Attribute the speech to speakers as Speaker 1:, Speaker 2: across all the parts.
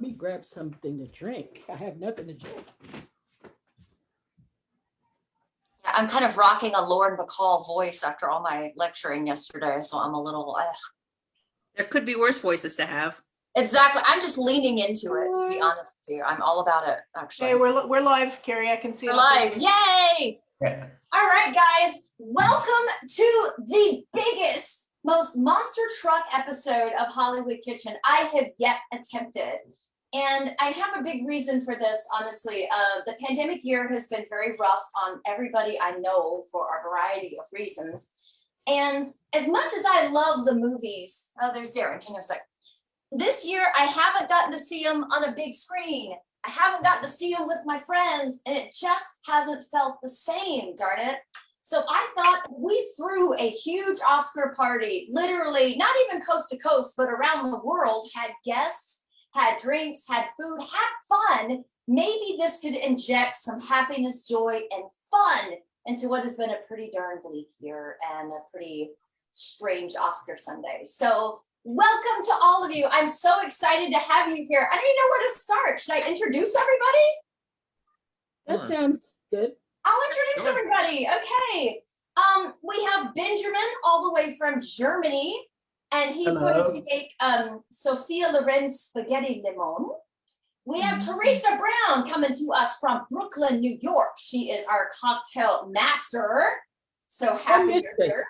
Speaker 1: me grab something to drink. I have nothing to drink.
Speaker 2: I'm kind of rocking a Lauren Bacall voice after all my lecturing yesterday, so I'm a little.
Speaker 3: There could be worse voices to have.
Speaker 2: Exactly. I'm just leaning into it, to be honest with you. I'm all about it, actually.
Speaker 4: Okay, we're live, Carrie. I can see
Speaker 2: We're
Speaker 4: it.
Speaker 2: live. Yay!
Speaker 5: Yeah.
Speaker 2: All right, guys. Welcome to the biggest, most monster truck episode of Hollywood Kitchen I have yet attempted. And I have a big reason for this, honestly. The pandemic year has been very rough on everybody I know for a variety of reasons. And as much as I love the movies, oh, there's Darren, hang on a sec. This year, I haven't gotten to see them on a big screen. I haven't gotten to see them with my friends, and it just hasn't felt the same, darn it. So I thought we threw a huge Oscar party, literally, not even coast to coast, but around the world, had guests, had drinks, had food, had fun. Maybe this could inject some happiness, joy, and fun into what has been a pretty darn bleak year and a pretty strange Oscar Sunday. So welcome to all of you. I'm so excited to have you here. I don't even know where to start. Should I introduce everybody?
Speaker 1: That sounds good.
Speaker 2: I'll introduce everybody. Okay. We have Benjamin all the way from Germany, and he's going to make Sophia Loren spaghetti lemon. We have Teresa Brown coming to us from Brooklyn, New York. She is our cocktail master. So happy you're here.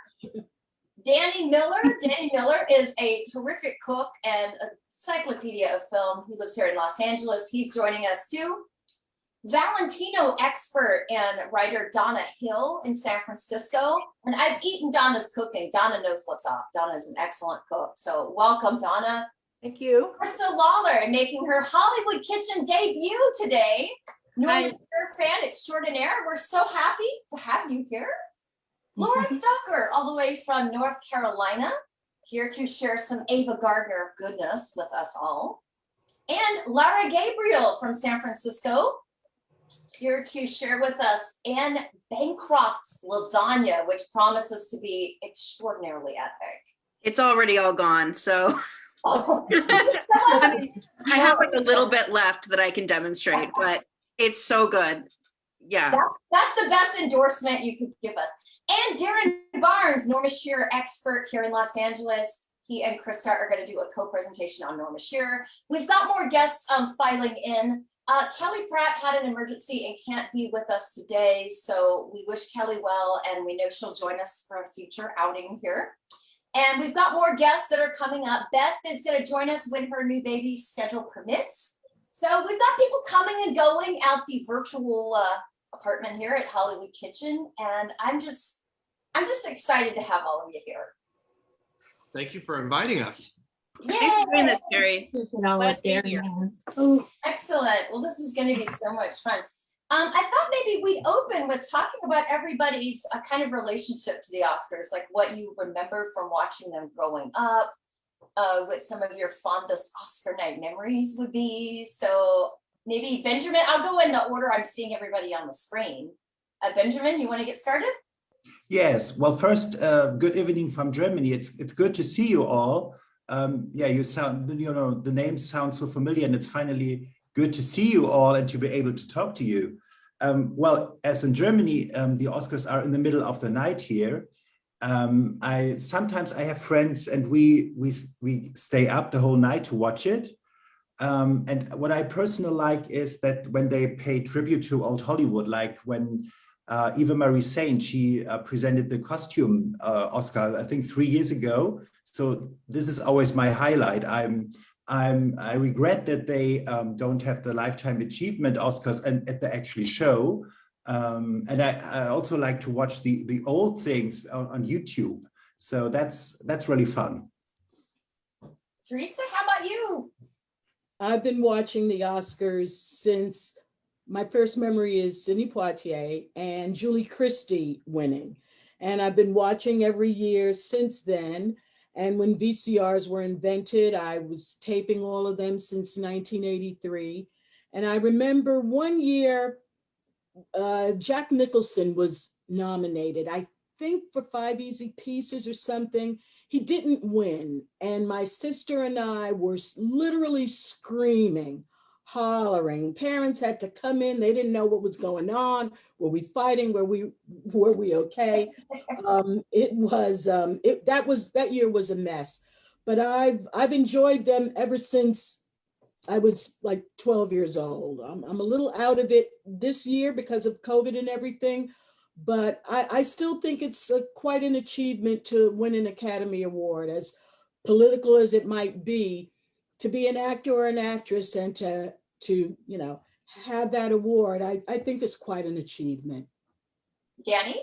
Speaker 2: Danny Miller. Danny Miller is a terrific cook and encyclopedia of film who lives here in Los Angeles. He's joining us too. Valentino expert and writer Donna Hill in San Francisco. And I've eaten Donna's cooking. Donna knows what's up. Donna is an excellent cook. So welcome, Donna.
Speaker 4: Thank you.
Speaker 2: Krista Lawler making her Hollywood Kitchen debut today. Norma Shearer fan extraordinaire. We're so happy to have you here. Laura Stoker, all the way from North Carolina, here to share some Ava Gardner goodness with us all. And Lara Gabriel from San Francisco, here to share with us Anne Bancroft's lasagna, which promises to be extraordinarily epic.
Speaker 3: It's already all gone, so
Speaker 2: Oh,
Speaker 3: I have like a little bit left that I can demonstrate, but it's so good. Yeah.
Speaker 2: That's the best endorsement you could give us. And Darren Barnes, Norma Shearer expert here in Los Angeles. He and Krista are going to do a co-presentation on Norma Shearer. We've got more guests filing in. Kelly Pratt had an emergency and can't be with us today, so we wish Kelly well, and we know she'll join us for a future outing here. And we've got more guests that are coming up. Beth is going to join us when her new baby's schedule permits. So we've got people coming and going out the virtual apartment here at Hollywood Kitchen, and I'm just excited to have all of you here.
Speaker 6: Thank you for inviting us.
Speaker 3: Thanks for doing this, Carrie.
Speaker 2: Glad to be here. Oh, excellent. Well, this is going to be so much fun. I thought maybe we'd open with talking about everybody's kind of relationship to the Oscars, like what you remember from watching them growing up, what some of your fondest Oscar night memories would be. So maybe Benjamin, I'll go in the order I'm seeing everybody on the screen. Benjamin, you want to get started?
Speaker 5: Yes. Well, first, good evening from Germany. It's good to see you all. Yeah, you sound, the names sound so familiar, and it's finally good to see you all and to be able to talk to you. Well, as in Germany, the Oscars are in the middle of the night here. Sometimes I have friends and we stay up the whole night to watch it. And what I personally like is that when they pay tribute to old Hollywood, like when Eva Marie Saint, she presented the costume Oscar, I think 3 years ago. So this is always my highlight. I regret that they don't have the Lifetime Achievement Oscars and at the actually show. And I also like to watch the old things on YouTube. So that's really fun.
Speaker 2: Teresa, how about you?
Speaker 1: I've been watching the Oscars since my first memory is Sidney Poitier and Julie Christie winning. And I've been watching every year since then. And when VCRs were invented, I was taping all of them since 1983. And I remember one year, Jack Nicholson was nominated, I think for 5 Easy Pieces or something. he didn't win. And my sister and I were literally screaming, hollering. Parents had to come in. They didn't know what was going on. Were we fighting? Were we okay? That year was a mess. But I've enjoyed them ever since I was like 12 years old. I'm a little out of it this year because of COVID and everything, but I still think it's quite an achievement to win an Academy Award, as political as it might be, to be an actor or an actress and to have that award. I think is quite an achievement.
Speaker 2: Danny?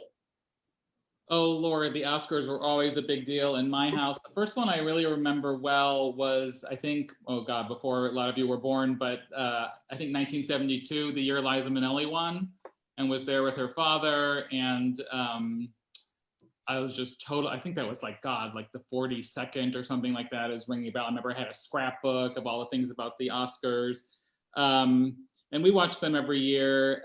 Speaker 7: Oh, Laura, the Oscars were always a big deal in my house. The first one I really remember well was, I think, oh God, before a lot of you were born, but I think 1972, the year Liza Minnelli won, and was there with her father. And I was just I think that was like the 42nd or something like that is ringing a bell. I remember I had a scrapbook of all the things about the Oscars. And we watched them every year.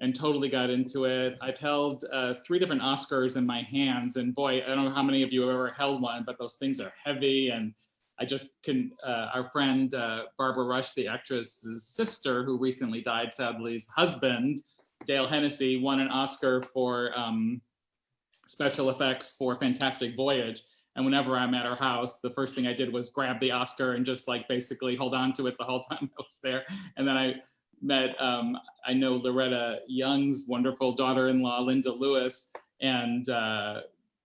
Speaker 7: And totally got into it. I've held 3 different Oscars in my hands, and boy, I don't know how many of you have ever held one, but those things are heavy. And I just can, our friend Barbara Rush, the actress's sister, who recently died, sadly's husband, Dale Hennessy, won an Oscar for special effects for Fantastic Voyage. And whenever I'm at her house, the first thing I did was grab the Oscar and just like basically hold on to it the whole time I was there. And then I met, I know Loretta Young's wonderful daughter-in-law, Linda Lewis, and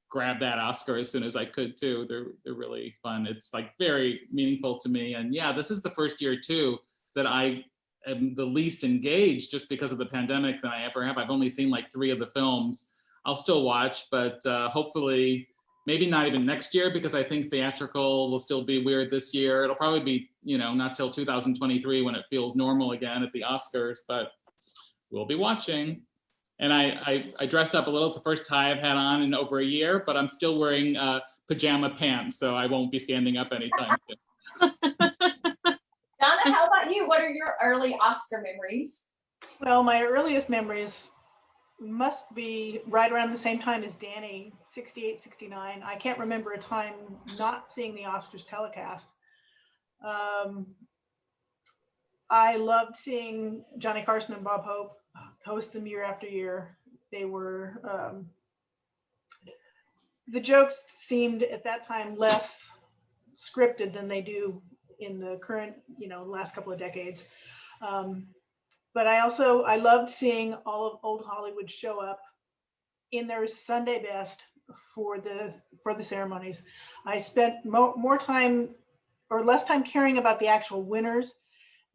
Speaker 7: grabbed that Oscar as soon as I could too. They're really fun. It's like very meaningful to me. And yeah, this is the first year too that I am the least engaged, just because of the pandemic, than I ever have. I've only seen like 3 of the films. I'll still watch, but hopefully maybe not even next year, because I think theatrical will still be weird this year. It'll probably be, not till 2023 when it feels normal again at the Oscars, but we'll be watching. And I dressed up a little. It's the first tie I've had on in over a year, but I'm still wearing pajama pants, so I won't be standing up anytime soon.
Speaker 2: Donna, how about you? What are your early Oscar memories?
Speaker 4: Well, my earliest memories must be right around the same time as Danny, 68, 69. I can't remember a time not seeing the Oscars telecast. I loved seeing Johnny Carson and Bob Hope host them year after year. They were, the jokes seemed at that time less scripted than they do in the current, last couple of decades. But I loved seeing all of old Hollywood show up in their Sunday best for the ceremonies. I spent more time or less time caring about the actual winners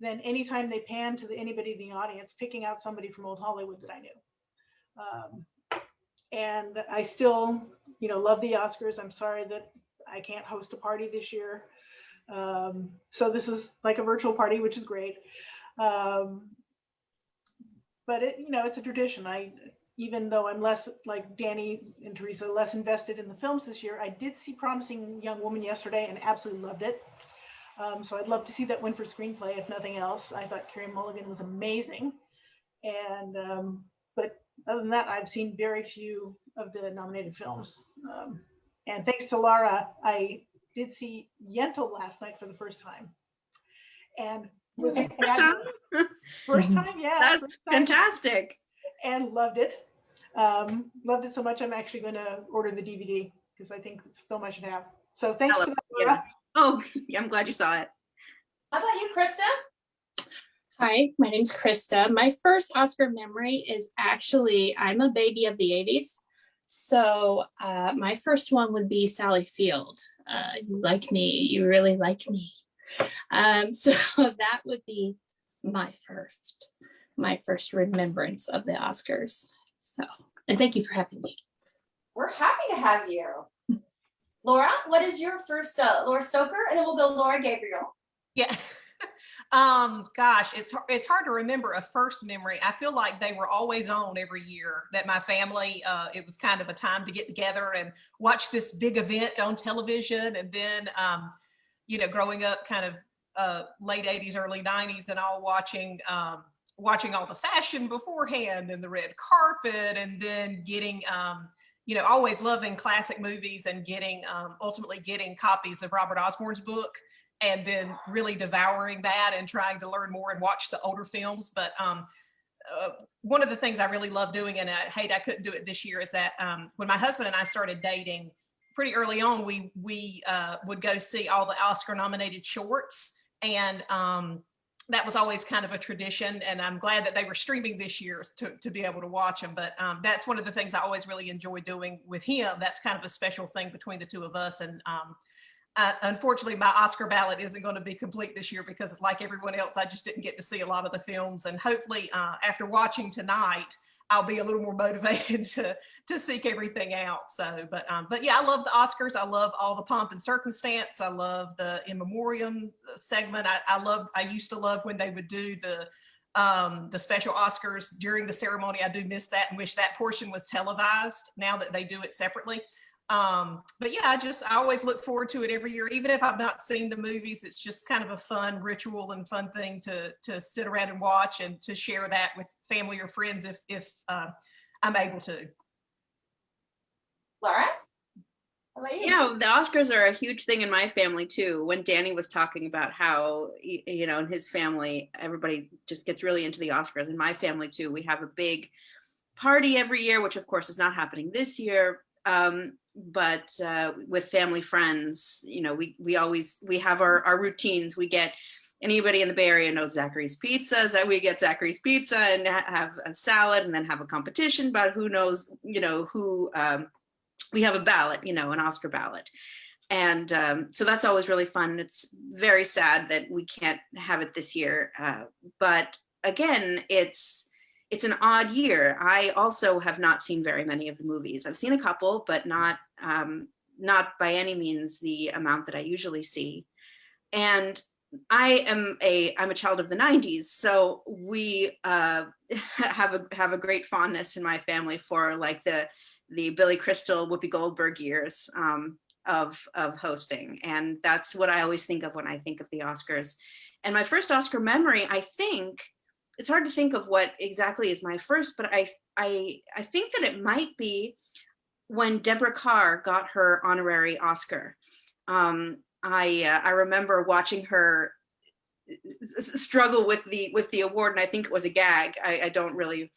Speaker 4: than any time they panned to anybody in the audience, picking out somebody from old Hollywood that I knew. And I still, love the Oscars. I'm sorry that I can't host a party this year. So this is like a virtual party, which is great. But it's a tradition. Even though I'm less, like Danny and Teresa, less invested in the films this year, I did see Promising Young Woman yesterday and absolutely loved it. So I'd love to see that win for screenplay, if nothing else. I thought Carey Mulligan was amazing. And but other than that, I've seen very few of the nominated films. And thanks to Laura, I did see Yentl last night for the first time. And was first time, yeah.
Speaker 3: That's fantastic.
Speaker 4: And loved it. Loved it so much, I'm actually going to order the DVD because I think it's a film I should have. So thanks for that, Laura.
Speaker 3: Yeah. Oh, I'm glad you saw it.
Speaker 2: How about you, Krista?
Speaker 8: Hi, my name's Krista. My first Oscar memory is actually, I'm a baby of the 80s. So my first one would be Sally Field. You like me, you really like me. So that would be my first remembrance of the Oscars. So, and thank you for having me.
Speaker 2: We're happy to have you. Laura, what is your first, Laura Stoker? And then we'll go Laura Gabriel.
Speaker 9: Yeah. Gosh, it's hard to remember a first memory. I feel like they were always on every year, that my family, it was kind of a time to get together and watch this big event on television. And then, growing up kind of late 80s, early 90s, and all watching all the fashion beforehand and the red carpet, and then getting always loving classic movies and ultimately getting copies of Robert Osborne's book, and then really devouring that and trying to learn more and watch the older films. But one of the things I really love doing, and I hate I couldn't do it this year, is that when my husband and I started dating, pretty early on, we would go see all the Oscar-nominated shorts, and that was always kind of a tradition. And I'm glad that they were streaming this year to be able to watch them. But that's one of the things I always really enjoy doing with him. That's kind of a special thing between the two of us. And unfortunately, my Oscar ballot isn't going to be complete this year because, like everyone else, I just didn't get to see a lot of the films. And hopefully, after watching tonight, I'll be a little more motivated to seek everything out. So, but yeah, I love the Oscars. I love all the pomp and circumstance. I love the in memoriam segment. I used to love when they would do the special Oscars during the ceremony. I do miss that and wish that portion was televised now that they do it separately. But yeah, I always look forward to it every year, even if I've not seen the movies. It's just kind of a fun ritual and fun thing to sit around and watch and to share that with family or friends if I'm able to.
Speaker 2: Laura? How about you?
Speaker 3: Yeah, the Oscars are a huge thing in my family too. When Danny was talking about how, in his family, everybody just gets really into the Oscars. In my family too, we have a big party every year, which of course is not happening this year. But with family friends, we have our routines. We get, anybody in the Bay Area knows Zachary's Pizza. We get Zachary's Pizza and have a salad, and then have a competition about who knows, who. We have a ballot, an Oscar ballot, and so that's always really fun. It's very sad that we can't have it this year, but again, it's an odd year. I also have not seen very many of the movies. I've seen a couple, but not by any means the amount that I usually see. And I'm a child of the 90s, so we have a great fondness in my family for like the Billy Crystal, Whoopi Goldberg years of hosting, and that's what I always think of when I think of the Oscars. And my first Oscar memory, I think. It's hard to think of what exactly is my first, but I think that it might be when Deborah Kerr got her honorary Oscar. I remember watching her struggle with the award, and I think it was a gag. I don't really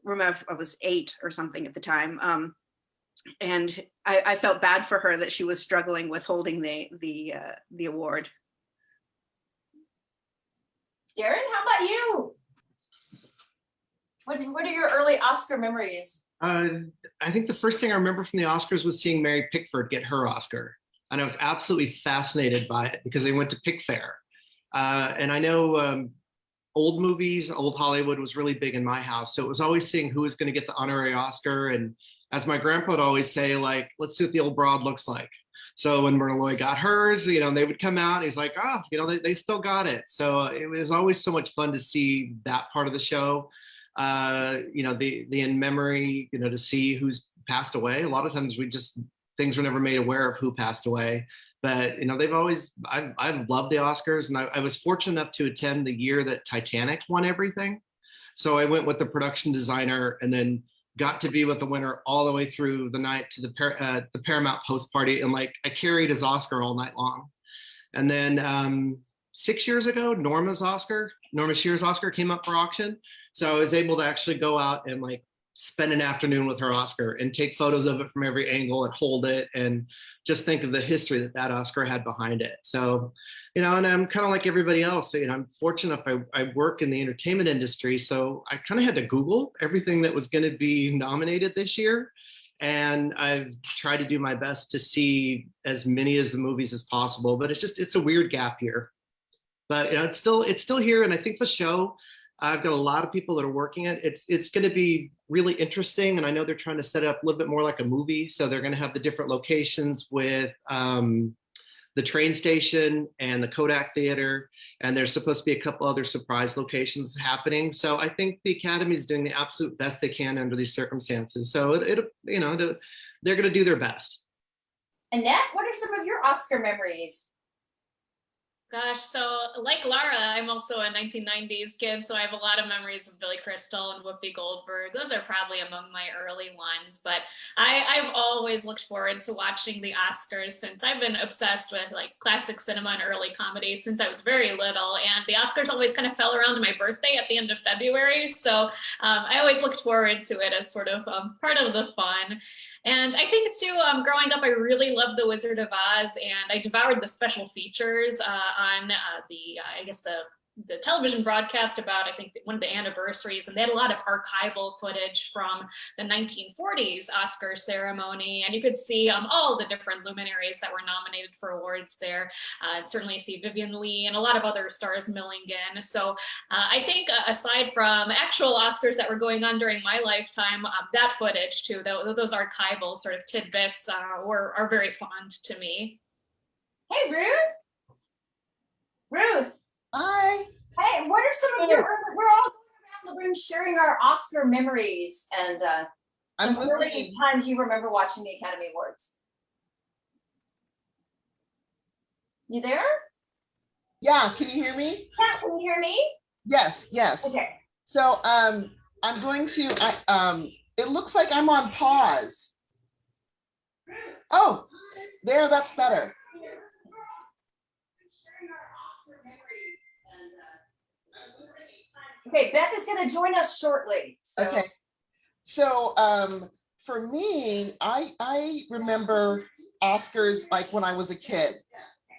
Speaker 3: remember. I was 8 or something at the time, and I felt bad for her that she was struggling with holding the award.
Speaker 2: Darren, how about you? What are your early Oscar memories?
Speaker 6: I think the first thing I remember from the Oscars was seeing Mary Pickford get her Oscar. And I was absolutely fascinated by it because they went to Pick Fair. And I know old movies, old Hollywood was really big in my house. So it was always seeing who was going to get the honorary Oscar. And as my grandpa would always say, like, let's see what the old broad looks like. So when Myrna Loy got hers, they would come out and he's like, they still got it. So it was always so much fun to see that part of the show. The in memory, to see who's passed away. A lot of times things were never made aware of who passed away. But, I love the Oscars, and I was fortunate enough to attend the year that Titanic won everything. So I went with the production designer and then got to be with the winner all the way through the night to the Paramount post party. And I carried his Oscar all night long. And then 6 years ago, Norma Shears' Oscar came up for auction. So I was able to actually go out and spend an afternoon with her Oscar and take photos of it from every angle and hold it and just think of the history that Oscar had behind it. So, and I'm kind of like everybody else. I'm fortunate I work in the entertainment industry. So I kind of had to Google everything that was going to be nominated this year. And I've tried to do my best to see as many of the movies as possible, but it's a weird gap year. But it's still here, and I think the show, I've got a lot of people that are working it. It's going to be really interesting, and I know they're trying to set it up a little bit more like a movie. So they're going to have the different locations with the train station and the Kodak Theater, and there's supposed to be a couple other surprise locations happening. So I think the Academy is doing the absolute best they can under these circumstances. So they're going to do their best.
Speaker 2: Annette, what are some of your Oscar memories?
Speaker 8: Gosh, so like Lara, I'm also a 1990s kid, so I have a lot of memories of Billy Crystal and Whoopi Goldberg. Those are probably among my early ones, but I've always looked forward to watching the Oscars since I've been obsessed with like classic cinema and early comedies since I was very little, and the Oscars always kind of fell around my birthday at the end of February, so I always looked forward to it as sort of part of the fun. And I think too, growing up, I really loved The Wizard of Oz, and I devoured the special features on I guess the television broadcast about, I think, one of the anniversaries, and they had a lot of archival footage from the 1940s Oscar ceremony, and you could see all the different luminaries that were nominated for awards there. Certainly see Vivian Lee and a lot of other stars milling in. So I think aside from actual Oscars that were going on during my lifetime, that footage too, those archival sort of tidbits are very fond to me.
Speaker 2: Hey, Ruth. Ruth.
Speaker 10: Hi.
Speaker 2: Hey, what are some of your, we're all going around the room sharing our Oscar memories and some
Speaker 10: I'm
Speaker 2: early
Speaker 10: listening.
Speaker 2: times you remember watching the Academy Awards. You there?
Speaker 10: Yeah, can you hear me?
Speaker 2: Yeah, can you hear me?
Speaker 10: Yes, yes.
Speaker 2: Okay.
Speaker 10: So I'm going to it looks like I'm on pause. Oh, there, that's better.
Speaker 2: Okay, Beth is going to join us shortly. So.
Speaker 10: Okay. So for me, I remember Oscars like when I was a kid.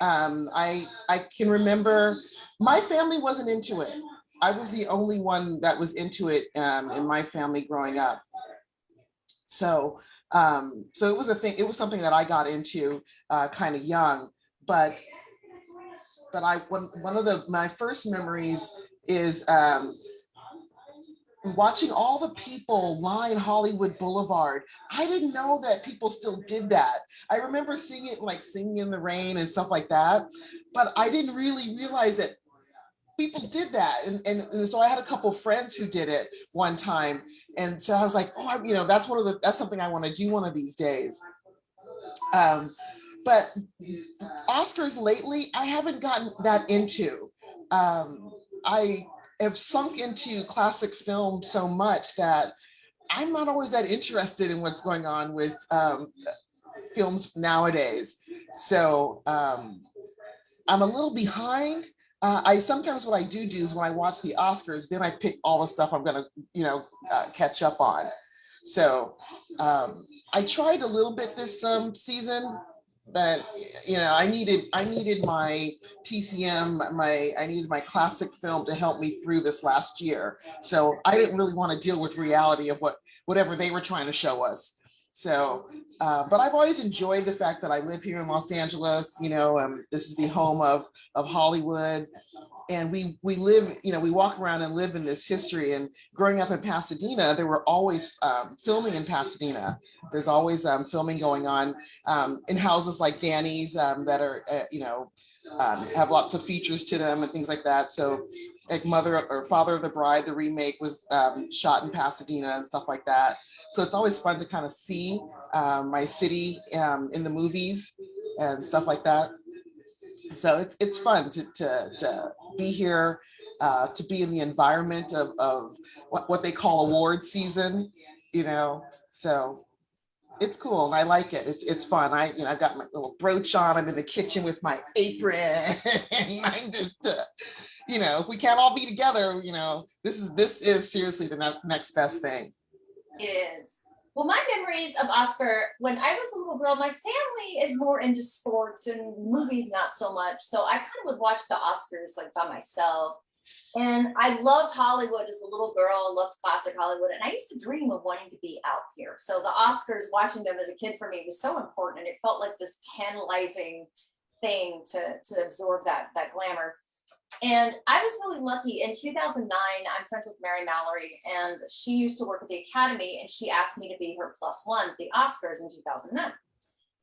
Speaker 10: I can remember my family wasn't into it. I was the only one that was into it in my family growing up. So so it was a thing. It was something that I got into kind of young. But one of my first memories is watching all the people line Hollywood Boulevard. I didn't know that people still did that. I remember seeing it like Singing in the Rain and stuff like that, but I didn't really realize that people did that. And so I had a couple friends who did it one time. And so I was like, oh, that's something I want to do one of these days. But Oscars lately, I haven't gotten that into. I have sunk into classic film so much that I'm not always that interested in what's going on with films nowadays. So I'm a little behind. Sometimes what I do is when I watch the Oscars, then I pick all the stuff I'm gonna, catch up on. So I tried a little bit this season, but I needed my TCM, I needed my classic film to help me through this last year. So I didn't really want to deal with reality of whatever they were trying to show us. So, but I've always enjoyed the fact that I live here in Los Angeles. This is the home of Hollywood. And we live, we walk around and live in this history. And growing up in Pasadena, there were always filming in Pasadena. There's always filming going on in houses like Danny's that are, have lots of features to them and things like that. So like Mother or Father of the Bride, the remake was shot in Pasadena and stuff like that. So it's always fun to kind of see my city in the movies and stuff like that. So it's fun to be here, to be in the environment of what they call award season, so it's cool and I like it. It's fun. I've got my little brooch on. I'm in the kitchen with my apron and I'm just, if we can't all be together, this is seriously the next best thing.
Speaker 2: It is. Well, my memories of Oscar, when I was a little girl, my family is more into sports and movies, not so much. So I kind of would watch the Oscars like by myself. And I loved Hollywood as a little girl, loved classic Hollywood. And I used to dream of wanting to be out here. So the Oscars, watching them as a kid for me was so important. And it felt like this tantalizing thing to absorb that glamour. And I was really lucky. In 2009, I'm friends with Mary Mallory, and she used to work at the Academy, and she asked me to be her +1 at the Oscars in 2009.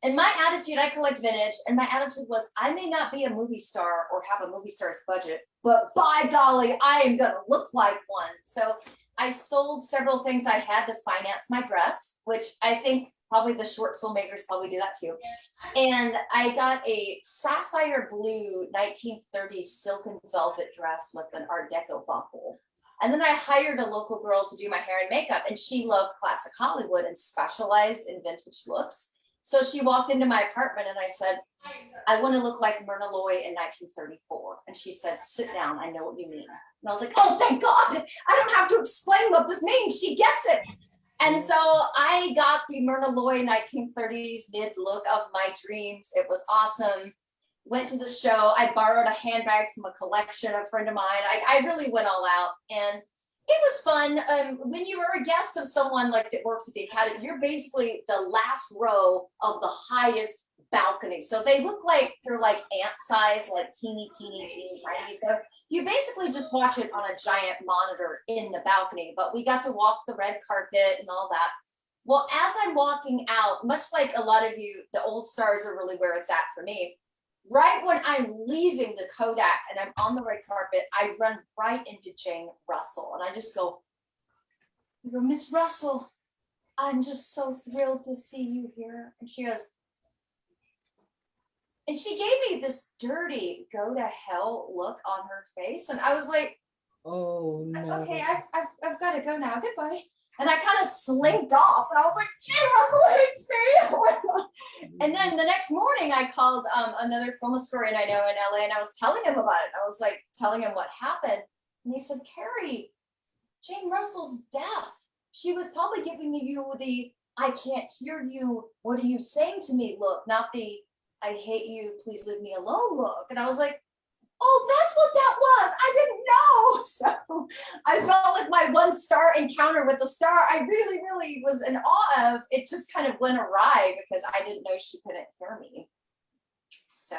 Speaker 2: And my attitude, I collect vintage, and my attitude was, I may not be a movie star or have a movie star's budget, but by golly, I am going to look like one. So I sold several things I had to finance my dress, which I think Probably the short filmmakers probably do that too. And I got a sapphire blue 1930s silken velvet dress with an Art Deco buckle. And then I hired a local girl to do my hair and makeup, and she loved classic Hollywood and specialized in vintage looks. So she walked into my apartment and I said, I want to look like Myrna Loy in 1934. And she said, sit down, I know what you mean. And I was like, oh, thank God, I don't have to explain what this means. She gets it. And so I got the Myrna Loy 1930s mid look of my dreams. It was awesome. Went to the show. I borrowed a handbag from a collection, a friend of mine. I really went all out, and it was fun. When you are a guest of someone like that works at the Academy, you're basically the last row of the highest balcony. So they look like they're like ant size, like teeny, tiny. So you basically just watch it on a giant monitor in the balcony, but we got to walk the red carpet and all that. Well, as I'm walking out, much like a lot of you, the old stars are really where it's at for me. Right when I'm leaving the Kodak and I'm on the red carpet, I run right into Jane Russell, and I just go, Miss Russell, I'm just so thrilled to see you here. And she goes, and she gave me this dirty go to hell look on her face. And I was like,
Speaker 1: Oh no.
Speaker 2: okay, I've got to go now. Goodbye. And I kind of slinked off, and I was like, Jane Russell hates me. And then the next morning I called another film historian I know in LA, and I was telling him about it. I was like telling him what happened. And he said, Carrie, Jane Russell's deaf. She was probably giving you the, I can't hear you, what are you saying to me look, not the, I hate you, please leave me alone look. And I was like, oh, that's what that was. I didn't know. So I felt like my 1-star encounter with the star, I really, really was in awe of. It just kind of went awry because I didn't know she couldn't hear me. So,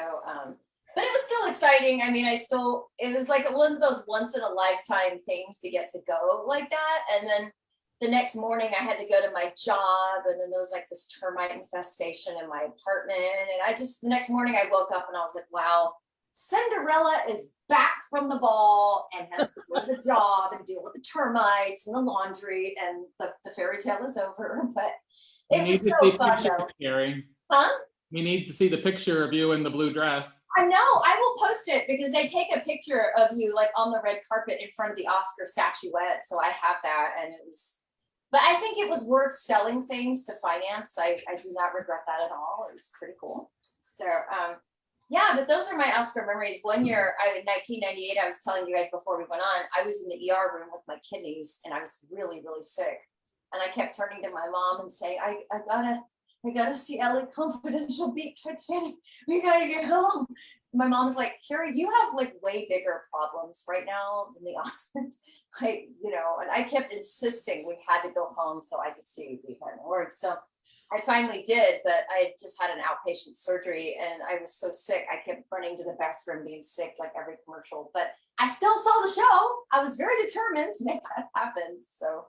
Speaker 2: but it was still exciting. I mean, it was like one of those once in a lifetime things to get to go like that. And then the next morning I had to go to my job, and then there was like this termite infestation in my apartment. And the next morning I woke up and I was like, wow, Cinderella is back from the ball and has to go to the job and deal with the termites and the laundry, and the fairy tale is over. But it was so fun though.
Speaker 7: Carrie.
Speaker 2: Huh?
Speaker 7: We need to see the picture of you in the blue dress.
Speaker 2: I know, I will post it because they take a picture of you like on the red carpet in front of the Oscar statuette. So I have that, and it was, but I think it was worth selling things to finance. I do not regret that at all. It was pretty cool. So, yeah, but those are my Oscar memories. One year, in 1998, I was telling you guys before we went on, I was in the ER room with my kidneys, and I was really, really sick. And I kept turning to my mom and saying, I gotta see LA Confidential beat Titanic. We gotta get home. My mom's like, Carrie, you have like way bigger problems right now than the Oscars. Like, you know, and I kept insisting we had to go home so I could see the Academy Awards. So I finally did, but I just had an outpatient surgery and I was so sick. I kept running to the bathroom being sick like every commercial, but I still saw the show. I was very determined to make that happen. So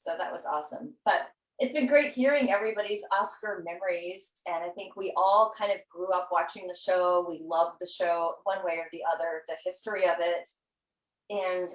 Speaker 2: that was awesome. But it's been great hearing everybody's Oscar memories. And I think we all kind of grew up watching the show. We loved the show one way or the other, the history of it. And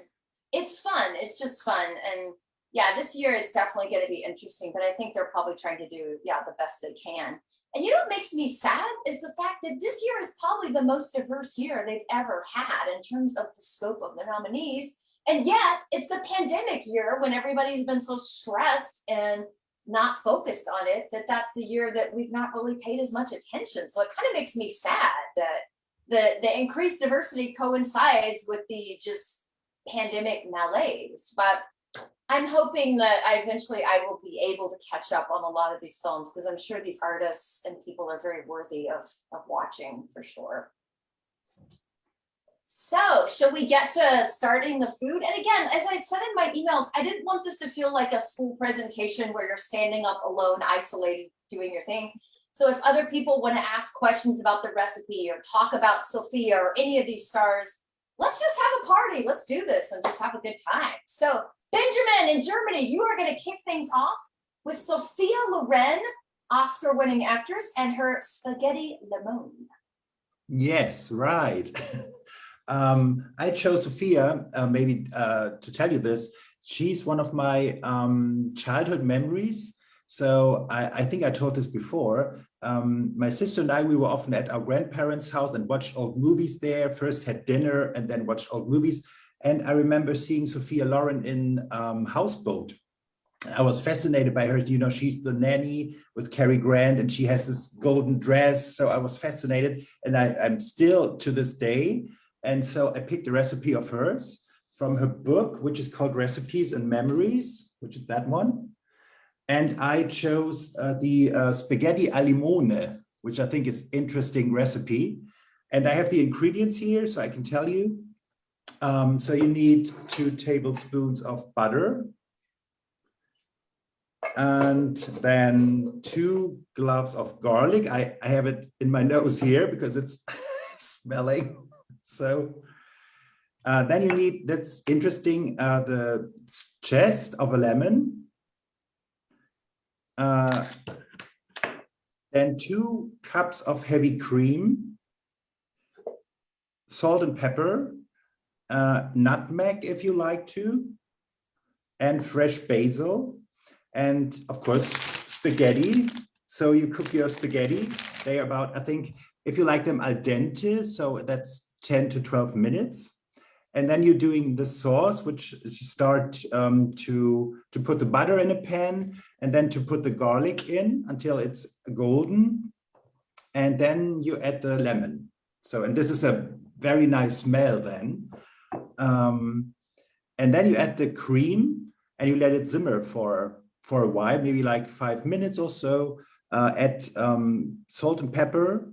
Speaker 2: it's fun. It's just fun. And yeah, this year it's definitely going to be interesting, but I think they're probably trying to do, the best they can. And you know what makes me sad is the fact that this year is probably the most diverse year they've ever had in terms of the scope of the nominees. And yet it's the pandemic year when everybody's been so stressed and not focused on it, that's the year that we've not really paid as much attention. So it kind of makes me sad that the increased diversity coincides with the just pandemic malaise. But I'm hoping that I will be able to catch up on a lot of these films, because I'm sure these artists and people are very worthy of watching for sure. So shall we get to starting the food? And again, as I said in my emails, I didn't want this to feel like a school presentation where you're standing up alone, isolated, doing your thing. So if other people want to ask questions about the recipe or talk about Sophia or any of these stars, let's just have a party. Let's do this and just have a good time. So Benjamin in Germany, you are going to kick things off with Sophia Loren, Oscar-winning actress, and her spaghetti lemon.
Speaker 5: Yes, right. I chose Sophia, maybe to tell you this. She's one of my childhood memories. So I think I told this before. My sister and I, we were often at our grandparents' house and watched old movies there. First had dinner and then watched old movies. And I remember seeing Sophia Loren in Houseboat. I was fascinated by her. You know, she's the nanny with Cary Grant and she has this golden dress. So I was fascinated, and I'm still to this day. And so I picked a recipe of hers from her book, which is called Recipes and Memories, which is that one. And I chose the spaghetti al limone, which I think is interesting recipe. And I have the ingredients here, so I can tell you. So you need 2 tablespoons of butter, and then 2 cloves of garlic. I have it in my nose here because it's smelling. So then you need, that's interesting, the zest of a lemon. Then 2 cups of heavy cream, salt and pepper, nutmeg if you like to, and fresh basil. And of course, spaghetti. So you cook your spaghetti. They are about, I think, if you like them al dente, so that's 10 to 12 minutes. And then you're doing the sauce, which is you start to put the butter in a pan and then to put the garlic in until it's golden. And then you add the lemon. So, and this is a very nice smell then. And then you add the cream and you let it simmer for a while, maybe like 5 minutes or so. Add salt and pepper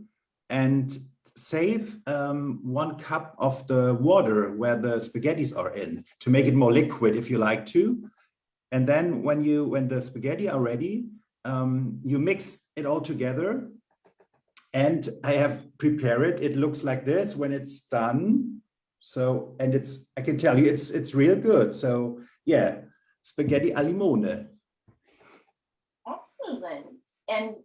Speaker 5: and save 1 cup of the water where the spaghettis are in to make it more liquid if you like to. And then when the spaghetti are ready, you mix it all together. And I have prepared it. It looks like this when it's done. So, and I can tell you, it's real good. So yeah, spaghetti al limone.
Speaker 2: Excellent. And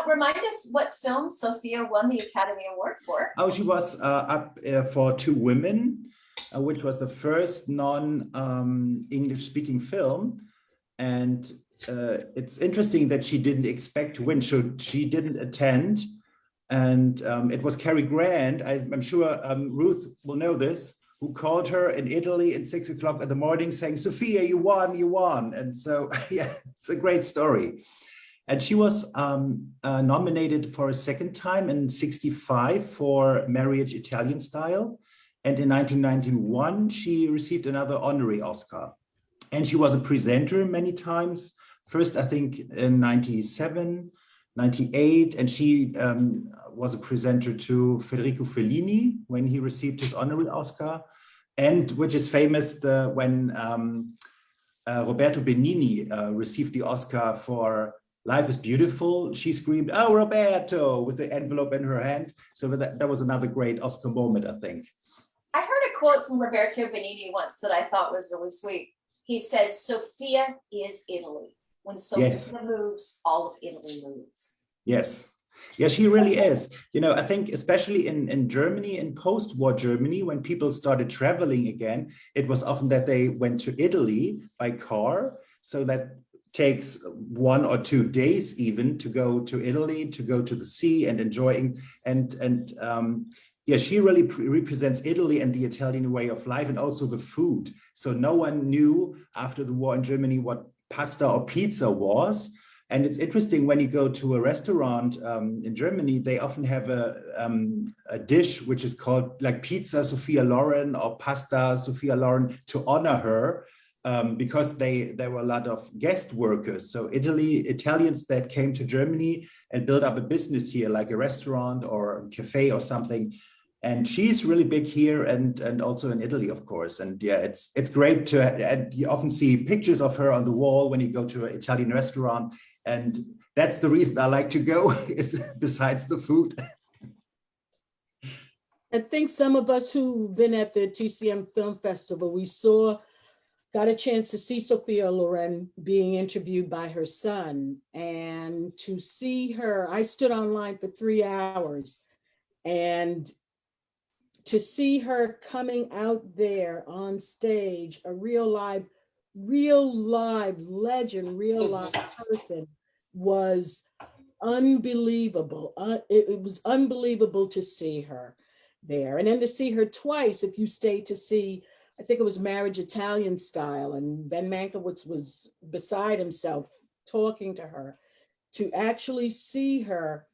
Speaker 2: remind us what film Sophia won the Academy Award for.
Speaker 5: Oh, she was up for Two Women, which was the first non-English speaking film. And it's interesting that she didn't expect to win. So she didn't attend. And it was Cary Grant, I'm sure Ruth will know this, who called her in Italy at 6 o'clock in the morning saying, Sophia, you won, you won. And so, yeah, it's a great story. And she was nominated for a second time in '65 for Marriage Italian Style. And in 1991, she received another honorary Oscar. And she was a presenter many times. First, I think in '97, '98, and she was a presenter to Federico Fellini when he received his honorary Oscar, and which is famous when Roberto Benigni received the Oscar for Life is Beautiful. She screamed, "Oh, Roberto," with the envelope in her hand. So that was another great Oscar moment, I think.
Speaker 2: I heard a quote from Roberto Benigni once that I thought was really sweet. He said, Sophia is Italy. When Sophia moves, all of Italy moves.
Speaker 5: Yes. Yeah, she really is. You know, I think especially in Germany, in post-war Germany, when people started traveling again, it was often that they went to Italy by car. So that takes 1 or 2 days even to go to Italy, to go to the sea and enjoying. And yeah, she really represents Italy and the Italian way of life and also the food. So no one knew after the war in Germany what pasta or pizza was. And it's interesting when you go to a restaurant in Germany, they often have a dish which is called like pizza Sophia Loren or pasta Sophia Loren to honor her because there were a lot of guest workers. So Italians that came to Germany and built up a business here, like a restaurant or a cafe or something. And she's really big here and also in Italy, of course. And yeah, it's great to, and you often see pictures of her on the wall when you go to an Italian restaurant. And that's the reason I like to go, is besides the food.
Speaker 1: I think some of us who've been at the TCM Film Festival, got a chance to see Sophia Loren being interviewed by her son. And to see her, I stood online for 3 hours, and to see her coming out there on stage, a real live legend, real live person, was unbelievable. It was unbelievable to see her there. And then to see her twice, if you stayed to see, I think it was Marriage Italian Style, and Ben Mankiewicz was beside himself talking to her. To actually see her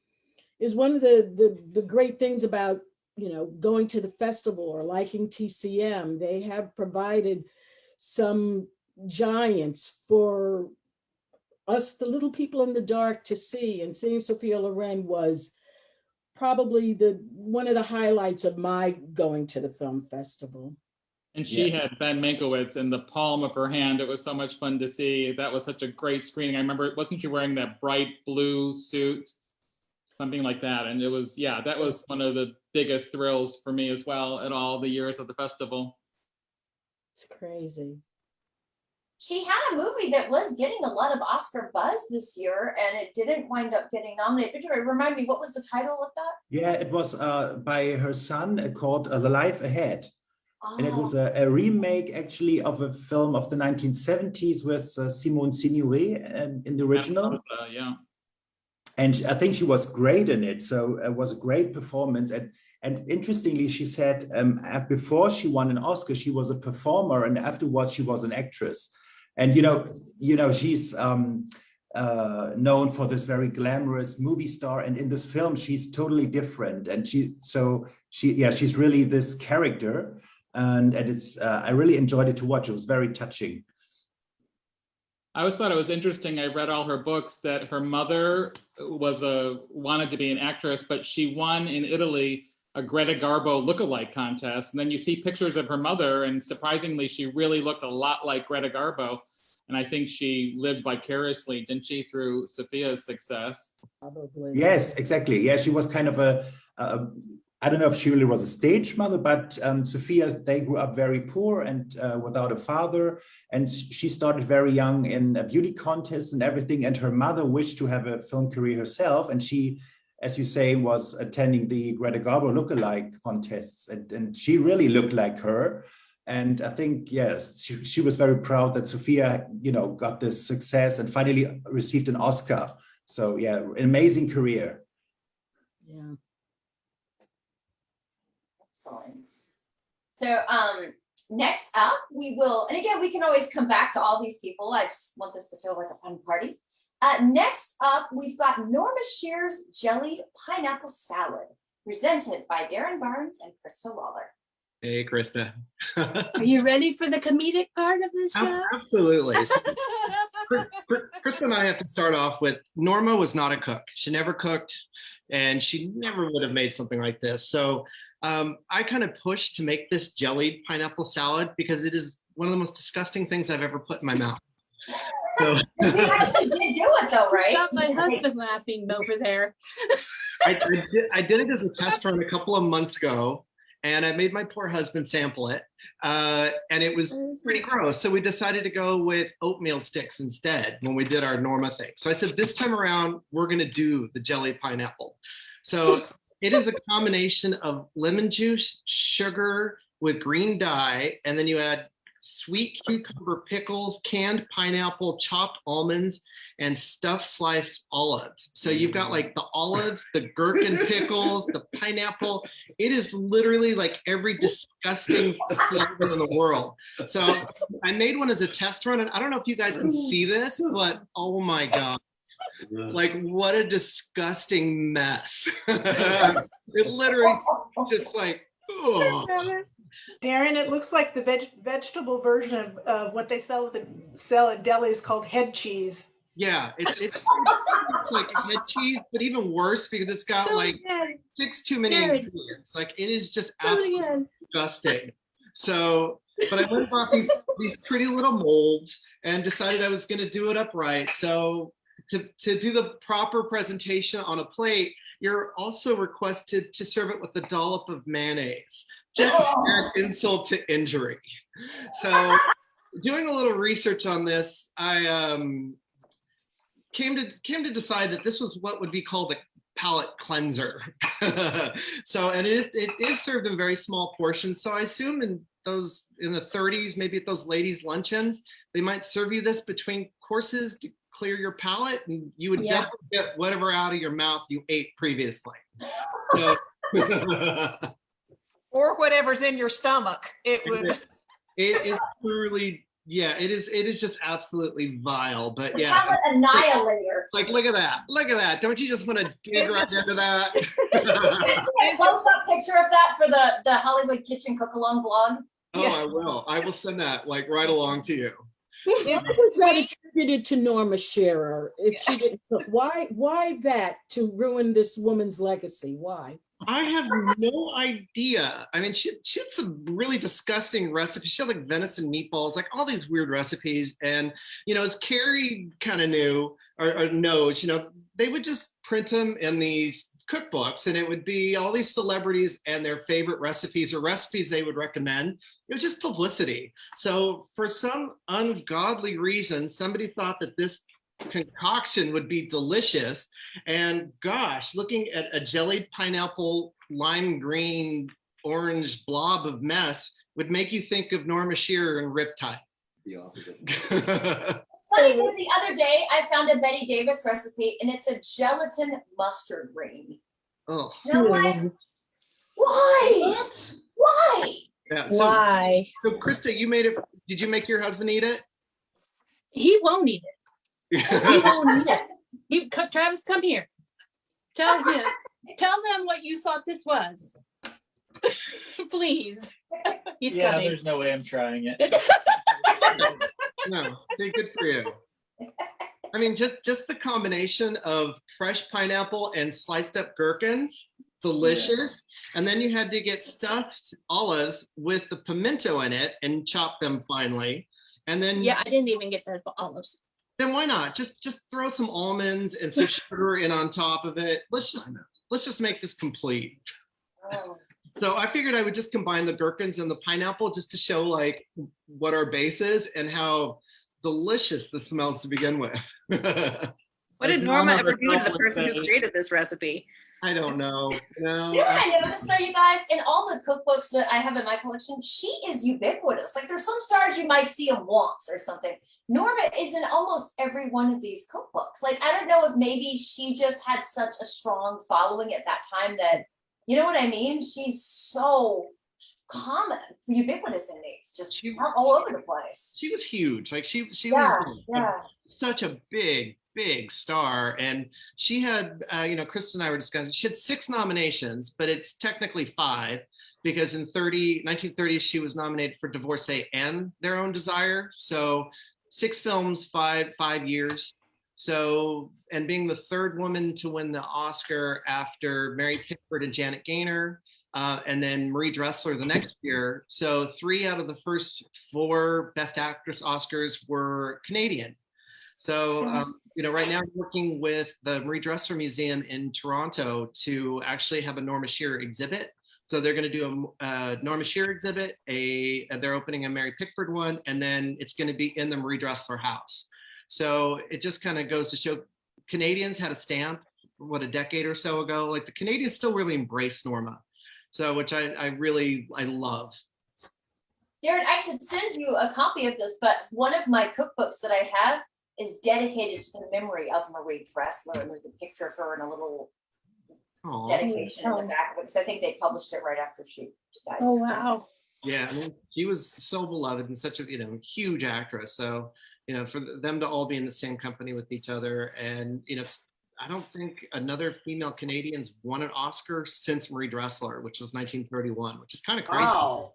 Speaker 1: is one of the great things about, you know, going to the festival or liking TCM. They have provided some giants for us, the little people in the dark, to see. And seeing Sophia Loren was probably one of the highlights of my going to the film festival.
Speaker 7: And she had Ben Mankiewicz in the palm of her hand. It was so much fun to see. That was such a great screening. I remember, wasn't she wearing that bright blue suit? Something like that. And it was, yeah, that was one of the biggest thrills for me as well at all the years of the festival.
Speaker 1: It's crazy.
Speaker 2: She had a movie that was getting a lot of Oscar buzz this year, and it didn't wind up getting nominated. Victoria, remind me, what was the title of that?
Speaker 5: Yeah, it was by her son called The Life Ahead.
Speaker 2: Oh.
Speaker 5: And it was a remake actually of a film of the 1970s with Simone Signoret in the original.
Speaker 7: Yeah.
Speaker 5: And I think she was great in it. So it was a great performance. And interestingly, she said before she won an Oscar, she was a performer, and afterwards she was an actress. And you know, she's known for this very glamorous movie star, and in this film, she's totally different. And she's really this character, and it's I really enjoyed it to watch. It was very touching.
Speaker 7: I always thought it was interesting. I read all her books that her mother wanted to be an actress, but she won in Italy a Greta Garbo lookalike contest. And then you see pictures of her mother, and surprisingly, she really looked a lot like Greta Garbo. And I think she lived vicariously, didn't she, through Sophia's success?
Speaker 1: Probably.
Speaker 5: Yes, exactly. Yeah, she was kind of I don't know if she really was a stage mother, but Sophia, they grew up very poor and without a father. And she started very young in beauty contests and everything. And her mother wished to have a film career herself. And she, as you say, was attending the Greta Garbo lookalike contests. And she really looked like her. And I think, yes, she was very proud that Sophia, you know, got this success and finally received an Oscar. So yeah, an amazing career.
Speaker 1: Yeah.
Speaker 2: Excellent. So next up, we will, and again, we can always come back to all these people. I just want this to feel like a fun party. Next up, we've got Norma Shears' Jellied Pineapple Salad, presented by Darren Barnes and Krista Lawler.
Speaker 6: Hey, Krista.
Speaker 8: Are you ready for the comedic part of this show?
Speaker 6: Absolutely. So, Krista and I have to start off with, Norma was not a cook. She never cooked, and she never would have made something like this. So I kind of pushed to make this jellied pineapple salad because it is one of the most disgusting things I've ever put in my mouth. So
Speaker 2: You actually did do it though, right?
Speaker 8: Got my husband laughing over there.
Speaker 6: I did it as a test run a couple of months ago, and I made my poor husband sample it, and it was pretty gross. So we decided to go with oatmeal sticks instead when we did our Norma thing. So I said, this time around, we're going to do the jelly pineapple. So it is a combination of lemon juice, sugar with green dye, and then you add sweet cucumber pickles, canned pineapple, chopped almonds, and stuffed sliced olives. So you've got like the olives, the gherkin pickles, the pineapple. It is literally like every disgusting flavor in the world. So I made one as a test run, and I don't know if you guys can see this, but oh my God. Like, what a disgusting mess. It literally just like, oh.
Speaker 4: Darren, it looks like the vegetable version of what they sell at delis called head cheese.
Speaker 6: Yeah, it's like head cheese, but even worse because it's got like 6 too many ingredients. Like, it is just absolutely disgusting. So, but I went and bought these pretty little molds and decided I was going to do it upright. So to do the proper presentation on a plate, you're also requested to serve it with a dollop of mayonnaise. Just add insult to injury. So doing a little research on this, I came to decide that this was what would be called a palate cleanser. So, and it is served in very small portions. So I assume in those in the 30s, maybe at those ladies' luncheons, they might serve you this between courses to clear your palate, and you would
Speaker 8: Yeah.
Speaker 6: definitely get whatever out of your mouth you ate previously. So,
Speaker 9: Or whatever's in your stomach. It would.
Speaker 6: it is truly, yeah, it is just absolutely vile. But
Speaker 2: The
Speaker 6: yeah,
Speaker 2: palate annihilator.
Speaker 6: like look at that. Don't you just want to dig right into that?
Speaker 2: A close-up picture of that for the Hollywood Kitchen cook-along blog.
Speaker 6: Oh, I will send that like right along to you.
Speaker 1: Why was that attributed to Norma Shearer? If she didn't cook, why that to ruin this woman's legacy? Why?
Speaker 6: I have no idea. I mean, she had some really disgusting recipes. She had like venison meatballs, like all these weird recipes. And, as Carrie kind of knew or knows, they would just print them in these cookbooks, and it would be all these celebrities and their favorite recipes or recipes they would recommend. It was just publicity. So for some ungodly reason, somebody thought that this concoction would be delicious. And gosh, looking at a jellied pineapple, lime green, orange blob of mess would make you think of Norma Shearer and Riptide.
Speaker 5: The opposite.
Speaker 2: Funny because the other day I found a Betty Davis recipe and it's a gelatin mustard ring.
Speaker 6: Oh,
Speaker 2: And I'm like, why?
Speaker 10: What?
Speaker 2: Why?
Speaker 6: yeah.
Speaker 8: Why?
Speaker 6: So Krista, you made it. Did you make your husband eat it?
Speaker 8: He won't eat it. He won't eat it. Travis, come here. Tell them what you thought this was. Please. He's
Speaker 11: Yeah,
Speaker 8: coming.
Speaker 11: there's no way I'm trying it.
Speaker 6: No, say good for you. I mean, just the combination of fresh pineapple and sliced up gherkins, delicious. Yeah. And then you had to get stuffed olives with the pimento in it and chop them finely. And then
Speaker 8: yeah, I didn't even get those olives.
Speaker 6: Then why not? Just throw some almonds and some sugar in on top of it. Let's just make this complete.
Speaker 2: Oh.
Speaker 6: So I figured I would just combine the gherkins and the pineapple just to show like what our base is and how delicious this smells to begin with.
Speaker 3: What did Norma ever do to the person who created this recipe?
Speaker 6: I don't know. No.
Speaker 2: You know what I noticed though, you guys, in all the cookbooks that I have in my collection, she is ubiquitous. Like there's some stars you might see them once or something. Norma is in almost every one of these cookbooks. Like, I don't know if maybe she just had such a strong following at that time that, you know what I mean? She's so common, ubiquitous in these, just all over the place.
Speaker 6: She was huge. Like she was such a big star. And she had, Krista and I were discussing, she had 6 nominations, but it's technically 5 because in 1930, she was nominated for Divorcee and Their Own Desire. So 6 films, 5 years. So, and being the 3rd woman to win the Oscar after Mary Pickford and Janet Gaynor, and then Marie Dressler the next year. So 3 out of the first 4 Best Actress Oscars were Canadian. So, right now I'm working with the Marie Dressler Museum in Toronto to actually have a Norma Shearer exhibit. So they're going to do a Norma Shearer exhibit, they're opening a Mary Pickford one, and then it's going to be in the Marie Dressler house. So it just kind of goes to show Canadians had a stamp, a decade or so ago. Like the Canadians still really embrace Norma. So, which I love.
Speaker 2: Darren, I should send you a copy of this, but one of my cookbooks that I have is dedicated to the memory of Marie Dressler. And there's a picture of her and a little dedication in the back of it, because I think they published it right after she died.
Speaker 8: Oh, wow.
Speaker 6: Yeah, I mean, she was so beloved and such a huge actress. So, for them to all be in the same company with each other, and I don't think another female Canadian's won an Oscar since Marie Dressler, which was 1931, which is kind of crazy.
Speaker 2: Wow.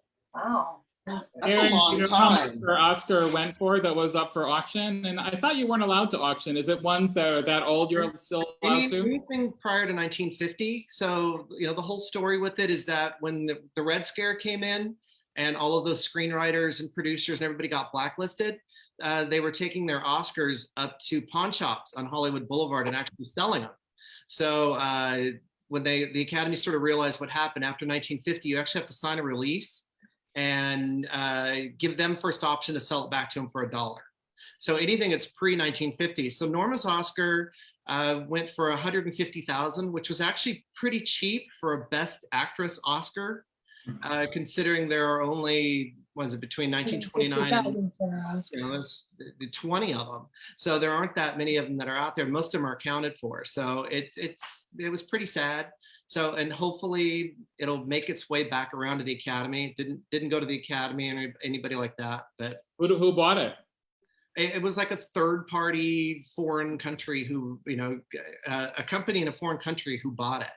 Speaker 10: That's
Speaker 7: Aaron,
Speaker 10: a long
Speaker 7: how much
Speaker 10: time.
Speaker 7: her Oscar went for that was up for auction? And I thought you weren't allowed to auction. Is it ones that are that old you're still allowed to?
Speaker 6: Anything prior to 1950. So, the whole story with it is that when the Red Scare came in and all of those screenwriters and producers and everybody got blacklisted, they were taking their Oscars up to pawn shops on Hollywood Boulevard and actually selling them. So when the Academy sort of realized what happened after 1950, you actually have to sign a release and give them first option to sell it back to them for $1. So anything that's pre-1950. So Norma's Oscar went for $150,000, which was actually pretty cheap for a Best Actress Oscar, considering there are only was it between 1929 and
Speaker 8: 50,000 Oscars.
Speaker 6: you know, there's 20 of them. So there aren't that many of them that are out there. Most of them are accounted for. So it was pretty sad. So, and hopefully it'll make its way back around to the Academy. Didn't go to the Academy or anybody like that, but
Speaker 7: Who bought it?
Speaker 6: it was like a third party foreign country who, you know, a company in a foreign country who bought it.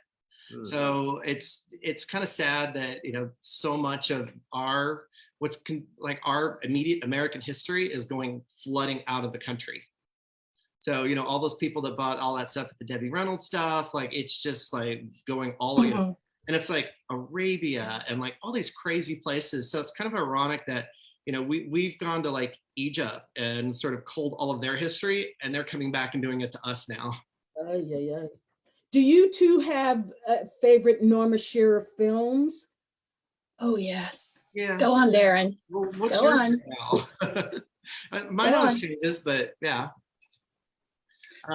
Speaker 6: So it's kind of sad that, you know, so much of our like our immediate American history is going flooding out of the country. So, you know, all those people that bought all that stuff at the Debbie Reynolds stuff, like it's just like going all the way, and it's like Arabia and like all these crazy places. So it's kind of ironic that, you know, we've gone to like Egypt and sort of culled all of their history, and they're coming back and doing it to us now.
Speaker 1: Yeah. Do you two have favorite Norma Shearer films?
Speaker 8: Oh yes.
Speaker 6: Yeah.
Speaker 8: Go on, Darren.
Speaker 6: Well, what's
Speaker 8: Go
Speaker 6: yours
Speaker 8: on.
Speaker 6: now? Mine
Speaker 8: Go
Speaker 6: always
Speaker 8: on.
Speaker 6: changes, but yeah.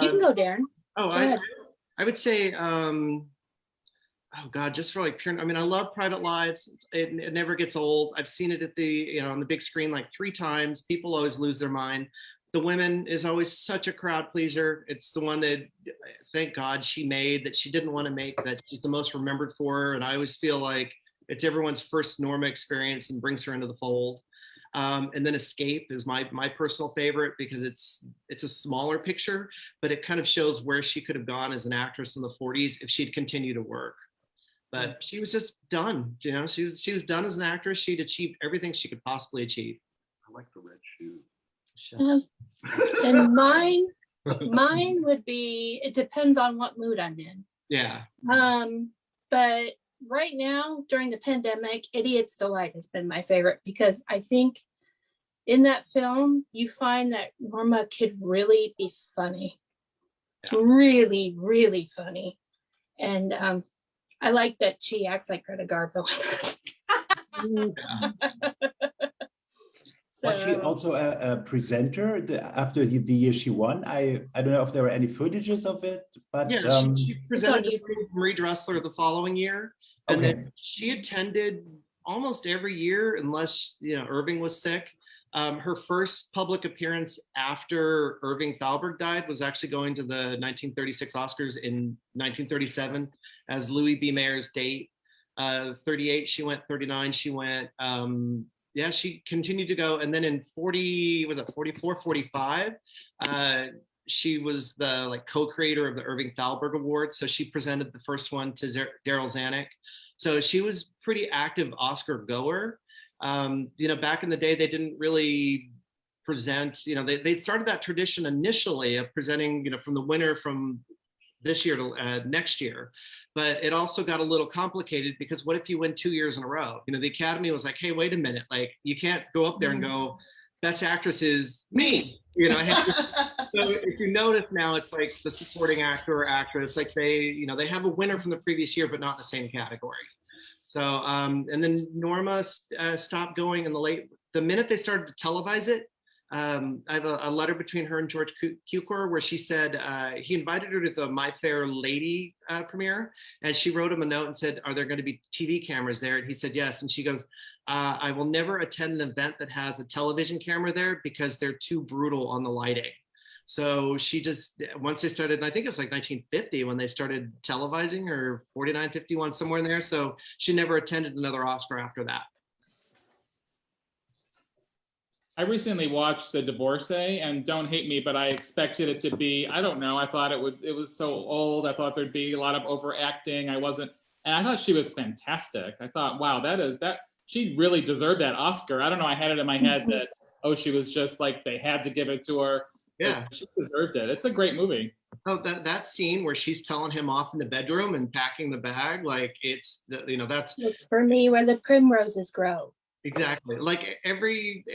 Speaker 8: You can go, Darren.
Speaker 6: Oh,
Speaker 8: Go ahead.
Speaker 6: I would say, oh God, just for like pure, I mean, I love Private Lives. It never gets old. I've seen it at the, you know, on the big screen like 3 times. People always lose their mind. The Women is always such a crowd pleaser. It's the one that, thank God, she made that she didn't want to make, that she's the most remembered for. And I always feel like it's everyone's first Norma experience and brings her into the fold. And then Escape is my personal favorite because it's a smaller picture, but it kind of shows where she could have gone as an actress in the 40s if she'd continued to work. But she was just done, you know, she was done as an actress. She'd achieved everything she could possibly achieve.
Speaker 11: I like the red shoes.
Speaker 8: And mine would be, it depends on what mood I'm in.
Speaker 6: Yeah.
Speaker 8: But right now during the pandemic, Idiot's Delight has been my favorite because I think in that film you find that Norma could really be funny. Really, really funny. And I like that she acts like Greta Garbo.
Speaker 5: Was she also a presenter after the year she won? I don't know if there were any footages of it, but
Speaker 6: yeah, she presented to Marie Dressler the following year, and then she attended almost every year unless, you know, Irving was sick. Her first public appearance after Irving Thalberg died was actually going to the 1936 Oscars in 1937 as Louis B. Mayer's date. 38 she went, 39 she went. Yeah, she continued to go, and then in 44, 45, she was the like co-creator of the Irving Thalberg Award. So she presented the first one to Daryl Zanuck. So she was pretty active Oscar goer. You know, back in the day, they didn't really present, you know, they started that tradition initially of presenting, you know, from the winner from this year to next year. But it also got a little complicated because what if you win 2 years in a row? You know, the Academy was like, hey, wait a minute, like you can't go up there and go, best actress is me. You know, so if you notice now, it's like the supporting actor or actress, like they have a winner from the previous year, but not in the same category. So, and then Norma stopped going in the minute they started to televise it. I have a letter between her and George Cukor where she said he invited her to the My Fair Lady premiere, and she wrote him a note and said, are there going to be TV cameras there? And he said yes. And she goes, I will never attend an event that has a television camera there because they're too brutal on the lighting. So she just, once they started, and I think it was like 1950 when they started televising, or 49, 51, somewhere in there. So she never attended another Oscar after that.
Speaker 7: I recently watched The Divorcee, and don't hate me, but I expected it to be, I don't know, I thought it was so old. I thought there'd be a lot of overacting. And I thought she was fantastic. I thought, wow, she really deserved that Oscar. I don't know, I had it in my head that, she was just like, they had to give it to her.
Speaker 6: Yeah.
Speaker 7: She deserved it. It's a great movie.
Speaker 6: Oh, that scene where she's telling him off in the bedroom and packing the bag, like that's.
Speaker 8: Look for me where the primroses grow.
Speaker 6: Exactly. Like every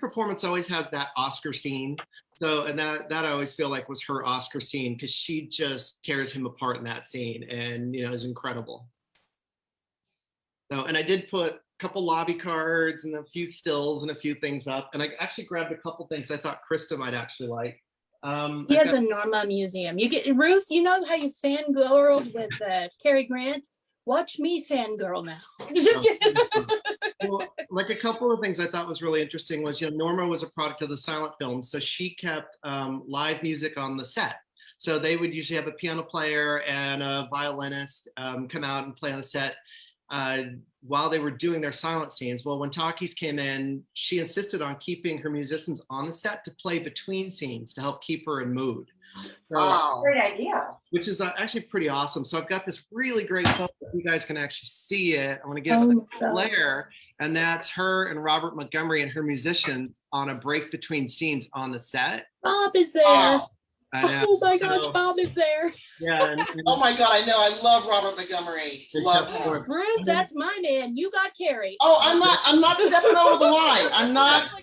Speaker 6: performance always has that Oscar scene. So, and that I always feel like was her Oscar scene, because she just tears him apart in that scene, and is incredible. So, and I did put a couple lobby cards and a few stills and a few things up, and I actually grabbed a couple things I thought Krista might actually like.
Speaker 8: He has a Norma museum. You get Ruth. You know how you fangirled with Cary Grant? Watch me fangirl now.
Speaker 6: Well, like a couple of things I thought was really interesting was, Norma was a product of the silent film, so she kept live music on the set. So they would usually have a piano player and a violinist come out and play on the set while they were doing their silent scenes. Well, when talkies came in, she insisted on keeping her musicians on the set to play between scenes to help keep her in mood. So,
Speaker 10: Wow.
Speaker 2: Great idea.
Speaker 6: which is actually pretty awesome. So I've got this really great photo. If you guys can actually see it, I want to get it with a glare. And that's her and Robert Montgomery and her musicians on a break between scenes on the set.
Speaker 8: Bob is there.
Speaker 10: Wow.
Speaker 6: I know.
Speaker 8: Oh my gosh,
Speaker 6: So,
Speaker 8: Bob is there.
Speaker 6: yeah.
Speaker 10: Oh my God, I know. I love Robert Montgomery. Love him.
Speaker 8: Bruce, that's my man. You got Carrie.
Speaker 10: Oh, I'm not stepping over the line.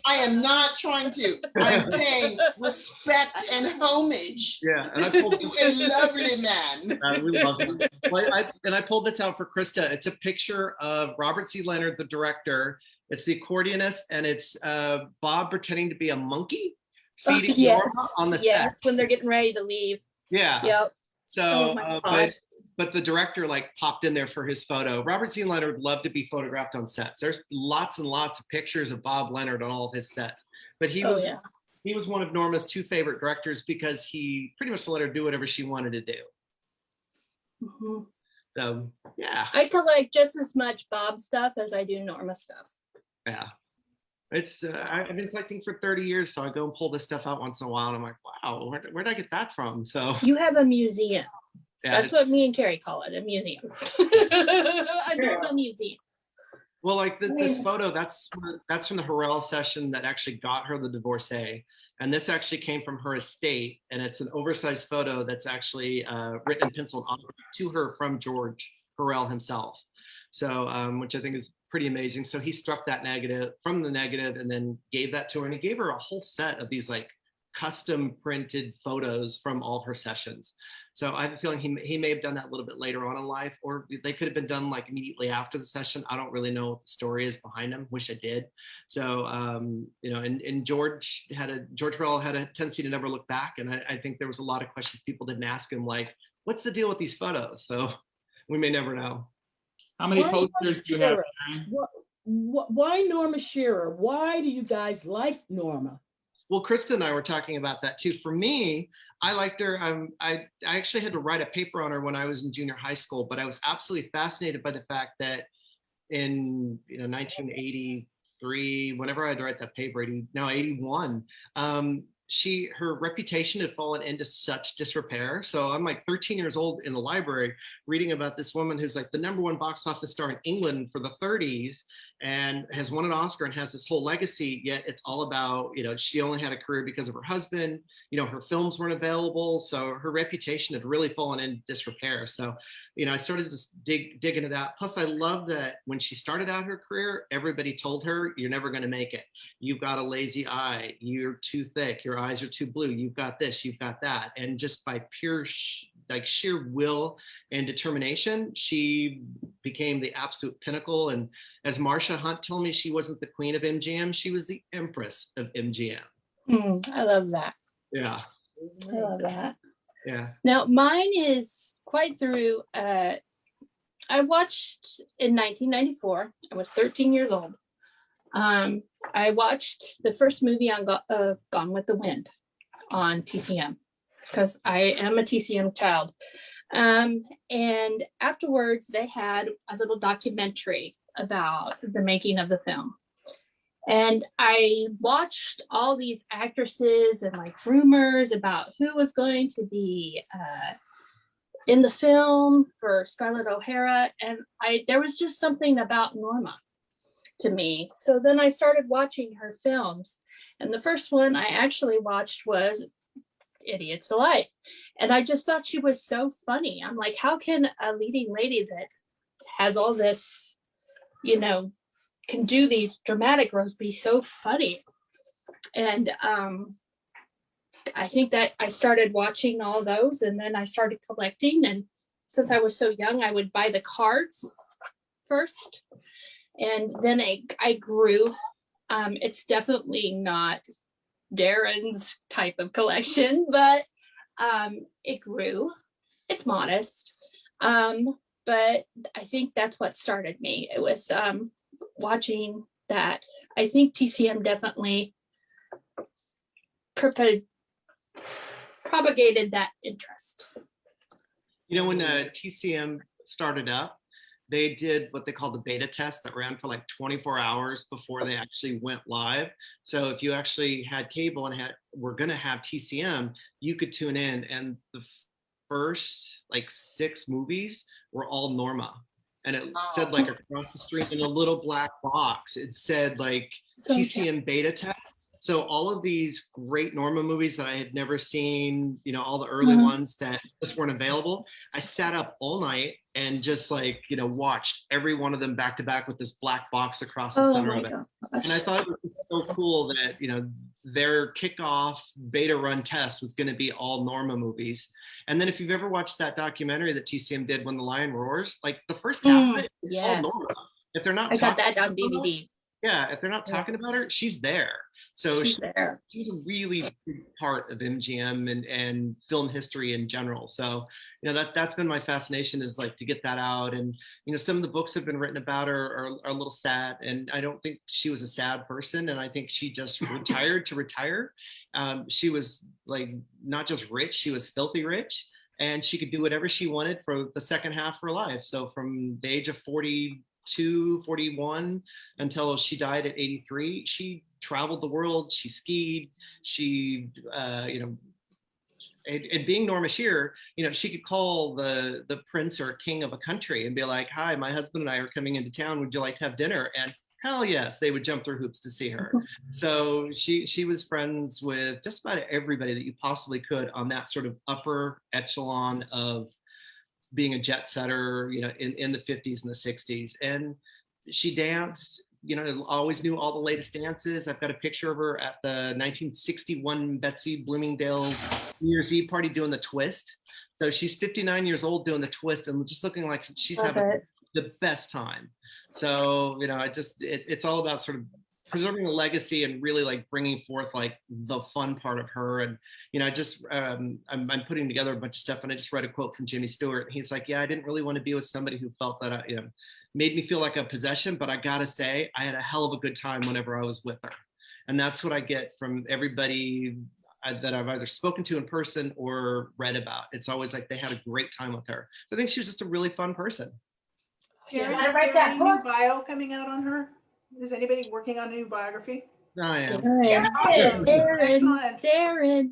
Speaker 10: I am not trying to. I'm paying respect and homage
Speaker 6: Yeah, and I pulled
Speaker 10: to a lovely man.
Speaker 6: we love him. Well, I pulled this out for Krista. It's a picture of Robert C. Leonard, the director. It's the accordionist, and it's Bob pretending to be a monkey feeding Norma on the set.
Speaker 8: When they're getting ready to leave.
Speaker 6: Yeah.
Speaker 8: Yep.
Speaker 6: So,
Speaker 8: Oh my gosh.
Speaker 6: but the director like popped in there for his photo. Robert C. Leonard loved to be photographed on sets. There's lots and lots of pictures of Bob Leonard on all of his sets. But he was one of Norma's two favorite directors because he pretty much let her do whatever she wanted to do.
Speaker 8: Mm-hmm.
Speaker 6: So yeah.
Speaker 8: I collect just as much Bob stuff as I do Norma stuff.
Speaker 6: Yeah. It's I've been collecting for 30 years, so I go and pull this stuff out once in a while, and I'm like, wow, where'd I get that from? So
Speaker 8: You have a museum.
Speaker 6: yeah,
Speaker 8: That's what me and Carrie call it, a museum. I have a museum.
Speaker 6: well, like this photo, that's from the Harrell session that actually got her the divorcee, and this actually came from her estate, and it's an oversized photo that's actually written and penciled on to her from George Harrell himself. So, which I think is pretty amazing. So he struck that negative from the negative and then gave that to her, and he gave her a whole set of these like custom printed photos from all her sessions. So I have a feeling he may have done that a little bit later on in life, or they could have been done like immediately after the session. I don't really know what the story is behind them. Wish I did. So and George Harrell had a tendency to never look back, and I think there was a lot of questions people didn't ask him, like, what's the deal with these photos? So we may never know.
Speaker 7: How many
Speaker 1: Why
Speaker 7: posters do you
Speaker 1: Shearer?
Speaker 7: have, Karen?
Speaker 1: Why Norma Shearer? Why do you guys like Norma?
Speaker 6: Well, Krista and I were talking about that too. For me, I liked her. I actually had to write a paper on her when I was in junior high school, but I was absolutely fascinated by the fact that in 1983, whenever I had to write that paper, 81, her reputation had fallen into such disrepair. So I'm like 13 years old in the library reading about this woman who's like the #1 box office star in England for the 30s and has won an Oscar and has this whole legacy, yet it's all about, she only had a career because of her husband, her films weren't available. So her reputation had really fallen into disrepair. So, I started to dig into that. Plus I love that when she started out her career, everybody told her, you're never going to make it. You've got a lazy eye. You're too thick. Your eyes are too blue. You've got this, you've got that. And just by pure sheer will and determination, she became the absolute pinnacle. And as Marsha Hunt told me, she wasn't the queen of MGM, she was the empress of MGM.
Speaker 8: I love that.
Speaker 6: Yeah.
Speaker 8: I love that.
Speaker 6: Yeah.
Speaker 8: Now mine is quite through. I watched in 1994. I was 13 years old. I watched the first movie on Gone with the Wind on TCM because I am a TCM child. And afterwards, they had a little documentary about the making of the film. And I watched all these actresses and like rumors about who was going to be in the film for Scarlett O'Hara. And there was just something about Norma to me. So then I started watching her films. And the first one I actually watched was Idiot's Delight. And I just thought she was so funny. I'm like, how can a leading lady that has all this, can do these dramatic roles be so funny? And I think that I started watching all those, and then I started collecting. And since I was so young, I would buy the cards first. And then I grew. It's definitely not Darren's type of collection, but it grew. It's modest. But I think that's what started me. It was watching that, I think TCM definitely propagated that interest.
Speaker 6: You know, when TCM started up, they did what they called the beta test that ran for like 24 hours before they actually went live. So if you actually had cable and were going to have TCM, you could tune in, and the first like 6 movies were all Norma. And it said like across the screen in a little black box, it said like TCM beta test. So all of these great Norma movies that I had never seen, you know, all the early ones that just weren't available, I sat up all night and just like, you know, watched every one of them back to back with this black box across the center of it. And I thought it was so cool that, you know, their kickoff beta run test was going to be all Norma movies. And then if you've ever watched that documentary that TCM did, When the Lion Roars, like the first half of it is all Norma. If they're not
Speaker 8: I got that on DVD.
Speaker 6: Yeah, if they're not talking about her, she's there. So
Speaker 8: she's there.
Speaker 6: She's a really big part of MGM and film history in general. So, you know, that's been my fascination, is like to get that out. And, you know, some of the books have been written about her are a little sad. And I don't think she was a sad person. And I think she just retired to retire. She was like, not just rich, she was filthy rich. And she could do whatever she wanted for the second half of her life. So from the age of 42, 41 until she died at 83, she traveled the world, she skied, she, you know, and being Norma Shearer, you know, she could call the prince or king of a country and be like, hi, my husband and I are coming into town, would you like to have dinner? And hell yes, they would jump through hoops to see her. So she was friends with just about everybody that you possibly could on that sort of upper echelon of being a jet setter, you know, in the 50s and the 60s. And she danced, you know, always knew all the latest dances. I've got a picture of her at the 1961 Betsy Bloomingdale's New Year's Eve party doing the twist. So she's 59 years old doing the twist and just looking like she's having the best time. So, you know, it's all about sort of preserving the legacy and really like bringing forth like the fun part of her. And, you know, I'm putting together a bunch of stuff, and I just read a quote from Jimmy Stewart. He's like, yeah, I didn't really want to be with somebody who felt that, you know, made me feel like a possession, but I gotta say, I had a hell of a good time whenever I was with her. And that's what I get from everybody that I've either spoken to in person or read about. It's always like they had a great time with her. So I think she was just a really fun person.
Speaker 4: Karen,
Speaker 2: gotta
Speaker 4: is
Speaker 2: write
Speaker 4: there
Speaker 2: that
Speaker 4: any
Speaker 2: book.
Speaker 4: new bio coming out on her? Is anybody working on a new biography?
Speaker 6: I am.
Speaker 8: Darren.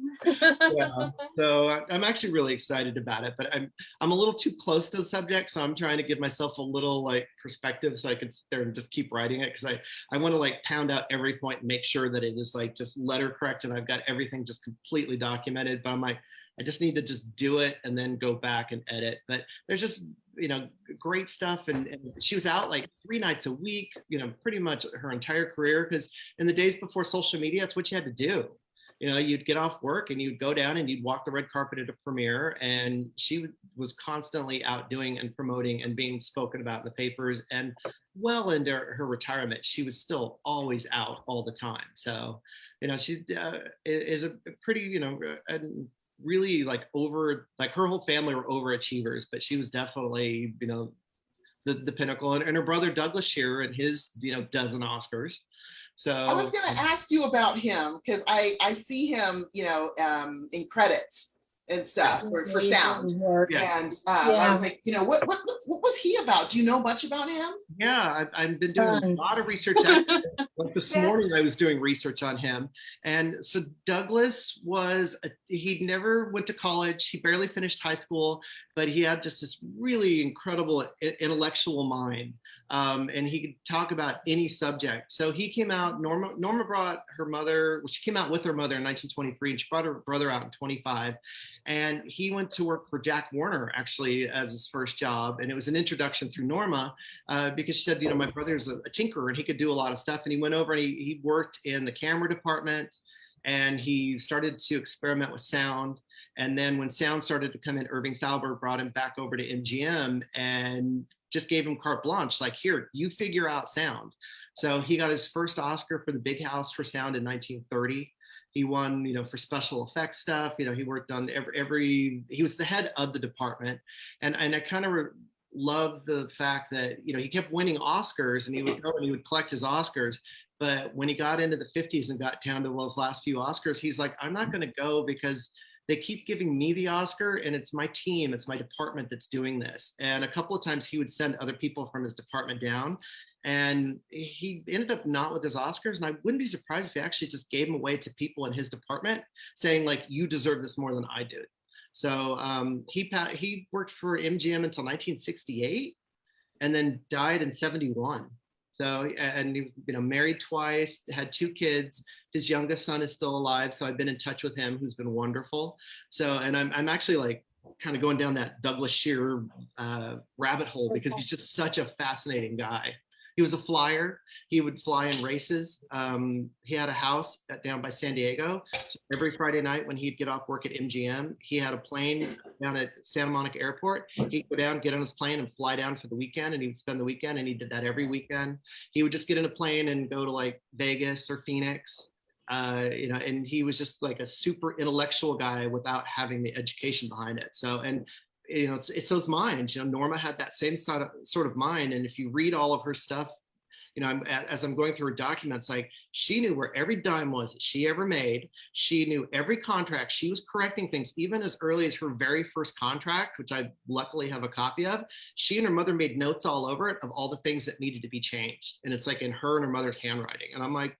Speaker 6: Yeah. So I'm actually really excited about it, but I'm a little too close to the subject, so I'm trying to give myself a little like perspective so I can sit there and just keep writing it, because I want to like pound out every point and make sure that it is like just letter correct and I've got everything just completely documented. But I'm like, I just need to just do it and then go back and edit. But there's just, you know, great stuff. And she was out like 3 nights a week, you know, pretty much her entire career, because in the days before social media, that's what you had to do. You know, you'd get off work and you'd go down and you'd walk the red carpet at a premiere, and she was constantly out doing and promoting and being spoken about in the papers. And well into her retirement, she was still always out all the time. So, you know, she is a pretty, you know, really like her whole family were overachievers, but she was definitely, you know, the pinnacle. And her brother Douglas Shearer and his, you know, dozen Oscars. So
Speaker 10: I was going to ask you about him, because I see him, you know, in credits and stuff for sound.
Speaker 6: Yeah.
Speaker 10: And I was like, you know, what was he about? Do you know much about him?
Speaker 6: Yeah, I've been doing a lot of research. Like this morning, I was doing research on him. And so Douglas he never went to college. He barely finished high school, but he had just this really incredible intellectual mind. And he could talk about any subject. So he came out, Norma brought her mother, well, she came out with her mother in 1923, and she brought her brother out in 25. And he went to work for Jack Warner, actually, as his first job. And it was an introduction through Norma, because she said, you know, my brother's a tinkerer and he could do a lot of stuff. And he went over and he worked in the camera department, and he started to experiment with sound. And then when sound started to come in, Irving Thalberg brought him back over to MGM and just gave him carte blanche, like, here, you figure out sound. So he got his first Oscar for The Big House for sound in 1930. He won, you know, for special effects stuff. You know, he worked on he was the head of the department. And I kind of loved the fact that, you know, he kept winning Oscars and he would go and he would collect his Oscars. But when he got into the 50s and got down to his last few Oscars, he's like, I'm not going to go because they keep giving me the Oscar and it's my team, it's my department that's doing this. And a couple of times he would send other people from his department down, and he ended up not with his Oscars. And I wouldn't be surprised if he actually just gave them away to people in his department saying like, you deserve this more than I did. So he worked for MGM until 1968 and then died in 71. So, and he was, you know, married twice, had 2 kids. His youngest son is still alive. So I've been in touch with him, who's been wonderful. So, and I'm actually like kind of going down that Douglas Shearer rabbit hole because he's just such a fascinating guy. He was a flyer. He would fly in races. He had a house down by San Diego. So every Friday night when he'd get off work at MGM, he had a plane down at Santa Monica Airport. He'd go down, get on his plane and fly down for the weekend, and he would spend the weekend, and he did that every weekend. He would just get in a plane and go to like Vegas or Phoenix, you know, and he was just like a super intellectual guy without having the education behind it. So, and you know, it's those minds. You know, Norma had that same sort of mind, and if you read all of her stuff, you know, as I'm going through her documents, like she knew where every dime was that she ever made. She knew every contract. She was correcting things even as early as her very first contract, which I luckily have a copy of. She and her mother made notes all over it of all the things that needed to be changed, and it's like in her and her mother's handwriting. And I'm like,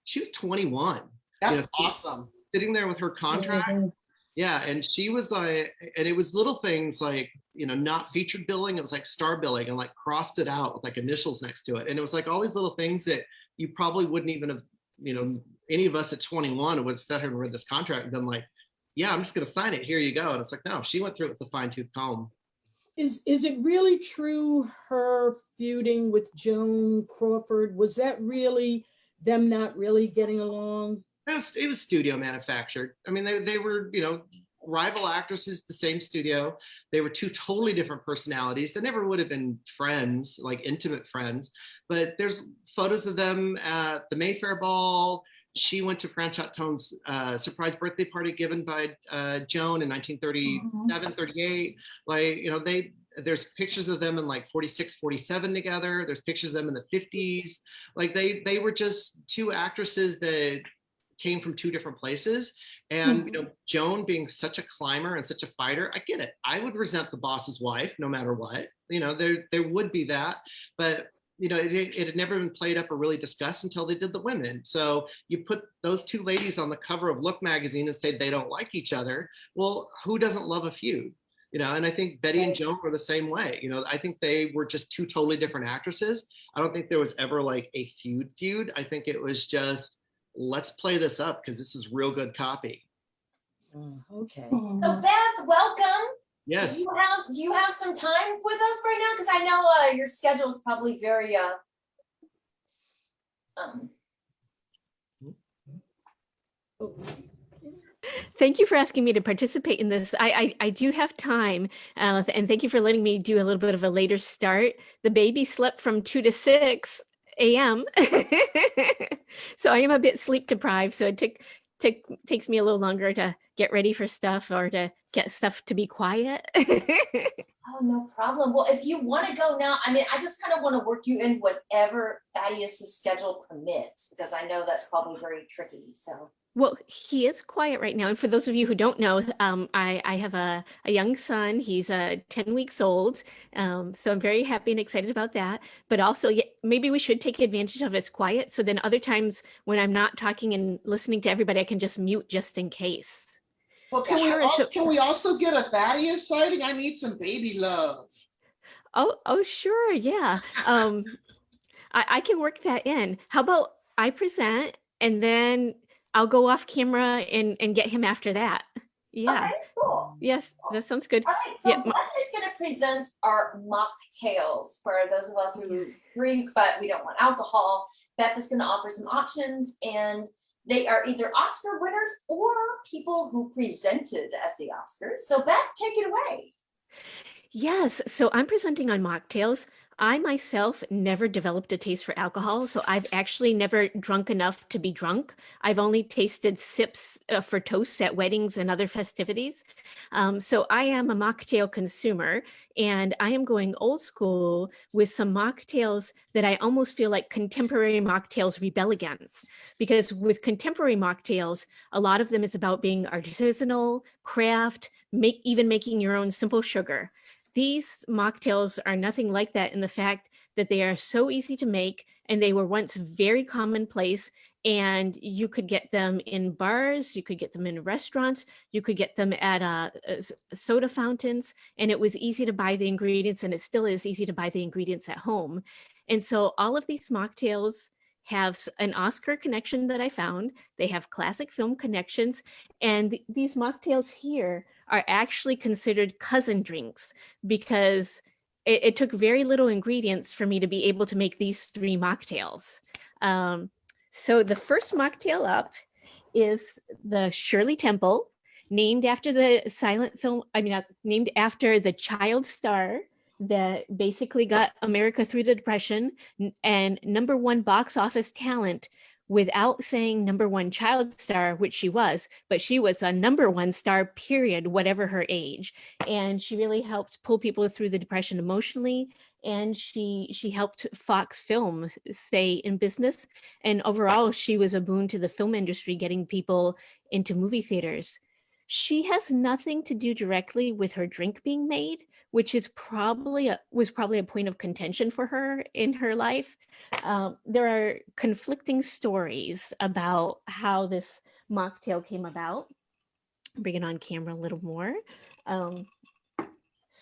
Speaker 6: she was 21.
Speaker 10: That's,
Speaker 6: you know,
Speaker 10: awesome.
Speaker 6: Sitting there with her contract. Yeah, and she was like, and it was little things like, you know, not featured billing. It was like star billing, and like crossed it out with like initials next to it. And it was like all these little things that you probably wouldn't even have, you know, any of us at 21 would sit here and read this contract and been like, yeah, I'm just going to sign it. Here you go. And it's like, no, she went through it with a fine tooth comb.
Speaker 1: Is it really true her feuding with Joan Crawford? Was that really them not really getting along?
Speaker 6: It was studio manufactured. I mean, they were, you know, rival actresses, the same studio. They were 2 totally different personalities. They never would have been friends, like intimate friends. But there's photos of them at the Mayfair Ball. She went to Fran Chatton's surprise birthday party given by Joan in 1937, 38. Like, you know, there's pictures of them in like 46, 47 together. There's pictures of them in the 50s. Like they were just 2 actresses that came from 2 different places. And, you know, Joan being such a climber and such a fighter, I get it. I would resent the boss's wife no matter what. You know, there would be that. But, you know, it had never been played up or really discussed until they did the women. So you put those 2 ladies on the cover of Look magazine and say they don't like each other. Well, who doesn't love a feud? You know, and I think Betty and Joan were the same way. You know, I think they were just 2 totally different actresses. I don't think there was ever like a feud. I think it was just, let's play this up because this is real good copy.
Speaker 1: Okay.
Speaker 2: So Beth, welcome.
Speaker 6: Yes.
Speaker 2: Do you have some time with us right now? Because I know your schedule is probably very
Speaker 12: Thank you for asking me to participate in this. I do have time, and thank you for letting me do a little bit of a later start. The baby slept from 2 to 6 a.m. So I am a bit sleep deprived. So it takes me a little longer to get ready for stuff or to get stuff to be quiet.
Speaker 2: Oh, no problem. Well, if you want to go now, I mean, I just kind of want to work you in whatever Thaddeus's schedule permits, because I know that's probably very tricky. So.
Speaker 12: Well, he is quiet right now. And for those of you who don't know, I have a young son. He's 10 weeks old. So I'm very happy and excited about that. But also, maybe we should take advantage of it's quiet. So then other times when I'm not talking and listening to everybody, I can just mute just in case.
Speaker 10: Well, can we also get a Thaddeus sighting? I need some baby love.
Speaker 12: Oh, sure. Yeah. I can work that in. How about I present and then I'll go off camera and get him after that. Yeah.
Speaker 2: Okay, cool.
Speaker 12: Yes, that sounds good.
Speaker 2: All right, so
Speaker 12: Yeah,
Speaker 2: Beth is going to present our mocktails for those of us who drink, but we don't want alcohol. Beth is going to offer some options, and they are either Oscar winners or people who presented at the Oscars. So Beth, take it away.
Speaker 12: Yes, so I'm presenting on Mocktails. I myself never developed a taste for alcohol, so I've actually never drunk enough to be drunk. I've only tasted sips for toasts at weddings and other festivities. So I am a mocktail consumer, and I am going old school with some mocktails that I almost feel like contemporary mocktails rebel against. Because with contemporary mocktails, a lot of them is about being artisanal, craft, even making your own simple sugar. These mocktails are nothing like that in the fact that they are so easy to make, and they were once very commonplace, and you could get them in bars, you could get them in restaurants, you could get them at soda fountains, and it was easy to buy the ingredients, and it still is easy to buy the ingredients at home. And so all of these mocktails have an Oscar connection that I found. They have classic film connections, and these mocktails here are actually considered cousin drinks because it took very little ingredients for me to be able to make these 3 mocktails. So the first mocktail up is the Shirley Temple, named after the silent film, named after the child star that basically got America through the Depression and #1 box office talent without saying #1 child star, which she was, but she was a #1 star, period, whatever her age. And she really helped pull people through the Depression emotionally. And she helped Fox Film stay in business. And overall, she was a boon to the film industry, getting people into movie theaters. She has nothing to do directly with her drink being made, which is was probably a point of contention for her in her life. There are conflicting stories about how this mocktail came about. Bring it on camera a little more.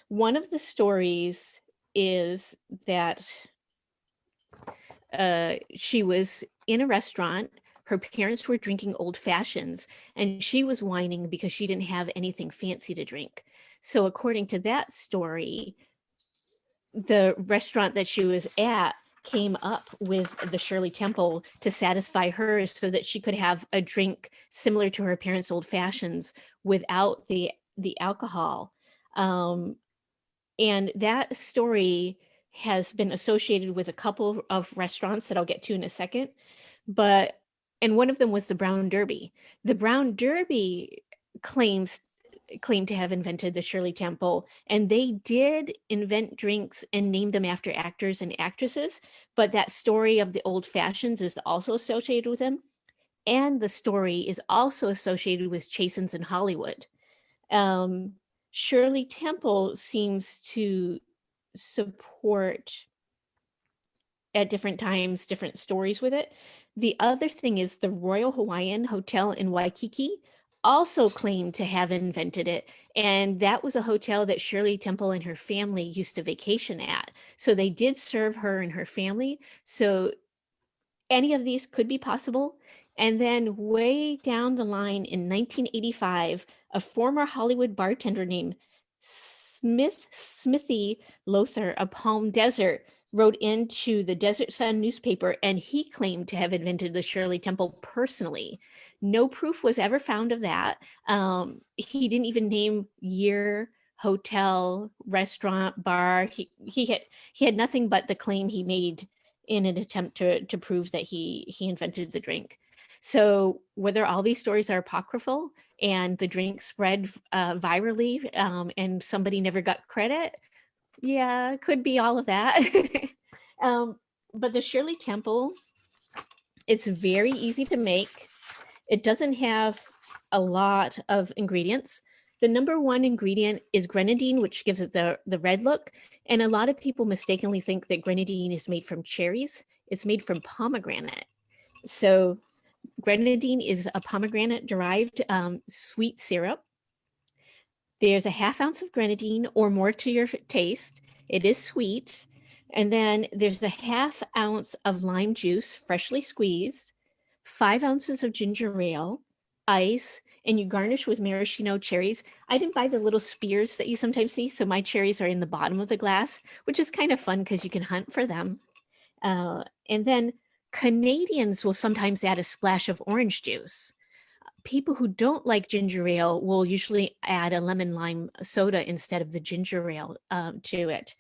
Speaker 12: One of the stories is that she was in a restaurant. Her parents were drinking old fashions, and she was whining because she didn't have anything fancy to drink. So according to that story, the restaurant that she was at came up with the Shirley Temple to satisfy her so that she could have a drink similar to her parents' old fashions without the alcohol. And that story has been associated with a couple of restaurants that I'll get to in a second. And one of them was the Brown Derby. The Brown Derby claimed to have invented the Shirley Temple, and they did invent drinks and name them after actors and actresses, but that story of the old fashions is also associated with them. And the story is also associated with Chasen's in Hollywood. Shirley Temple seems to support at different times different stories with it. The other thing is the Royal Hawaiian Hotel in Waikiki also claimed to have invented it, and that was a hotel that Shirley Temple and her family used to vacation at. So they did serve her and her family. So any of these could be possible. And then way down the line in 1985, a former Hollywood bartender named Smithy Lothar of Palm Desert wrote into the Desert Sun newspaper, and he claimed to have invented the Shirley Temple personally. No proof was ever found of that. He didn't even name year, hotel, restaurant, bar. He had nothing but the claim he made in an attempt to prove that he invented the drink. So whether all these stories are apocryphal and the drink spread virally and somebody never got credit, yeah, it could be all of that. But the Shirley Temple, it's very easy to make. It doesn't have a lot of ingredients. The #1 ingredient is grenadine, which gives it the red look. And a lot of people mistakenly think that grenadine is made from cherries. It's made from pomegranate. So grenadine is a pomegranate-derived sweet syrup. There's a ½ ounce of grenadine or more to your taste. It is sweet. And then there's a ½ ounce of lime juice, freshly squeezed, 5 ounces of ginger ale, ice, and you garnish with maraschino cherries. I didn't buy the little spears that you sometimes see, so my cherries are in the bottom of the glass, which is kind of fun because you can hunt for them. And then Canadians will sometimes add a splash of orange juice. People who don't like ginger ale will usually add a lemon lime soda instead of the ginger ale to it.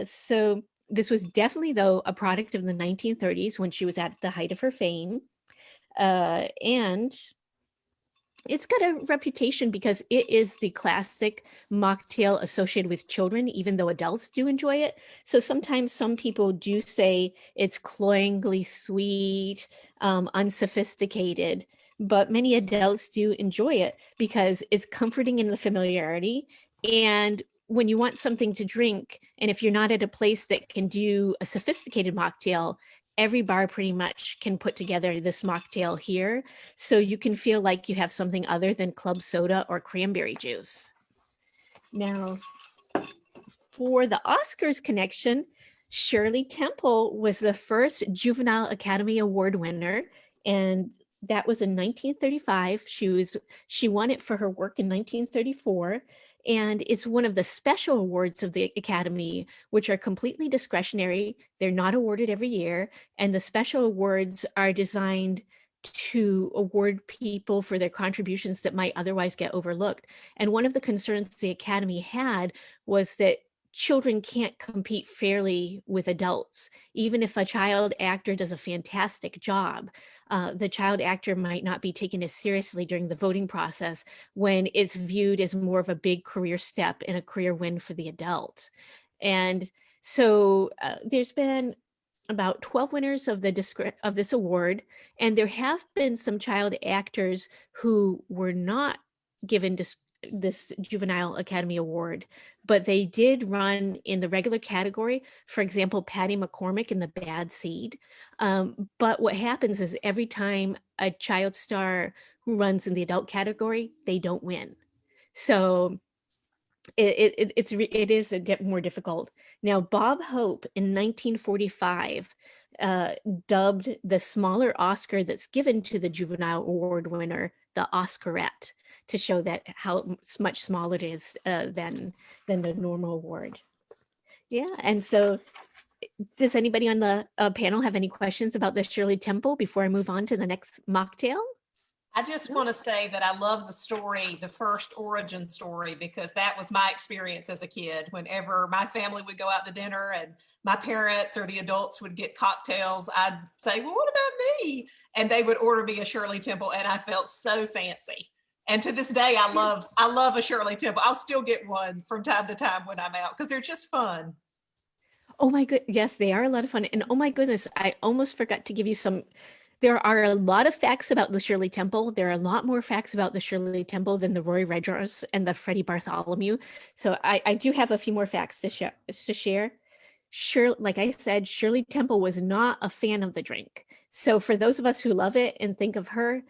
Speaker 12: So This was definitely, though, a product of the 1930s when she was at the height of her fame. And it's got a reputation because it is the classic mocktail associated with children, even though adults do enjoy it. So sometimes some people do say it's cloyingly sweet, unsophisticated, but many adults do enjoy it because it's comforting in the familiarity. And when you want something to drink, and if you're not at a place that can do a sophisticated mocktail, every bar pretty much can put together this mocktail here. So you can feel like you have something other than club soda or cranberry juice. Now, for the Oscars connection, Shirley Temple was the first Juvenile Academy Award winner, and that was in 1935. She won it for her work in 1934. And it's one of the special awards of the Academy, which are completely discretionary. They're not awarded every year. And the special awards are designed to award people for their contributions that might otherwise get overlooked. And one of the concerns the Academy had was that children can't compete fairly with adults. Even if a child actor does a fantastic job, the child actor might not be taken as seriously during the voting process when it's viewed as more of a big career step and a career win for the adult. And so there's been about 12 winners of this award, and there have been some child actors who were not given this Juvenile Academy Award, but they did run in the regular category. For example, Patty McCormick in The Bad Seed. But what happens is every time a child star who runs in the adult category, they don't win. So it is more difficult. Now, Bob Hope in 1945 dubbed the smaller Oscar that's given to the Juvenile Award winner the Oscarette, to show that how much smaller it is than the normal award. Yeah, and so does anybody on the panel have any questions about the Shirley Temple before I move on to the next mocktail?
Speaker 9: I just want to say that I love the story, the first origin story, because that was my experience as a kid. Whenever my family would go out to dinner and my parents or the adults would get cocktails, I'd say, well, what about me? And they would order me a Shirley Temple, and I felt so fancy. And to this day, I love a Shirley Temple. I'll still get one from time to time when I'm out because they're just fun.
Speaker 12: Oh my good, yes, they are a lot of fun. And oh my goodness, I almost forgot to give you some. There are a lot of facts about the Shirley Temple. There are a lot more facts about the Shirley Temple than the Roy Redros and the Freddy Bartholomew. So I do have a few more facts to share. Like I said, Shirley Temple was not a fan of the drink. So for those of us who love it and think of her,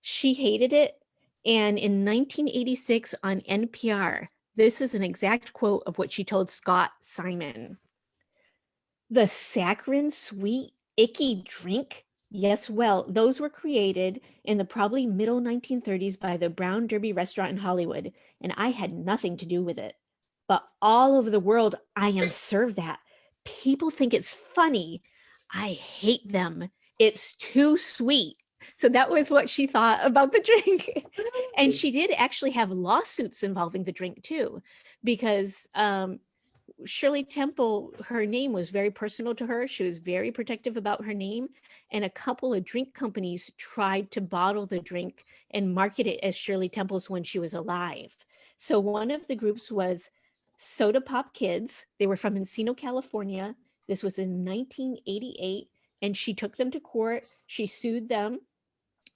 Speaker 12: she hated it. And in 1986 on NPR, this is an exact quote of what she told Scott Simon. "The saccharine, sweet, icky drink? Yes, well, those were created in the probably middle 1930s by the Brown Derby restaurant in Hollywood, and I had nothing to do with it. But all over the world, I am served that. People think it's funny. I hate them. It's too sweet." So that was what she thought about the drink. And she did actually have lawsuits involving the drink too, because Shirley Temple, her name was very personal to her. She was very protective about her name. And a couple of drink companies tried to bottle the drink and market it as Shirley Temple's when she was alive. So one of the groups was Soda Pop Kids. They were from Encino, California. This was in 1988. And she took them to court. She sued them.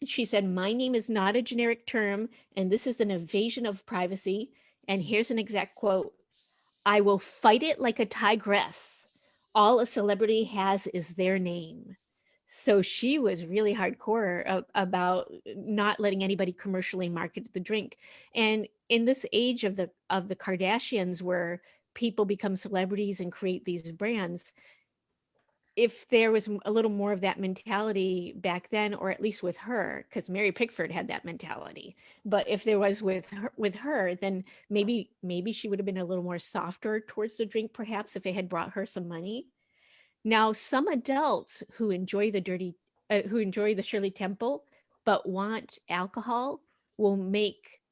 Speaker 12: She said, "My name is not a generic term, and this is an invasion of privacy." And here's an exact quote: "I will fight it like a tigress. All a celebrity has is their name." So she was really hardcore about not letting anybody commercially market the drink. And in this age of the Kardashians, where people become celebrities and create these brands, if there was a little more of that mentality back then, or at least with her, because Mary Pickford had that mentality, but if there was with her, then maybe she would have been a little more softer towards the drink, perhaps, if it had brought her some money. Now, some adults who enjoy the Shirley Temple but want alcohol will make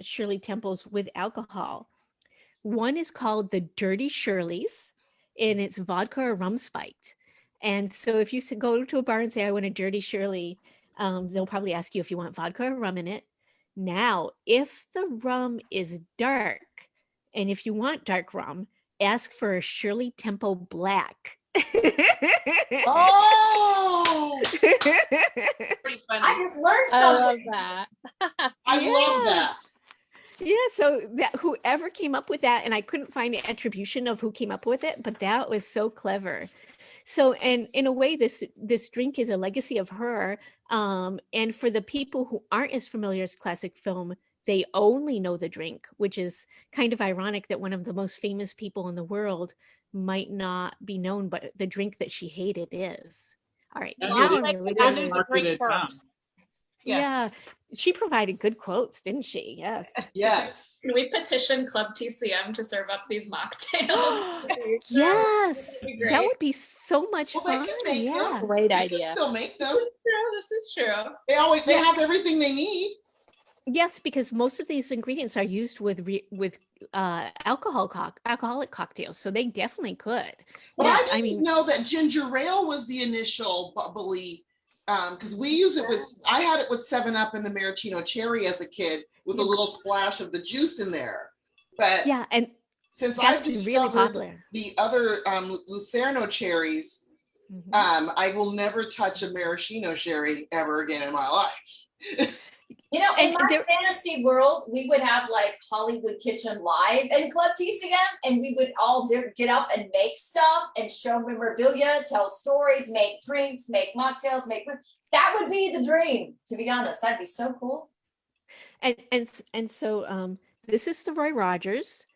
Speaker 12: Shirley Temples with alcohol. One is called the Dirty Shirleys. and it's vodka or rum spiked. And so if you go to a bar and say, I want a dirty Shirley, they'll probably ask you if you want vodka or rum in it. Now, if the rum is dark, and if you want dark rum, ask for a Shirley Temple Black.
Speaker 10: Oh,
Speaker 2: I just learned
Speaker 8: I
Speaker 2: something.
Speaker 8: love that.
Speaker 10: I love that.
Speaker 12: Yeah, so that whoever came up with that, and I couldn't find an attribution of who came up with it, but that was so clever. So, and in a way, this drink is a legacy of her. And for the people who aren't as familiar as classic film, they only know the drink, which is kind of ironic that one of the most famous people in the world might not be known, but the drink that she hated is. All right,
Speaker 7: Yes,
Speaker 12: now
Speaker 7: it
Speaker 12: I'm
Speaker 7: is.
Speaker 12: really
Speaker 7: It
Speaker 8: I
Speaker 7: is
Speaker 8: knew
Speaker 12: good.
Speaker 8: the drink
Speaker 7: marketed down.
Speaker 8: first.
Speaker 12: Yeah, she provided good quotes, didn't she? Yes.
Speaker 10: Yes.
Speaker 13: Can we petition Club TCM to serve up these mocktails?
Speaker 12: Yes,
Speaker 13: That'd be
Speaker 12: that
Speaker 13: great.
Speaker 12: would be so much
Speaker 10: Well, they
Speaker 12: fun.
Speaker 10: can make
Speaker 12: Yeah.
Speaker 10: them.
Speaker 8: Great
Speaker 10: They can
Speaker 8: idea.
Speaker 10: still make them.
Speaker 13: This is true. This is true.
Speaker 10: They have everything they need.
Speaker 12: Yes, because most of these ingredients are used with alcoholic cocktails, so they definitely could.
Speaker 10: But
Speaker 12: Yeah,
Speaker 10: I didn't know that ginger ale was the initial bubbly, because we use it with, I had it with 7-Up and the maraschino cherry as a kid with a little splash of the juice in there. But
Speaker 12: yeah, and
Speaker 10: since
Speaker 12: that's
Speaker 10: I've
Speaker 12: really
Speaker 10: discovered
Speaker 12: popular.
Speaker 10: the other Lucerno cherries,
Speaker 12: Mhm.
Speaker 10: I will never touch a maraschino cherry ever again in my life.
Speaker 2: You know, in
Speaker 12: And
Speaker 2: my
Speaker 12: there-
Speaker 2: fantasy world, we would have like Hollywood Kitchen Live in Club TCM, and we would all get up and make stuff and show memorabilia, tell stories, make drinks, make mocktails, that would be the dream, to be honest. That'd be so cool.
Speaker 12: And so this is the Roy Rogers,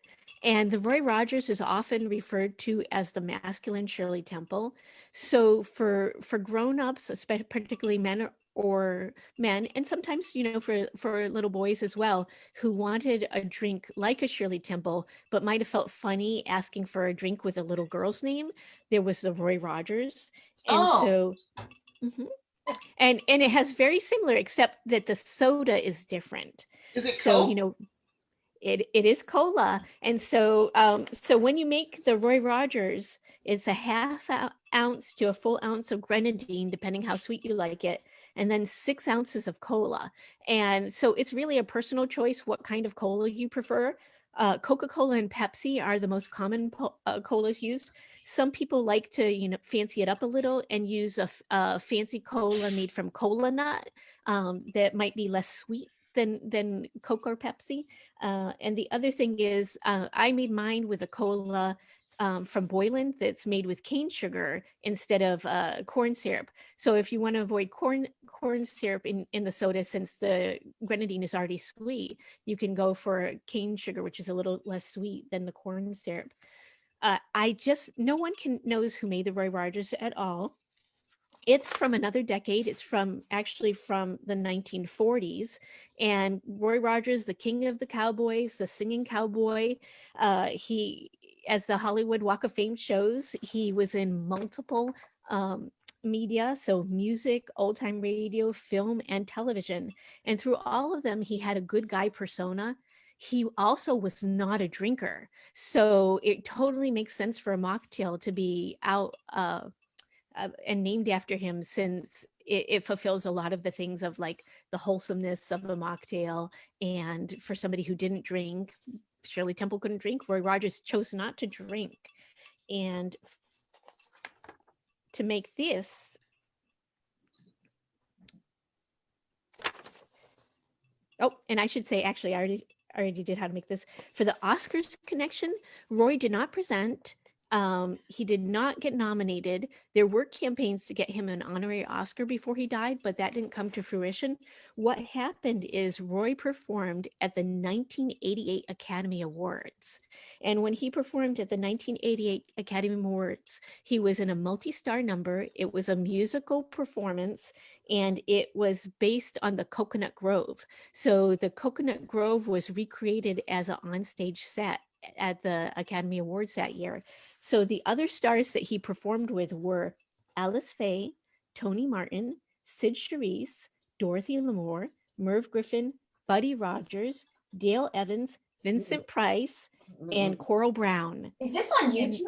Speaker 12: and the Roy Rogers is often referred to as the masculine Shirley Temple. So for grown-ups, particularly men or men, and sometimes for little boys as well, who wanted a drink like a Shirley Temple, but might have felt funny asking for a drink with a little girl's name, there was the Roy Rogers. And so mhm. And it has very similar, except that the soda is different.
Speaker 10: Is it
Speaker 12: So,
Speaker 10: Coke?
Speaker 12: it is cola. And so so when you make the Roy Rogers, it's a half ounce to a full ounce of grenadine, depending how sweet you like it, and then 6 ounces of cola. And so it's really a personal choice what kind of cola you prefer. Coca-Cola and Pepsi are the most common colas used. Some people like to, fancy it up a little and use a fancy cola made from cola nut that might be less sweet than Coke or Pepsi. And the other thing is, I made mine with a cola from Boylan that's made with cane sugar instead of corn syrup. So if you want to avoid corn syrup in the soda, since the grenadine is already sweet, you can go for cane sugar, which is a little less sweet than the corn syrup. No one knows who made the Roy Rogers at all. It's from another decade. It's actually from the 1940s. And Roy Rogers, the king of the cowboys, the singing cowboy, he, as the Hollywood Walk of Fame shows, he was in multiple media, so music, old time radio, film, and television. And through all of them, he had a good guy persona. He also was not a drinker. So it totally makes sense for a mocktail to be out and named after him, since it fulfills a lot of the things of like the wholesomeness of a mocktail. And for somebody who didn't drink, Shirley Temple couldn't drink, Roy Rogers chose not to drink. And to make this, and I should say, actually, I already did how to make this. For the Oscars connection, Roy did not present. He did not get nominated. There were campaigns to get him an honorary Oscar before he died, but that didn't come to fruition. What happened is Roy performed at the 1988 Academy Awards. And when he performed at the 1988 Academy Awards, he was in a multi-star number. It was a musical performance, and it was based on the Coconut Grove. So the Coconut Grove was recreated as an onstage set at the Academy Awards that year. So the other stars that he performed with were Alice Faye, Tony Martin, Sid Charisse, Dorothy Lamour, Merv Griffin, Buddy Rogers, Dale Evans, Vincent Price, and Coral Brown.
Speaker 2: Is this on YouTube?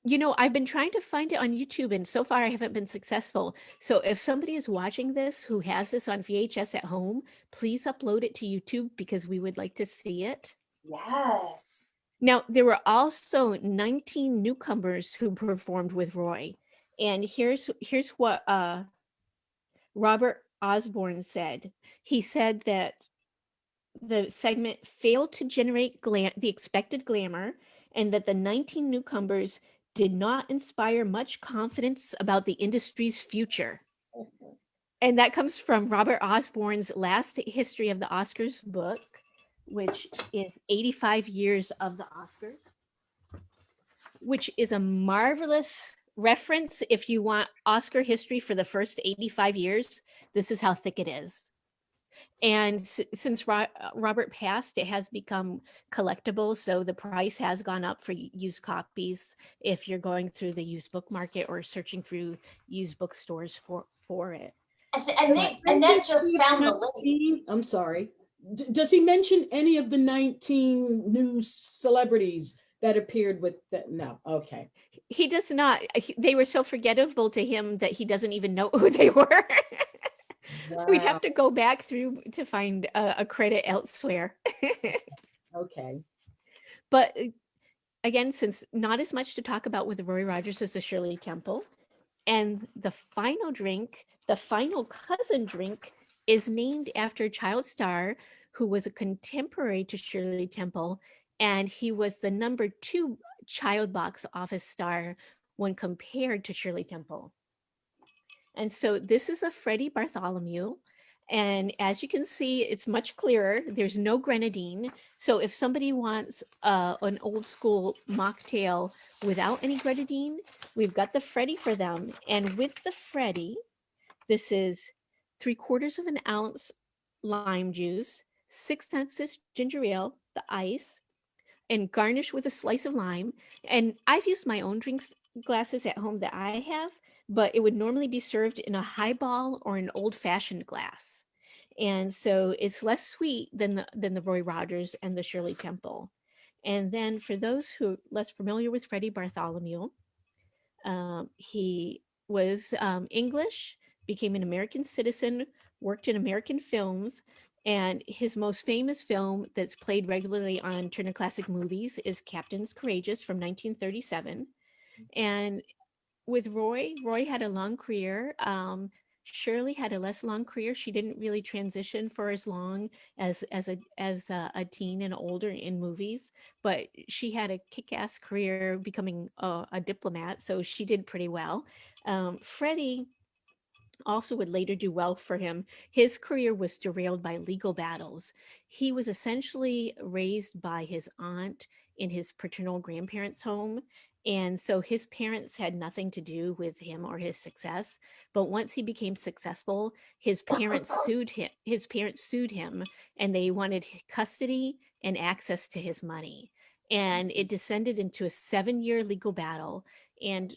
Speaker 12: You know, I've been trying to find it on YouTube and so far I haven't been successful. So if somebody is watching this who has this on VHS at home, please upload it to YouTube because we would like to see it.
Speaker 2: Yes.
Speaker 12: Now, there were also 19 newcomers who performed with Roy. And here's what Robert Osborne said. He said that the segment failed to generate the expected glamour and that the 19 newcomers did not inspire much confidence about the industry's future. And that comes from Robert Osborne's Last History of the Oscars book, which is 85 Years of the Oscars, which is a marvelous reference if you want Oscar history for the first 85 years. This is how thick it is. And since Robert passed, it has become collectible. So the price has gone up for used copies if you're going through the used book market or searching through used bookstores for it.
Speaker 2: Annette just found the link.
Speaker 1: Steve, I'm sorry. Does he mention any of the 19 new celebrities that appeared with that? No. Okay.
Speaker 12: He does not. They were so forgettable to him that he doesn't even know who they were. Wow. We'd have to go back through to find a credit elsewhere.
Speaker 1: Okay.
Speaker 12: But again, since not as much to talk about with Roy Rogers as the Shirley Temple, and the final drink, the final cousin drink, is named after a child star who was a contemporary to Shirley Temple, and he was the #2 child box office star when compared to Shirley Temple. And so this is a Freddy Bartholomew. And as you can see, it's much clearer. There's no grenadine. So if somebody wants an old school mocktail without any grenadine, we've got the Freddy for them. And with the Freddy, this is 3/4 of an ounce lime juice, 6 ounces ginger ale, the ice, and garnish with a slice of lime. And I've used my own drinks glasses at home that I have, but it would normally be served in a highball or an old-fashioned glass. And so it's less sweet than the Roy Rogers and the Shirley Temple. And then for those who are less familiar with Freddy Bartholomew, he was English, became an American citizen, worked in American films, and his most famous film that's played regularly on Turner Classic Movies is Captain's Courageous from 1937. And with Roy had a long career. Shirley had a less long career. She didn't really transition for as long as a teen and older in movies, but she had a kick-ass career becoming a diplomat, so she did pretty well. Freddie also would later do well for him. His career was derailed by legal battles. He was essentially raised by his aunt in his paternal grandparents' home. And so his parents had nothing to do with him or his success. But once he became successful, his parents sued him and they wanted custody and access to his money. And it descended into a 7-year legal battle. And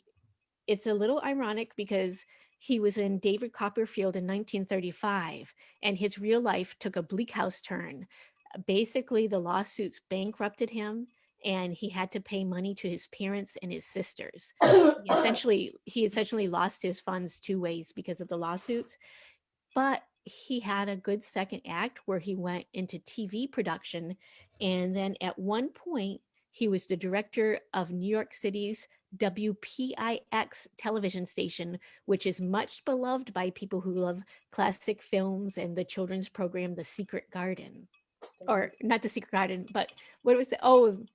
Speaker 12: it's a little ironic because he was in David Copperfield in 1935, and his real life took a bleak house turn. Basically, the lawsuits bankrupted him, and he had to pay money to his parents and his sisters. He essentially lost his funds 2 ways because of the lawsuits. But he had a good second act where he went into TV production, and then at one point, he was the director of New York City's WPIX television station, which is much beloved by people who love classic films and the children's program, The Secret Garden. Or not The Secret Garden, but what was it? Oh,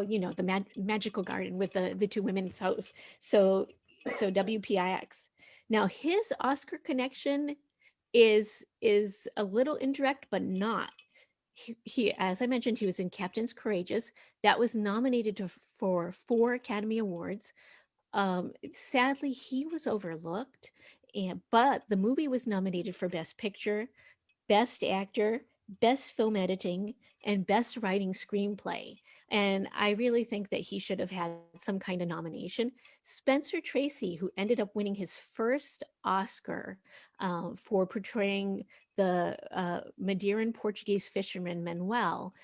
Speaker 12: you know, the Magical Garden with the 2 women's hosts. So WPIX. Now his Oscar connection is a little indirect, but not. He, as I mentioned, he was in Captain's Courageous. That was nominated for 4 Academy Awards. Sadly, he was overlooked, but the movie was nominated for Best Picture, Best Actor, Best Film Editing, and Best Writing Screenplay. And I really think that he should have had some kind of nomination. Spencer Tracy, who ended up winning his first Oscar for portraying the Madeiran Portuguese fisherman Manuel,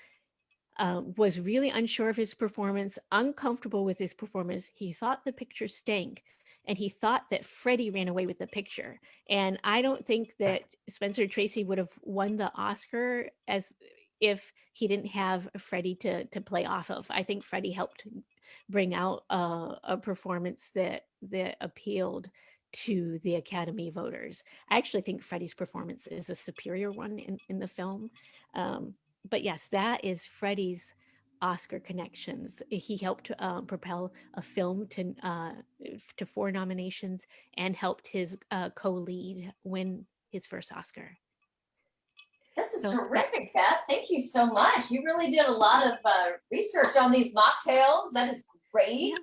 Speaker 12: was really unsure of his performance, uncomfortable with his performance. He thought the picture stank, and he thought that Freddy ran away with the picture. And I don't think that Spencer Tracy would have won the Oscar as if he didn't have Freddy to play off of. I think Freddy helped bring out a performance that appealed to the Academy voters. I actually think Freddy's performance is a superior one in the film. But yes, that is Freddy's Oscar connections. He helped propel a film to 4 nominations and helped his co-lead win his first Oscar.
Speaker 2: This is
Speaker 12: So
Speaker 2: terrific, Beth. Thank you so much. You really did a lot of research on these mocktails. That is great.
Speaker 12: Yeah.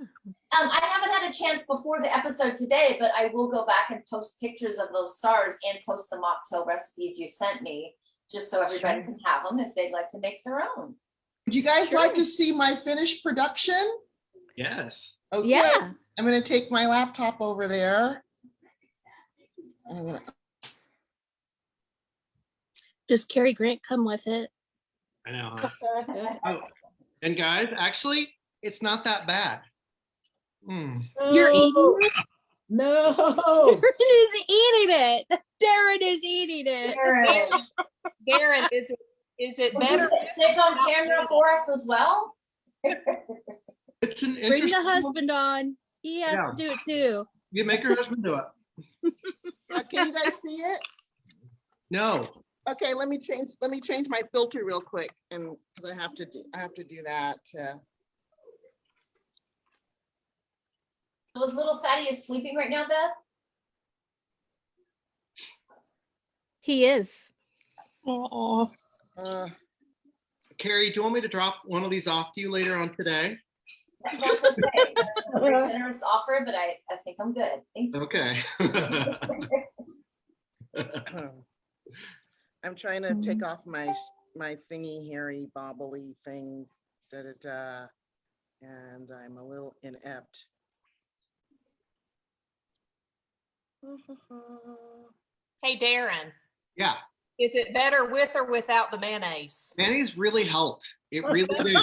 Speaker 2: I haven't had a chance before the episode today, but I will go back and post pictures of those stars and post the mocktail recipes you sent me, just so everybody can have them if they'd like to make their own.
Speaker 10: Would you guys like to see my finished production?
Speaker 6: Yes.
Speaker 10: Okay.
Speaker 12: Yeah.
Speaker 10: I'm going to take my laptop over there. I'm gonna-
Speaker 8: Does Cary Grant come with it?
Speaker 6: I know. Huh? Oh, and guys, actually, it's not that bad.
Speaker 8: You're eating it?
Speaker 1: No.
Speaker 8: Darren is eating it. Darren is eating it.
Speaker 9: Darren, is it
Speaker 2: Will you
Speaker 9: better?
Speaker 2: sit on camera for us as well?
Speaker 6: It's an
Speaker 8: Bring
Speaker 6: interesting.
Speaker 8: the husband on. He has
Speaker 6: Yeah.
Speaker 8: to do it too.
Speaker 6: You make your husband do it.
Speaker 10: Can you guys see it?
Speaker 6: No.
Speaker 10: Okay, let me change my filter real quick, and because I have to do that.
Speaker 2: Was little Thaddeus sleeping right now, Beth?
Speaker 12: He is.
Speaker 8: Oh,
Speaker 6: Carrie, do you want me to drop one of these off to you later on today?
Speaker 2: That's okay. That's a very generous offer, but I think I'm good. Thank you.
Speaker 6: Okay.
Speaker 10: I'm trying to take off my thingy hairy bobbly thing, and I'm a little inept.
Speaker 9: Hey, Darren,
Speaker 6: Yeah.
Speaker 9: is it better with or without the mayonnaise?
Speaker 6: Mayonnaise really helped. It really did.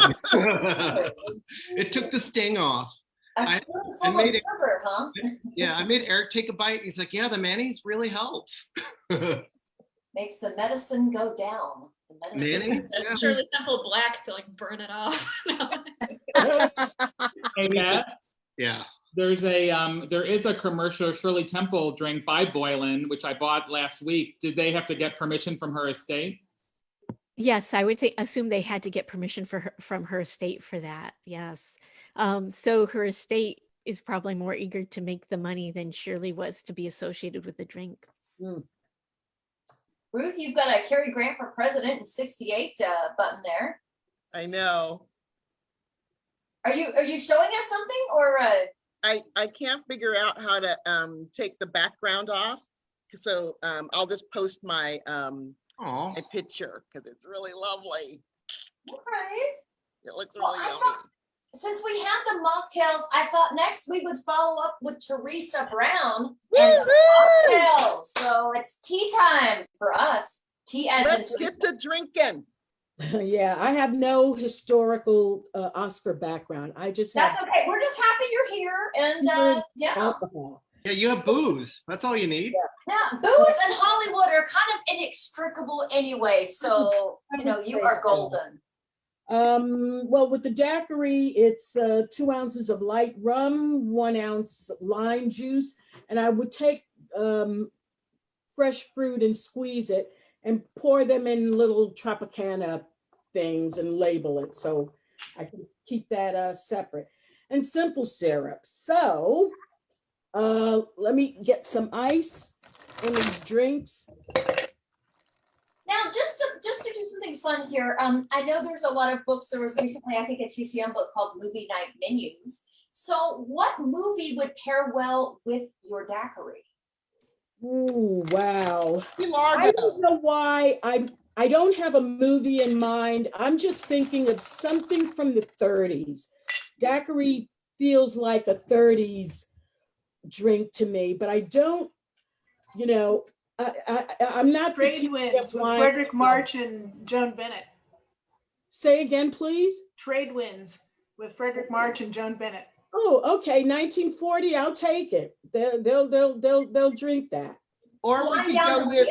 Speaker 6: It took the sting off.
Speaker 2: A
Speaker 6: I
Speaker 2: spoonful of
Speaker 6: made it-
Speaker 2: sugar, huh?
Speaker 6: Yeah, I made Eric take a bite. He's like, yeah, the mayonnaise really helps.
Speaker 2: Makes the medicine go down. The medicine-
Speaker 6: Mayonnaise? Yeah.
Speaker 13: Shirley Temple black to like burn it off.
Speaker 7: Hey, Beth,
Speaker 6: Yeah.
Speaker 7: there is a commercial Shirley Temple drink by Boylan, which I bought last week. Did they have to get permission from her estate?
Speaker 12: Yes, I would assume they had to get permission from her estate for that. Yes. So her estate is probably more eager to make the money than Shirley was to be associated with the drink.
Speaker 2: Ruth, you've got a Cary Grant for president in '68 button there.
Speaker 10: I know.
Speaker 2: Are you showing us something or?
Speaker 10: I can't figure out how to take the background off, so I'll just post my my picture because it's really lovely.
Speaker 2: Okay.
Speaker 10: It looks
Speaker 2: Well,
Speaker 10: really
Speaker 2: I
Speaker 10: yummy.
Speaker 2: thought- Since we had the mocktails, I thought next we would follow up with Teresa Brown and the mocktails. So it's tea time for us. Tea as
Speaker 10: Let's
Speaker 2: in
Speaker 10: get to drinking.
Speaker 1: Yeah, I have no historical Oscar background. I just have
Speaker 2: That's okay. We're just happy you're here and yeah.
Speaker 1: alcohol.
Speaker 6: Yeah, you have booze. That's all you need.
Speaker 2: Yeah, booze and Hollywood are kind of inextricable anyway. So you know you are golden.
Speaker 1: Well, with the daiquiri, it's 2 ounces of light rum, 1 ounce lime juice, and I would take fresh fruit and squeeze it and pour them in little Tropicana things and label it so I can keep that separate. And simple syrup. So let me get some ice in these drinks.
Speaker 2: Now, just to do something fun here, I know there's a lot of books. There was recently, I think, a TCM book called Movie Night Menus. So what movie would pair well with your daiquiri?
Speaker 1: Ooh, wow. I
Speaker 10: Largo.
Speaker 1: don't know why I don't have a movie in mind. I'm just thinking of something from the 30s. Daiquiri feels like a 30s drink to me, but I don't, you know, I'm not the
Speaker 4: Trade
Speaker 1: type
Speaker 4: Winds
Speaker 1: that
Speaker 4: with
Speaker 1: wine-
Speaker 4: Frederick March and Joan Bennett.
Speaker 1: Say again, please.
Speaker 4: Trade Winds with Frederick March and Joan Bennett.
Speaker 1: Oh, okay, 1940. I'll take it. They'll drink that.
Speaker 10: Or we
Speaker 2: Flying
Speaker 10: could
Speaker 2: down
Speaker 10: go
Speaker 2: the
Speaker 10: with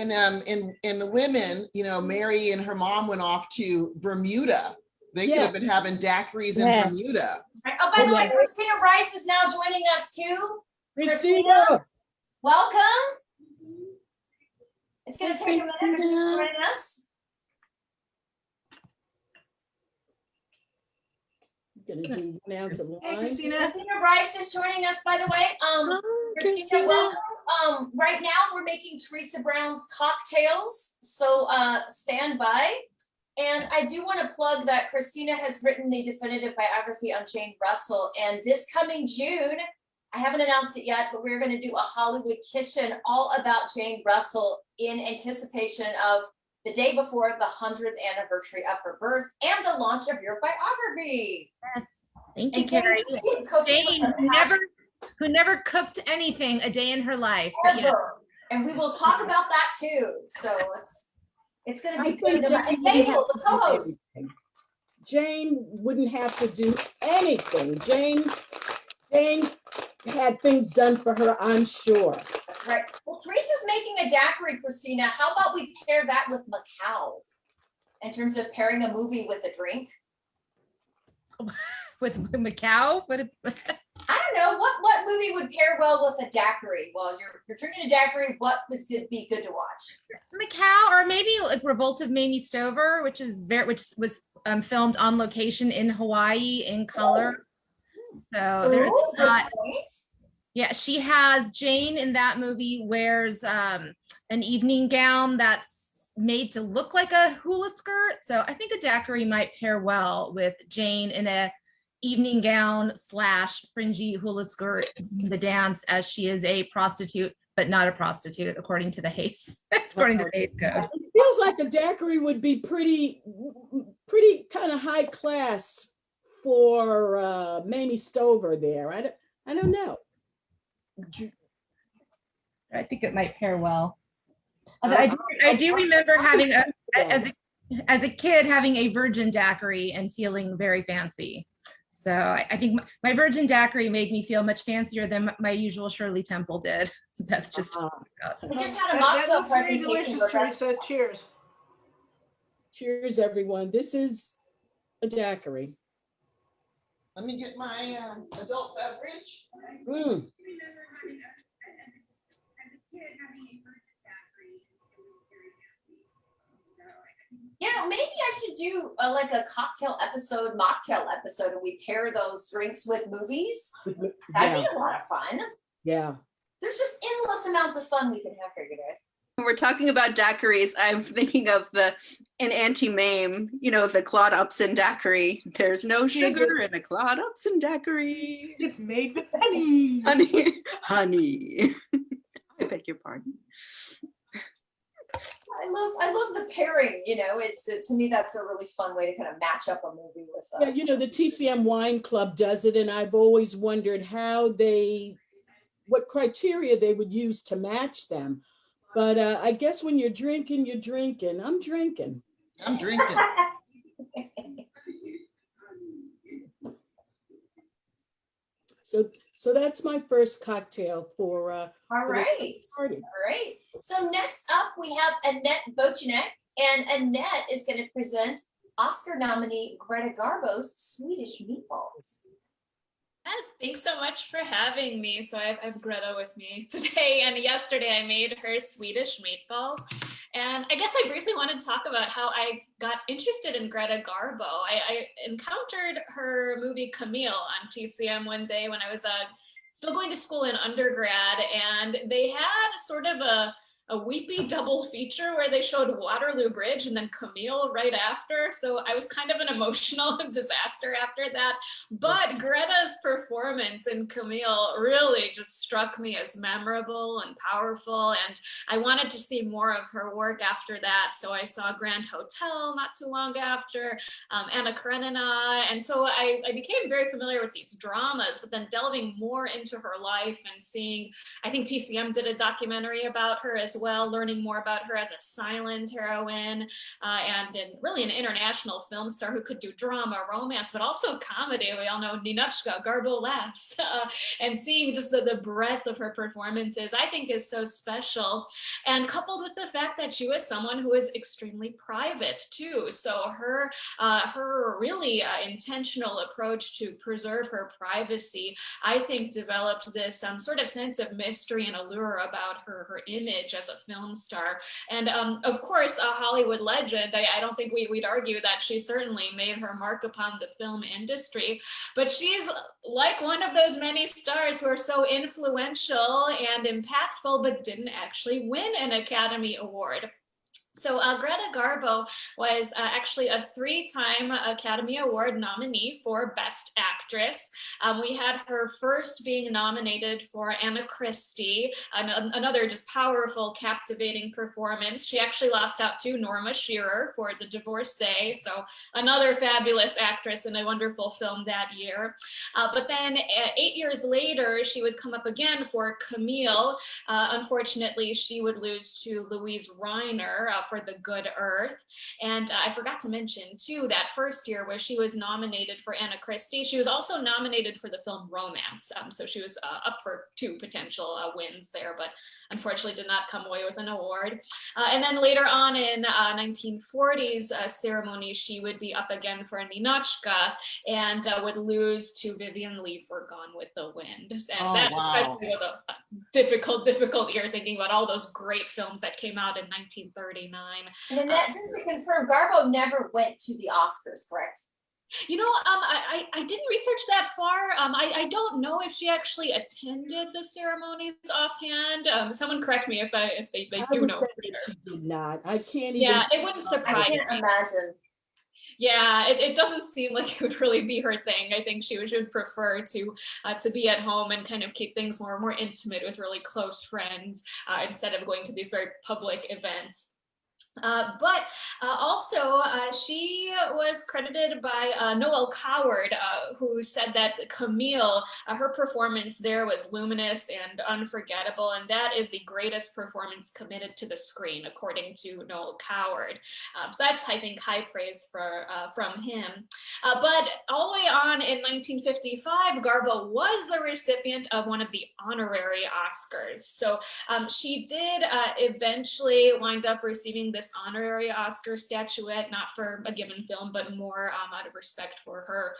Speaker 2: Rio.
Speaker 10: in the women, you know, Mary and her mom went off to Bermuda. They could
Speaker 1: Yeah.
Speaker 10: have been having daiquiris in
Speaker 12: Yes.
Speaker 10: Bermuda.
Speaker 2: Right. Oh, by the way,
Speaker 1: Yeah.
Speaker 2: Christina Rice is now joining us too.
Speaker 1: Christina,
Speaker 2: Welcome. It's going to take a minute, but she's joining us.
Speaker 1: gonna do 1 ounce of
Speaker 4: Hey,
Speaker 1: wine.
Speaker 4: Christina.
Speaker 2: Christina Rice is joining us, by the way. Christina,
Speaker 12: Christina.
Speaker 2: welcome. Right now we're making Teresa Brown's cocktails, so stand by. And I do want to plug that Christina has written the definitive biography on Jane Russell, and this coming June, I haven't announced it yet, but we're going to do a Hollywood Kitchen all about Jane Russell in anticipation of the day before the 100th anniversary of her birth and the launch of your biography.
Speaker 14: Yes, thank you,
Speaker 2: And Jane
Speaker 14: Carrie.
Speaker 2: Reed cooked with
Speaker 14: Jane,
Speaker 2: a
Speaker 14: who never cooked anything a day in her life.
Speaker 2: passion
Speaker 14: But yeah,
Speaker 2: ever. And we will talk about that too. So it's going to
Speaker 1: I
Speaker 2: be good.
Speaker 1: think
Speaker 2: And
Speaker 1: Jane wouldn't
Speaker 2: Mabel,
Speaker 1: have
Speaker 2: the
Speaker 1: to do
Speaker 2: co-host.
Speaker 1: anything. Jane wouldn't have to do anything. Jane had things done for her, I'm sure.
Speaker 2: Right. Well, Teresa's making a daiquiri, Christina. How about we pair that with Macau in terms of pairing a movie with a drink?
Speaker 14: with Macau, but
Speaker 2: I don't know what movie would pair well with a daiquiri. While you're drinking a daiquiri, what was good be good to watch?
Speaker 14: Macau, or maybe like Revolt of Mamie Stover, which was filmed on location in Hawaii in color. So there's
Speaker 2: Ooh, good
Speaker 14: not.
Speaker 2: point.
Speaker 14: Yeah, she has Jane in that movie wears an evening gown that's made to look like a hula skirt. So I think a daiquiri might pair well with Jane in a evening gown / fringy hula skirt in the dance, as she is a prostitute, but not a prostitute, according to the Hays, according to the Hays Code.
Speaker 1: It feels like a daiquiri would be pretty kind of high class for Mamie Stover there. I don't know.
Speaker 14: I think it might pair well. Although I do remember having as a kid having a virgin daiquiri and feeling very fancy. So I think my virgin daiquiri made me feel much fancier than my usual Shirley Temple did. So Beth just
Speaker 2: We just had a
Speaker 4: That
Speaker 2: mocktail
Speaker 4: looks very
Speaker 2: presentation.
Speaker 4: delicious, Teresa. Cheers.
Speaker 1: Cheers, everyone. This is a daiquiri.
Speaker 10: Let me get my adult beverage.
Speaker 1: Mm.
Speaker 2: Yeah, maybe I should do like a cocktail episode, mocktail episode, and we pair those drinks with movies. That'd be a lot of fun.
Speaker 1: Yeah.
Speaker 2: There's just endless amounts of fun we can have here, you guys.
Speaker 3: When we're talking about daiquiris, I'm thinking of in Auntie Mame, the Claude Upson daiquiri. There's no sugar in a Claude Upson daiquiri.
Speaker 4: It's made with honey.
Speaker 3: Honey. I beg your pardon.
Speaker 2: I love the pairing, to me, that's a really fun way to kind of match up a movie with.
Speaker 1: Yeah, the TCM Wine Club does it, and I've always wondered what criteria they would use to match them. But I guess when you're drinking, you're drinking. I'm drinking.
Speaker 10: I'm drinking.
Speaker 1: So that's my first cocktail for
Speaker 2: All right.
Speaker 1: party.
Speaker 2: All right. So next up, we have Annette Bochenek, and Annette is going to present Oscar nominee Greta Garbo's Swedish Meatballs.
Speaker 13: Yes, thanks so much for having me. So I have Greta with me today, and yesterday I made her Swedish meatballs. And I guess I briefly wanted to talk about how I got interested in Greta Garbo. I encountered her movie Camille on TCM one day when I was still going to school in undergrad, and they had sort of a weepy double feature where they showed Waterloo Bridge and then Camille right after. So I was kind of an emotional disaster after that. But Greta's performance in Camille really just struck me as memorable and powerful. And I wanted to see more of her work after that. So I saw Grand Hotel not too long after, Anna Karenina. And so I became very familiar with these dramas, but then delving more into her life and seeing, I think TCM did a documentary about her as well, learning more about her as a silent heroine really an international film star who could do drama, romance, but also comedy. We all know Ninotchka, Garbo laughs, and seeing just the breadth of her performances, I think is so special. And coupled with the fact that she was someone who was extremely private too. So her really intentional approach to preserve her privacy, I think developed this sort of sense of mystery and allure about her image as a film star. And of course, a Hollywood legend, I don't think we'd argue that she certainly made her mark upon the film industry, but she's like one of those many stars who are so influential and impactful, but didn't actually win an Academy Award. So Greta Garbo was actually a 3-time Academy Award nominee for Best Actress. We had her first being nominated for Anna Christie, another just powerful, captivating performance. She actually lost out to Norma Shearer for The Divorcee, so another fabulous actress in a wonderful film that year. But then 8 years later, she would come up again for Camille. Unfortunately, she would lose to Louise Reiner for The Good Earth. And I forgot to mention too, that first year where she was nominated for Anna Christie, she was also nominated for the film Romance. So she was up for 2 potential wins there, but unfortunately did not come away with an award. And then later on in 1940s ceremony, she would be up again for Ninotchka and would lose to Vivian Leigh for Gone with the Wind. And that especially was a difficult year, thinking about all those great films that came out in 1939.
Speaker 2: And then just to confirm, Garbo never went to the Oscars, correct?
Speaker 13: You know, I didn't research that far. I don't know if she actually attended the ceremonies offhand. Someone correct me if they do know.
Speaker 1: She did not. I can't even.
Speaker 13: Yeah, it wouldn't surprise me.
Speaker 2: I can't imagine.
Speaker 13: Yeah, it doesn't seem like it would really be her thing. I think she would prefer to be at home and kind of keep things more intimate with really close friends instead of going to these very public events. But also she was credited by Noel Coward, who said that Camille, her performance there was luminous and unforgettable, and that is the greatest performance committed to the screen, according to Noel Coward. So that's, I think, high praise from him. But all the way on in 1955, Garbo was the recipient of one of the honorary Oscars. So she did eventually wind up receiving this honorary Oscar statuette, not for a given film, but more out of respect for her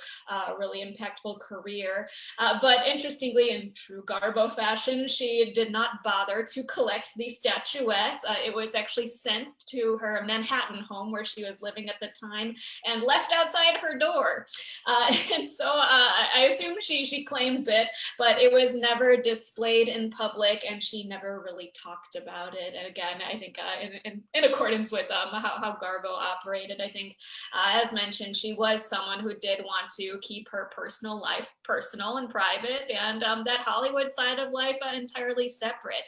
Speaker 13: really impactful career. But interestingly, in true Garbo fashion, she did not bother to collect the statuette. It was actually sent to her Manhattan home where she was living at the time and left outside her door. And so I assume she claimed it, but it was never displayed in public and she never really talked about it. And again, I think in accordance with how Garbo operated. I think, as mentioned, she was someone who did want to keep her personal life personal and private, and that Hollywood side of life entirely separate.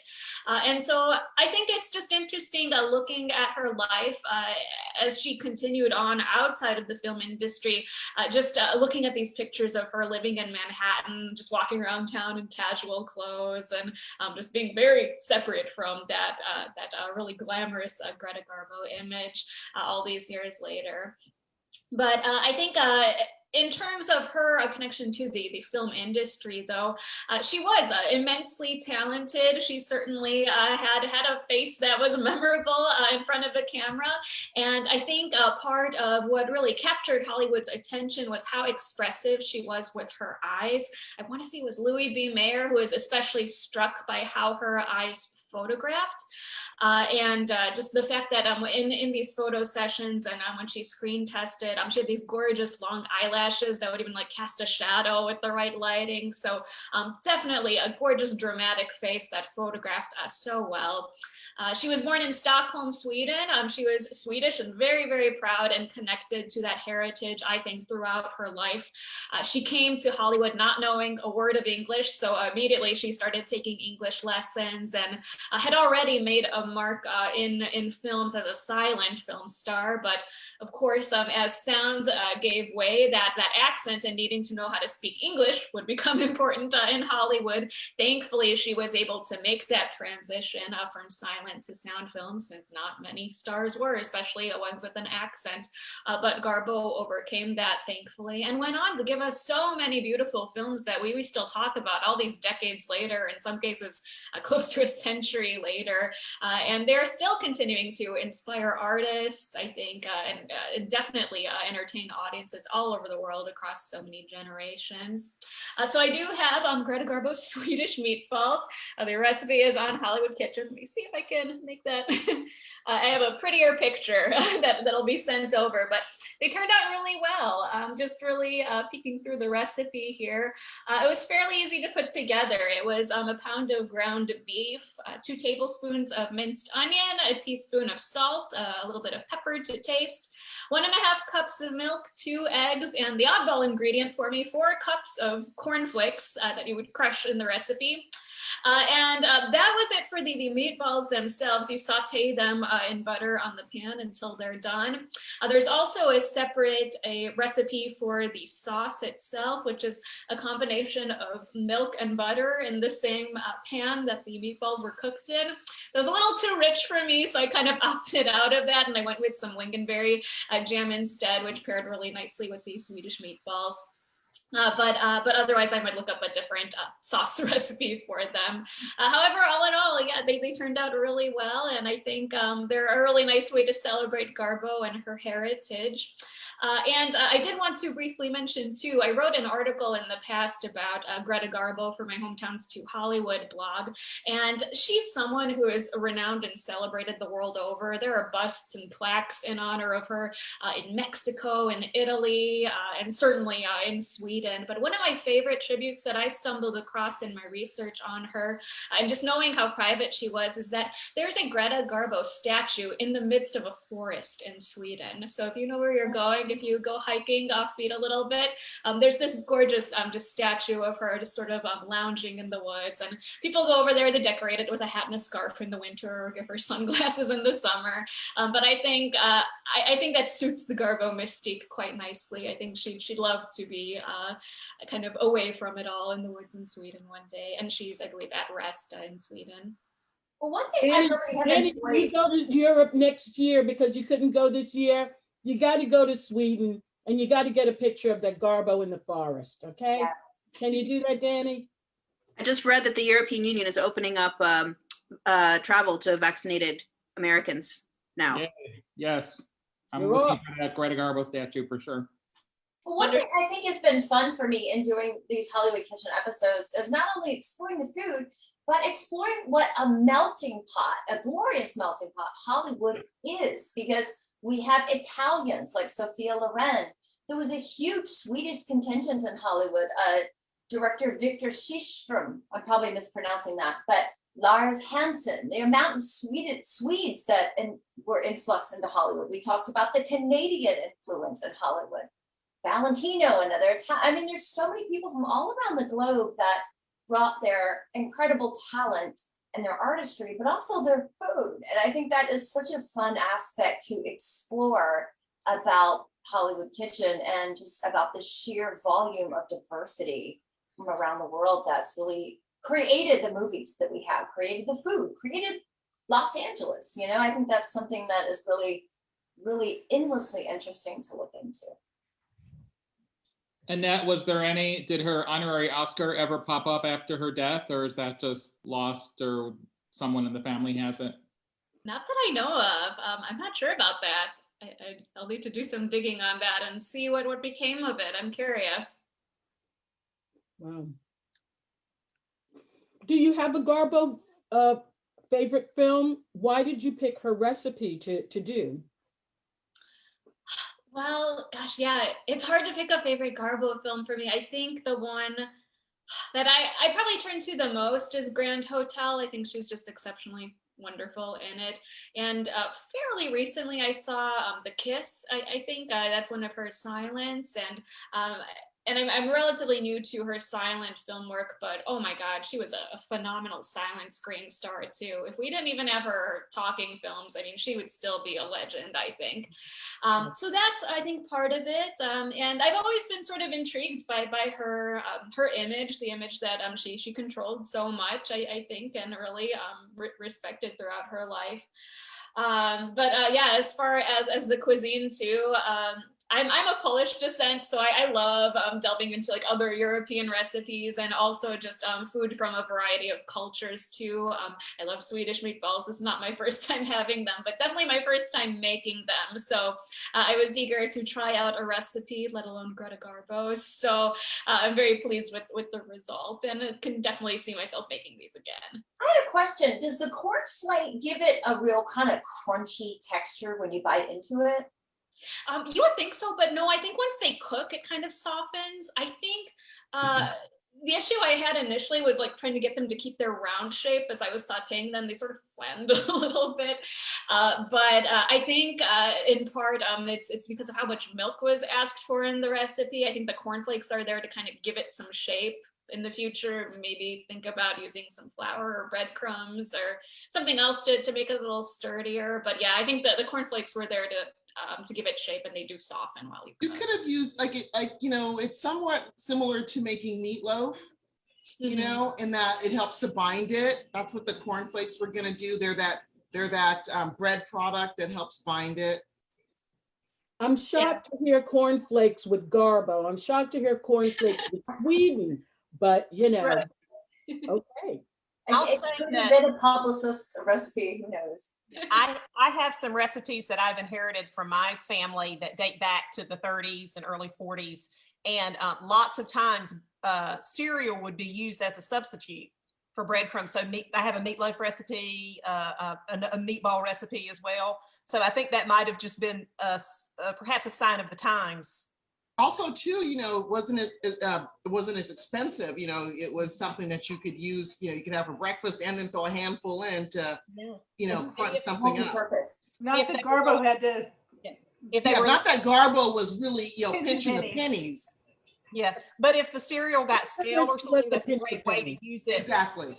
Speaker 13: And so I think it's just interesting looking at her life as she continued on outside of the film industry, just looking at these pictures of her living in Manhattan, just walking around town in casual clothes, and just being very separate from that really glamorous Greta Garbo image all these years later. But I think in terms of her connection to the film industry, though, she was immensely talented. She certainly had a face that was memorable in front of the camera. And I think part of what really captured Hollywood's attention was how expressive she was with her eyes. I want to say it was Louis B. Mayer who was especially struck by how her eyes photographed. And just the fact that in these photo sessions and when she screen tested, she had these gorgeous long eyelashes that would even like cast a shadow with the right lighting. So definitely a gorgeous dramatic face that photographed so well. She was born in Stockholm, Sweden. She was Swedish and very, very proud and connected to that heritage, I think, throughout her life. She came to Hollywood not knowing a word of English, so immediately she started taking English lessons and had already made a mark in films as a silent film star, but of course, as sound gave way, that accent and needing to know how to speak English would become important in Hollywood. Thankfully, she was able to make that transition from silent to sound films, since not many stars were, especially ones with an accent. But Garbo overcame that, thankfully, and went on to give us so many beautiful films that we still talk about all these decades later, in some cases close to a century later. And they're still continuing to inspire artists, I think, and definitely entertain audiences all over the world across so many generations. So I do have Greta Garbo's Swedish meatballs. The recipe is on Hollywood Kitchen. Let me see if I can make that. I have a prettier picture that'll be sent over, but they turned out really well. Just really peeking through the recipe here. It was fairly easy to put together. It was a pound of ground beef, 2 tablespoons of minced onion, a teaspoon of salt, a little bit of pepper to taste, 1.5 cups of milk, 2 eggs, and the oddball ingredient for me, 4 cups of cornflakes that you would crush in the recipe. That was it for the meatballs themselves. You saute them in butter on the pan until they're done. There's also a separate recipe for the sauce itself, which is a combination of milk and butter in the same pan that the meatballs were cooked in. It was a little too rich for me, so I kind of opted out of that, and I went with some lingonberry jam instead, which paired really nicely with the Swedish meatballs. But otherwise, I might look up a different sauce recipe for them. However, all in all, yeah, they turned out really well, and I think they're a really nice way to celebrate Garbo and her heritage. And I did want to briefly mention too, I wrote an article in the past about Greta Garbo for my Hometowns to Hollywood blog, and she's someone who is renowned and celebrated the world over. There are busts and plaques in honor of her in Mexico and Italy, and certainly in Sweden. But one of my favorite tributes that I stumbled across in my research on her, and just knowing how private she was, is that there's a Greta Garbo statue in the midst of a forest in Sweden. So if you know where you're going, if you go hiking offbeat a little bit, there's this gorgeous just statue of her just sort of lounging in the woods, and people go over there, they decorate it with a hat and a scarf in the winter, or give her sunglasses in the summer. But I think that suits the Garbo mystique quite nicely. I think she'd love to be kind of away from it all in the woods in Sweden one day, and she's, I believe, at rest in Sweden.
Speaker 2: Well, one thing I really have enjoyed.
Speaker 1: You go to Europe next year because you couldn't go this year. You got to go to Sweden, and you got to get a picture of that Garbo in the forest, okay? Yes. Can you do that, Danny?
Speaker 3: I just read that the European Union is opening up travel to vaccinated Americans now.
Speaker 7: Yeah, yes, I'm looking for that Greta Garbo statue for sure.
Speaker 2: Well, one thing I think has been fun for me in doing these Hollywood Kitchen episodes is not only exploring the food, but exploring what a melting pot, a glorious melting pot Hollywood is, because we have Italians like Sophia Loren. There was a huge Swedish contingent in Hollywood. Director Victor Schiström, I'm probably mispronouncing that, but Lars Hansen, the amount of Swedes that were influxed into Hollywood. We talked about the Canadian influence in Hollywood. Valentino, another Italian. I mean, there's so many people from all around the globe that brought their incredible talent and their artistry, but also their food. And I think that is such a fun aspect to explore about Hollywood Kitchen, and just about the sheer volume of diversity from around the world that's really created the movies that we have, created the food, created Los Angeles. You know, I think that's something that is really, really endlessly interesting to look into.
Speaker 7: Annette, did her honorary Oscar ever pop up after her death, or is that just lost, or someone in the family has it?
Speaker 13: Not that I know of. I'm not sure about that. I'll need to do some digging on that and see what became of it. I'm curious.
Speaker 1: Wow. Do you have a Garbo favorite film? Why did you pick her recipe to do?
Speaker 13: Well, gosh, yeah, it's hard to pick a favorite Garbo film for me. I think the one that I probably turn to the most is Grand Hotel. I think she's just exceptionally wonderful in it. And fairly recently I saw The Kiss. I think that's one of her silents. And I'm relatively new to her silent film work, but oh my God, she was a phenomenal silent screen star too. If we didn't even have her talking films, I mean, she would still be a legend, I think. So that's, I think, part of it. And I've always been sort of intrigued by her her image, the image that she controlled so much, I think, and really respected throughout her life. But yeah, as far as the cuisine too, I'm a Polish descent, so I love delving into like other European recipes and also just food from a variety of cultures too. I love Swedish meatballs. This is not my first time having them, but definitely my first time making them. So I was eager to try out a recipe, let alone Greta Garbo. So I'm very pleased with the result, and I can definitely see myself making these again.
Speaker 2: I had a question. Does the cornflake give it a real kind of crunchy texture when you bite into it?
Speaker 13: You would think so, but no, I think once they cook, it kind of softens. I think the issue I had initially was like trying to get them to keep their round shape as I was sauteing them. They sort of flanned a little bit. But I think in part it's because of how much milk was asked for in the recipe. I think the cornflakes are there to kind of give it some shape. In the future, maybe think about using some flour or breadcrumbs or something else to make it a little sturdier. But yeah, I think that the cornflakes were there to give it shape, and they do soften while you cook.
Speaker 10: You could have used it's somewhat similar to making meatloaf, you know, in that it helps to bind it. That's what the cornflakes were going to do. They're that bread product that helps bind it.
Speaker 1: I'm shocked to hear cornflakes with Garbo. I'm shocked to hear cornflakes with Sweden, but you know,
Speaker 2: Right.
Speaker 1: Okay.
Speaker 9: I'll
Speaker 2: It
Speaker 9: say
Speaker 2: could
Speaker 9: that-
Speaker 2: have been a publicist recipe, who knows?
Speaker 9: I have some recipes that I've inherited from my family that date back to the 30s and early 40s. And lots of times cereal would be used as a substitute for breadcrumbs. So I have a meatloaf recipe, a meatball recipe as well. So I think that might have just been perhaps a sign of the times.
Speaker 10: Also, too, you know, it wasn't as expensive. You know, it was something that you could use. You know, you could have for breakfast and then throw a handful in to, you know, crunch something up.
Speaker 4: Not that Garbo had to.
Speaker 10: Not that Garbo was really, you know, pinching the pennies.
Speaker 9: Yeah, but if the cereal got stale or something, that's a great way to use it.
Speaker 10: Exactly.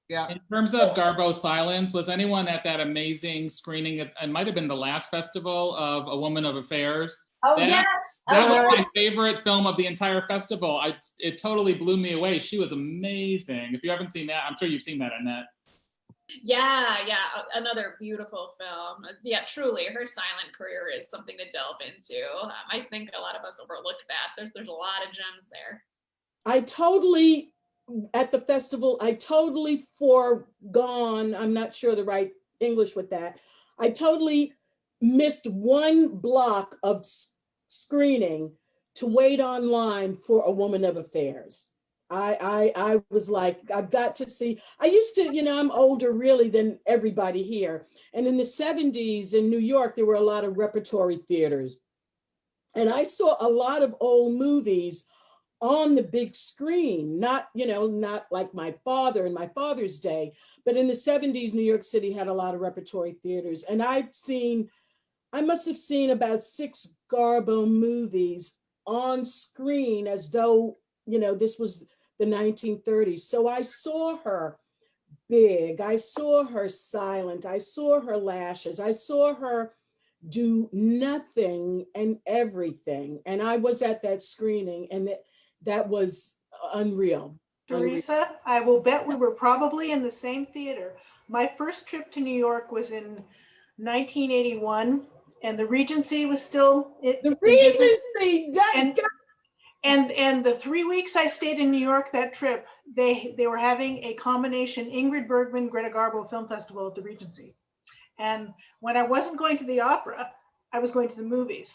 Speaker 10: Yeah.
Speaker 7: In terms of Garbo Silence, was anyone at that amazing screening? It might have been the last festival of A Woman of Affairs.
Speaker 2: Oh, yes.
Speaker 7: That was my favorite film of the entire festival. It totally blew me away. She was amazing. If you haven't seen that, I'm sure you've seen that, Annette.
Speaker 13: Yeah, another beautiful film. Yeah, truly, her silent career is something to delve into. I think a lot of us overlook that. There's a lot of gems there.
Speaker 1: At the festival, I totally forgone, I'm not sure the right English with that. I totally missed one block of screening to wait online for A Woman of Affairs. I was like, I've got to see. I used to, you know, I'm older really than everybody here. And in the 70s in New York, there were a lot of repertory theaters. And I saw a lot of old movies on the big screen, not like my father in my father's day, but in the 70s, New York City had a lot of repertory theaters. And I must have seen about 6 Garbo movies on screen as though, you know, this was the 1930s. So I saw her big, I saw her silent, I saw her lashes, I saw her do nothing and everything. And I was at that screening, and that was unreal.
Speaker 4: Teresa, I will bet we were probably in the same theater. My first trip to New York was in 1981, and the Regency was still
Speaker 1: the Regency.
Speaker 4: And the 3 weeks I stayed in New York that trip, they were having a combination Ingrid Bergman Greta Garbo Film Festival at the Regency. And when I wasn't going to the opera, I was going to the movies.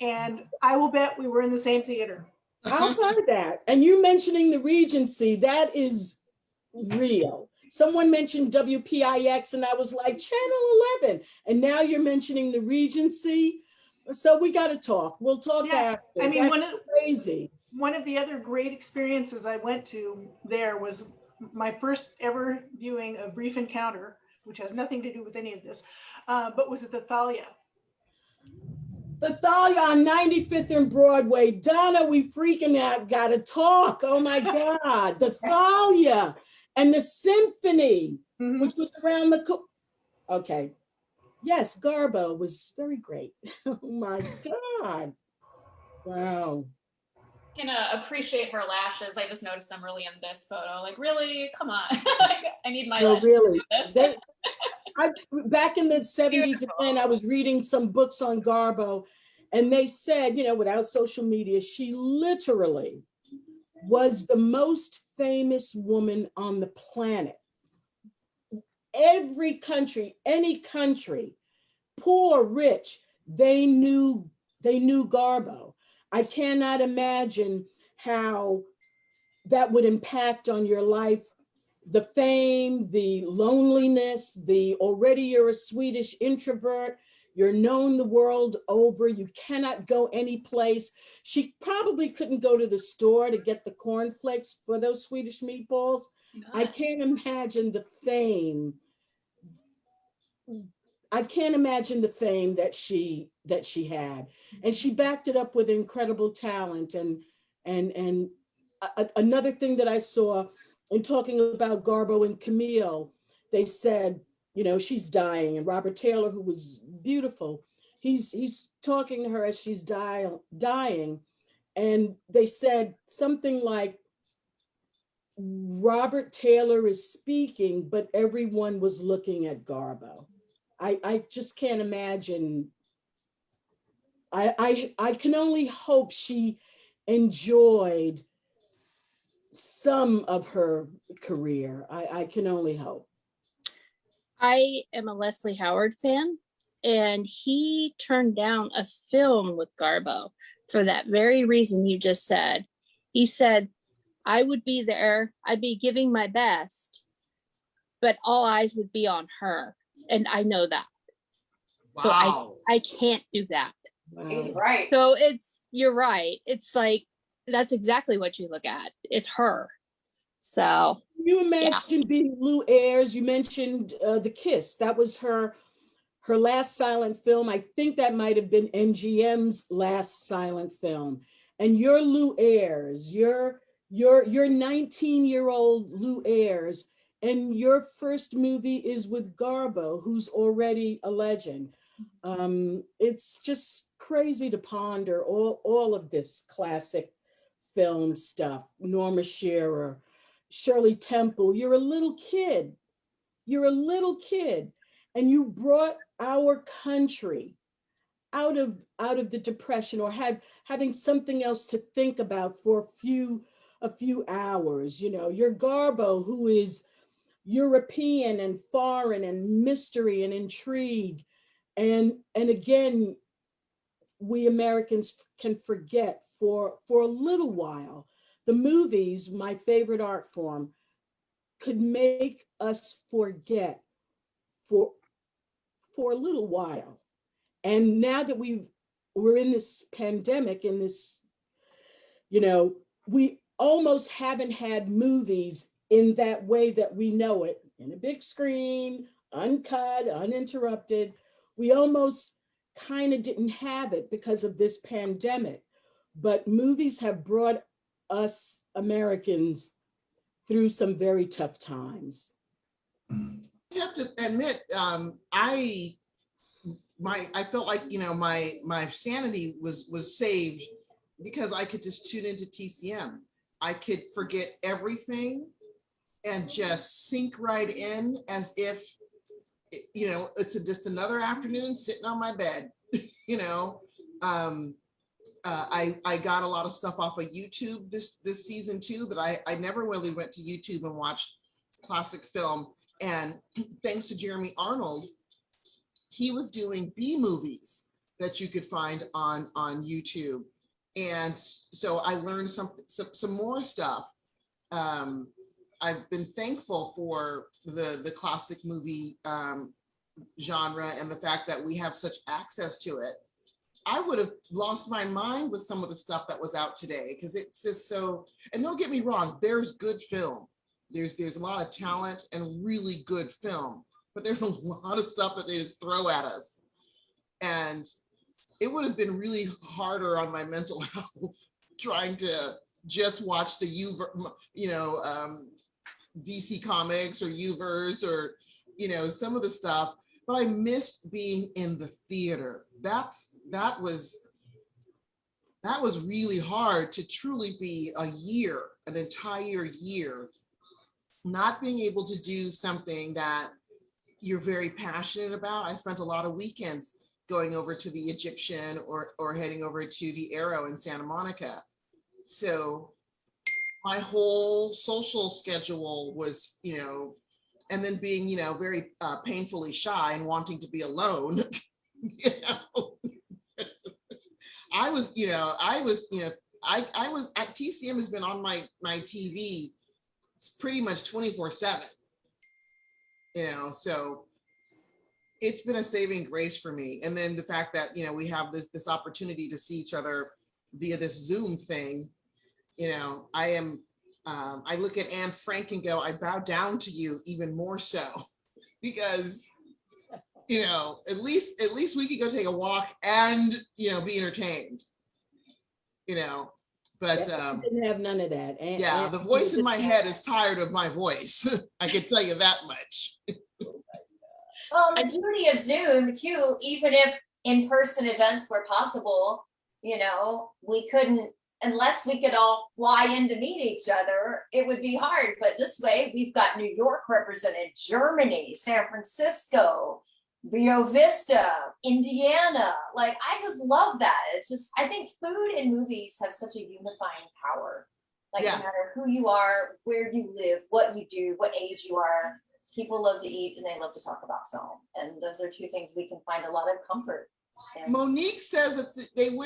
Speaker 4: And I will bet we were in the same theater.
Speaker 1: I've heard that. And you mentioning the Regency, that is real. Someone mentioned WPIX and I was like, Channel 11. And now you're mentioning the Regency. So we got to talk. We'll talk after.
Speaker 4: I mean,
Speaker 1: crazy.
Speaker 4: One of the other great experiences I went to there was my first ever viewing of Brief Encounter, which has nothing to do with any of this, but was at the Thalia.
Speaker 1: The Thalia on 95th and Broadway. Donna, we freaking out, gotta talk. Oh my God. The Thalia and the symphony, which was around the, okay. Yes, Garbo was very great. Oh my God. Wow.
Speaker 13: Can appreciate her lashes. I just noticed them really in this photo. Like, really? Come on. Like, I need my
Speaker 1: No,
Speaker 13: lashes.
Speaker 1: really.
Speaker 13: To do this.
Speaker 1: Back in the 70s, again, I was reading some books on Garbo, and they said, you know, without social media, she literally was the most famous woman on the planet. Every country, any country, poor, rich, they knew Garbo. I cannot imagine how that would impact on your life, the fame, the loneliness, the already you're a Swedish introvert, you're known the world over, you cannot go any place. She probably couldn't go to the store to get the cornflakes for those Swedish meatballs. I can't imagine the fame. I can't imagine the fame that she had, and she backed it up with incredible talent. And another thing that I saw in talking about Garbo and Camille, they said, you know, she's dying, and Robert Taylor, who was beautiful, he's talking to her as she's dying, and they said something like, Robert Taylor is speaking, but everyone was looking at Garbo. I just can't imagine. I can only hope she enjoyed some of her career. I can only hope.
Speaker 8: I am a Leslie Howard fan, and he turned down a film with Garbo for that very reason you just said. He said, I would be there, I'd be giving my best, but all eyes would be on her. And I know that. So I can't do that.
Speaker 2: He's right.
Speaker 8: So you're right. It's like, that's exactly what you look at. It's her. So
Speaker 1: you imagine being Lou Ayres. You mentioned The Kiss. That was her last silent film. I think that might have been MGM's last silent film. And you're Lou Ayres. You're 19-year-old Lou Ayres, and your first movie is with Garbo, who's already a legend. It's just crazy to ponder all of this classic film stuff. Norma Shearer, Shirley Temple. You're a little kid. You're a little kid, and you brought our country out of the depression, or having something else to think about for a few hours. You know, your Garbo, who is European and foreign and mystery and intrigue. And again, we Americans can forget for a little while. The movies, my favorite art form, could make us forget for a little while. And now that we're in this pandemic, in this, you know, we almost haven't had movies in that way that we know it, in a big screen, uncut, uninterrupted. We almost kind of didn't have it because of this pandemic. But movies have brought us Americans through some very tough times.
Speaker 10: I have to admit, I felt like, you know, my sanity was saved because I could just tune into TCM. I could forget everything and just sink right in as if, you know, it's just another afternoon sitting on my bed. You know, I got a lot of stuff off of YouTube this season too, that I never really went to YouTube and watched classic film. And thanks to Jeremy Arnold, he was doing B movies that you could find on YouTube. And so I learned some more stuff. I've been thankful for the classic movie genre and the fact that we have such access to it. I would have lost my mind with some of the stuff that was out today, because it's just so, and don't get me wrong, there's good film. There's a lot of talent and really good film, but there's a lot of stuff that they just throw at us. And it would have been really harder on my mental health trying to just watch the DC Comics or Uverse or, some of the stuff, but I missed being in the theater. That was really hard to truly be an entire year, not being able to do something that you're very passionate about. I spent a lot of weekends going over to the Egyptian or heading over to the Arrow in Santa Monica. So my whole social schedule was, and then being, very painfully shy and wanting to be alone, TCM has been on my TV. It's pretty much 24/7, so it's been a saving grace for me. And then the fact that, we have this opportunity to see each other via this Zoom thing, I look at Anne Frank and go, I bow down to you even more so, because, at least we could go take a walk and, be entertained, but
Speaker 1: didn't have none of that.
Speaker 10: The voice in my head is tired of my voice. I can tell you that much.
Speaker 2: Well, the beauty of Zoom too, even if in-person events were possible, we couldn't, unless we could all fly in to meet each other, it would be hard. But this way, we've got New York represented, Germany, San Francisco, Rio Vista, Indiana. Like, I just love that. It's just, I think food and movies have such a unifying power. Like, no matter who you are, where you live, what you do, what age you are, people love to eat and they love to talk about film. And those are two things we can find a lot of comfort in.
Speaker 10: Monique says that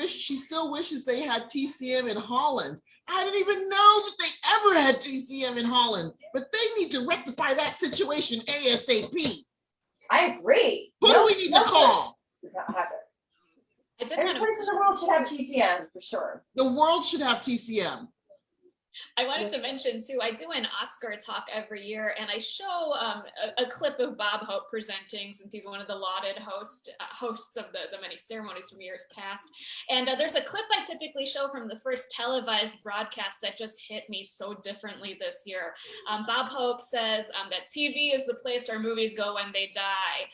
Speaker 10: she still wishes they had TCM in Holland. I didn't even know that they ever had TCM in Holland, but they need to rectify that situation ASAP.
Speaker 2: I agree.
Speaker 10: Who do we need to call?
Speaker 2: Every place in the world should have TCM for sure.
Speaker 10: The world should have TCM.
Speaker 13: I wanted to mention too, I do an Oscar talk every year, and I show a clip of Bob Hope presenting, since he's one of the lauded hosts of the many ceremonies from years past. And there's a clip I typically show from the first televised broadcast that just hit me so differently this year. Bob Hope says that TV is the place where movies go when they die.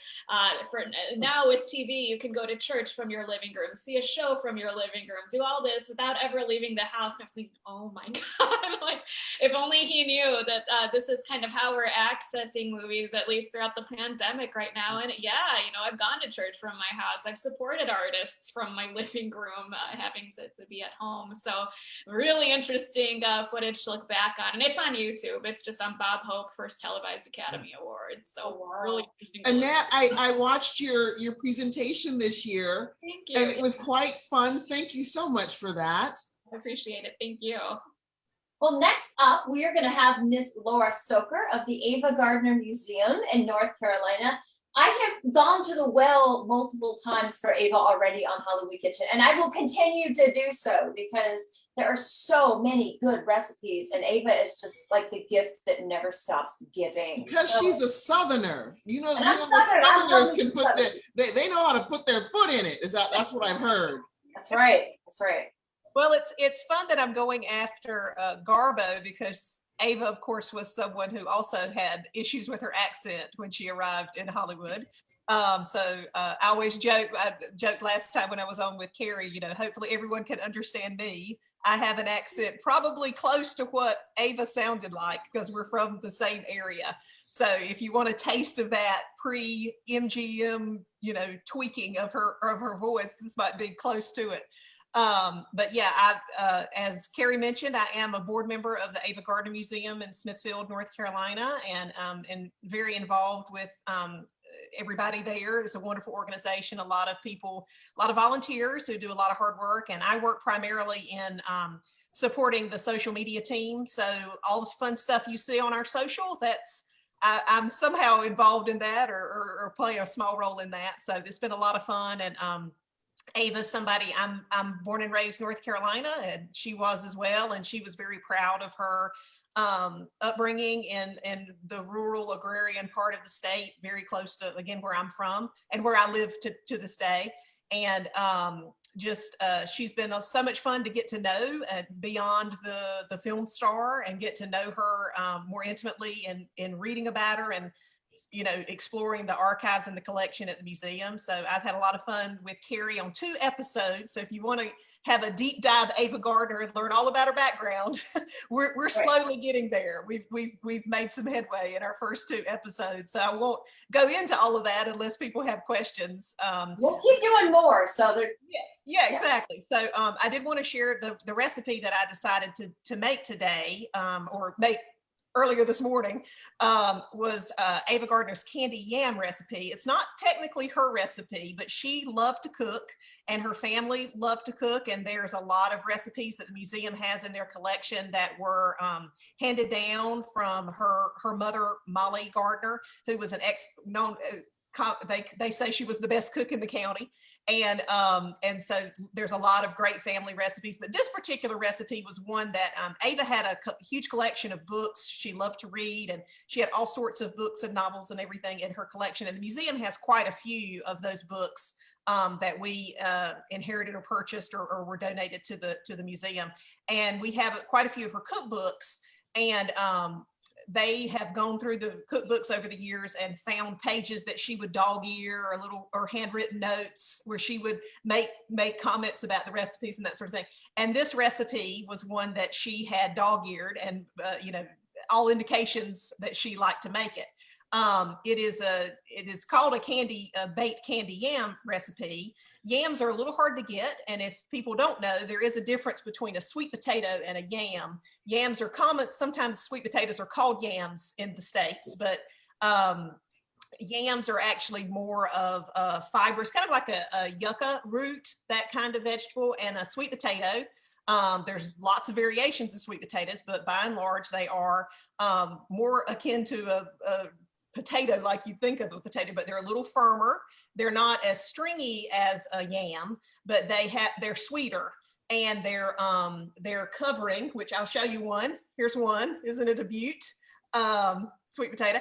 Speaker 13: For now with TV, you can go to church from your living room, see a show from your living room, do all this without ever leaving the house. And I was thinking, oh my God. Like, if only he knew that this is kind of how we're accessing movies, at least throughout the pandemic right now. And I've gone to church from my house. I've supported artists from my living room, having to be at home. So really interesting footage to look back on. And it's on YouTube. It's just on Bob Hope First Televised Academy Awards. So really interesting.
Speaker 10: Annette, I watched your presentation this year.
Speaker 13: Thank you.
Speaker 10: And it was quite fun. Thank you so much for that.
Speaker 13: I appreciate it. Thank you.
Speaker 2: Well, next up, we are going to have Miss Laura Stoker of the Ava Gardner Museum in North Carolina. I have gone to the well multiple times for Ava already on Hollywood Kitchen, and I will continue to do so because there are so many good recipes, and Ava is just like the gift that never stops giving.
Speaker 10: Because she's a Southerner. Southerners can put they know how to put their foot in it. That's what I've heard.
Speaker 2: That's right. That's right.
Speaker 9: Well, it's fun that I'm going after Garbo, because Ava, of course, was someone who also had issues with her accent when she arrived in Hollywood. I always joke. I joked last time when I was on with Carrie, hopefully everyone can understand me. I have an accent probably close to what Ava sounded like, because we're from the same area. So if you want a taste of that pre-MGM, tweaking of her voice, this might be close to it. But yeah, as Carrie mentioned, I am a board member of the Ava Gardner Museum in Smithfield, North Carolina, and very involved with everybody there. It's a wonderful organization, a lot of people, a lot of volunteers who do a lot of hard work, and I work primarily in supporting the social media team. So all this fun stuff you see on our social, I'm somehow involved in that or play a small role in that. So it's been a lot of fun, and Ava's somebody, I'm born and raised North Carolina, and she was as well, and she was very proud of her upbringing in the rural agrarian part of the state, very close to, again, where I'm from and where I live to this day. And she's been so much fun to get to know beyond the film star, and get to know her more intimately in reading about her, and exploring the archives and the collection at the museum. So I've had a lot of fun with Carrie on 2 episodes. So if you want to have a deep dive Ava Gardner and learn all about her background, we're slowly getting there. We've made some headway in our first 2 episodes. So I won't go into all of that unless people have questions.
Speaker 2: We'll keep doing more. So
Speaker 9: yeah, exactly. So I did want to share the recipe that I decided to make today, or make earlier this morning, was Ava Gardner's candy yam recipe. It's not technically her recipe, but she loved to cook, and her family loved to cook. And there's a lot of recipes that the museum has in their collection that were handed down from her mother, Molly Gardner, who was an known they say she was the best cook in the county. And so there's a lot of great family recipes, but this particular recipe was one that Ava had a huge collection of books. She loved to read, and she had all sorts of books and novels and everything in her collection. And the museum has quite a few of those books that we inherited or purchased or were donated to the museum. And we have quite a few of her cookbooks, and they have gone through the cookbooks over the years and found pages that she would dog ear, or handwritten notes where she would make comments about the recipes and that sort of thing. And this recipe was one that she had dog eared, and all indications that she liked to make it. It is called a baked candy yam recipe. Yams are a little hard to get, and if people don't know, there is a difference between a sweet potato and a yam. Yams are common. Sometimes sweet potatoes are called yams in the States, but yams are actually more of fibrous, kind of like a yucca root, that kind of vegetable. And a sweet potato, there's lots of variations of sweet potatoes, but by and large, they are more akin to a potato, like you think of a potato, but they're a little firmer. They're not as stringy as a yam, but they're sweeter, and they're covering, which I'll show you one. Here's one. Isn't it a beaut? Sweet potato.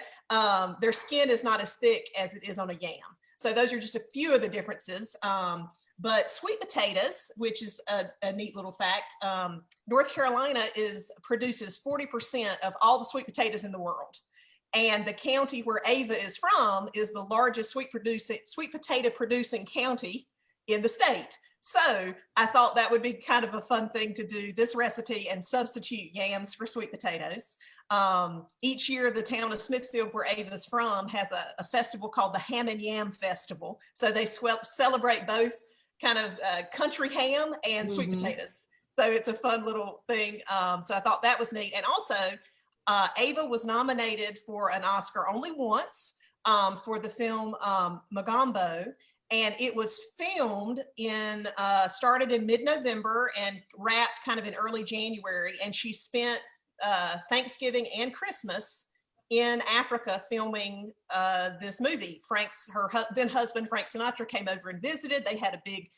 Speaker 9: Their skin is not as thick as it is on a yam. So those are just a few of the differences. But sweet potatoes, which is a neat little fact, North Carolina produces 40% of all the sweet potatoes in the world. And the county where Ava is from is the largest sweet potato producing county in the state. So I thought that would be kind of a fun thing to do, this recipe, and substitute yams for sweet potatoes. Each year, the town of Smithfield, where Ava is from, has a festival called the Ham and Yam Festival. So they celebrate both kind of country ham and sweet potatoes. So it's a fun little thing. So I thought that was neat. And also, Ava was nominated for an Oscar only once for the film Mogambo, and it was filmed started in mid-November and wrapped kind of in early January, and she spent Thanksgiving and Christmas in Africa filming this movie. Her then husband, Frank Sinatra, came over and visited. They had a big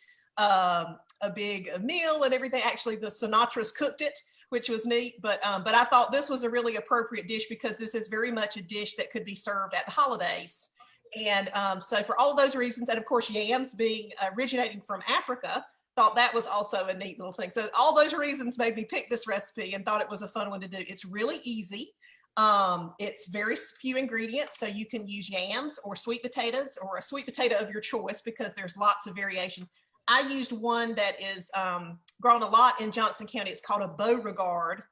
Speaker 9: meal and everything. Actually, the Sinatras cooked it, which was neat. But I thought this was a really appropriate dish because this is very much a dish that could be served at the holidays. And so for all of those reasons, and of course, yams originating from Africa, thought that was also a neat little thing. So all those reasons made me pick this recipe and thought it was a fun one to do. It's really easy. It's very few ingredients, so you can use yams or sweet potatoes or a sweet potato of your choice because there's lots of variations. I used one that is grown a lot in Johnston County. It's called a Beauregard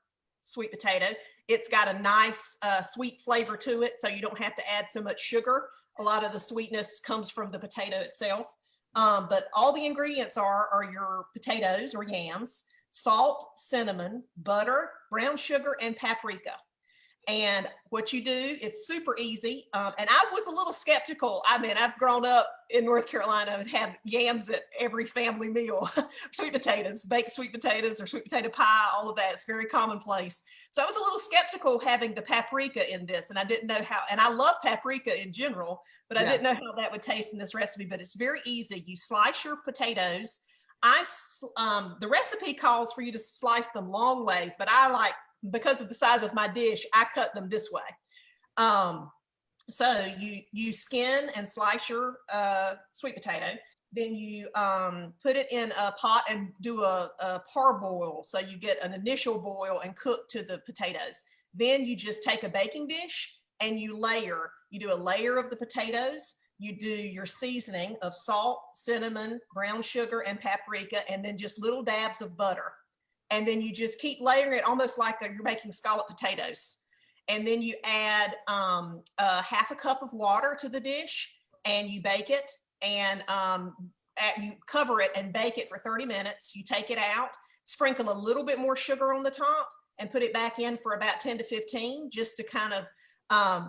Speaker 9: sweet potato. It's got a nice sweet flavor to it, so you don't have to add so much sugar. A lot of the sweetness comes from the potato itself. But all the ingredients are your potatoes or yams, salt, cinnamon, butter, brown sugar, and paprika. And what you do is super easy. And I was a little skeptical. I mean, I've grown up in North Carolina and had yams at every family meal. Sweet potatoes, baked sweet potatoes or sweet potato pie, all of that. It's very commonplace. So I was a little skeptical having the paprika in this, and I didn't know how, and I love paprika in general, but I didn't know how that would taste in this recipe. But it's very easy. You slice your potatoes. The recipe calls for you to slice them long ways, but because of the size of my dish, I cut them this way. So you skin and slice your sweet potato. Then you put it in a pot and do a parboil. So you get an initial boil and cook to the potatoes. Then you just take a baking dish and you layer. You do a layer of the potatoes. You do your seasoning of salt, cinnamon, brown sugar, and paprika, and then just little dabs of butter. And then you just keep layering it almost like you're making scalloped potatoes. And then you add half a cup of water to the dish and you bake it, and you cover it and bake it for 30 minutes. You take it out, sprinkle a little bit more sugar on the top, and put it back in for about 10 to 15, just to kind of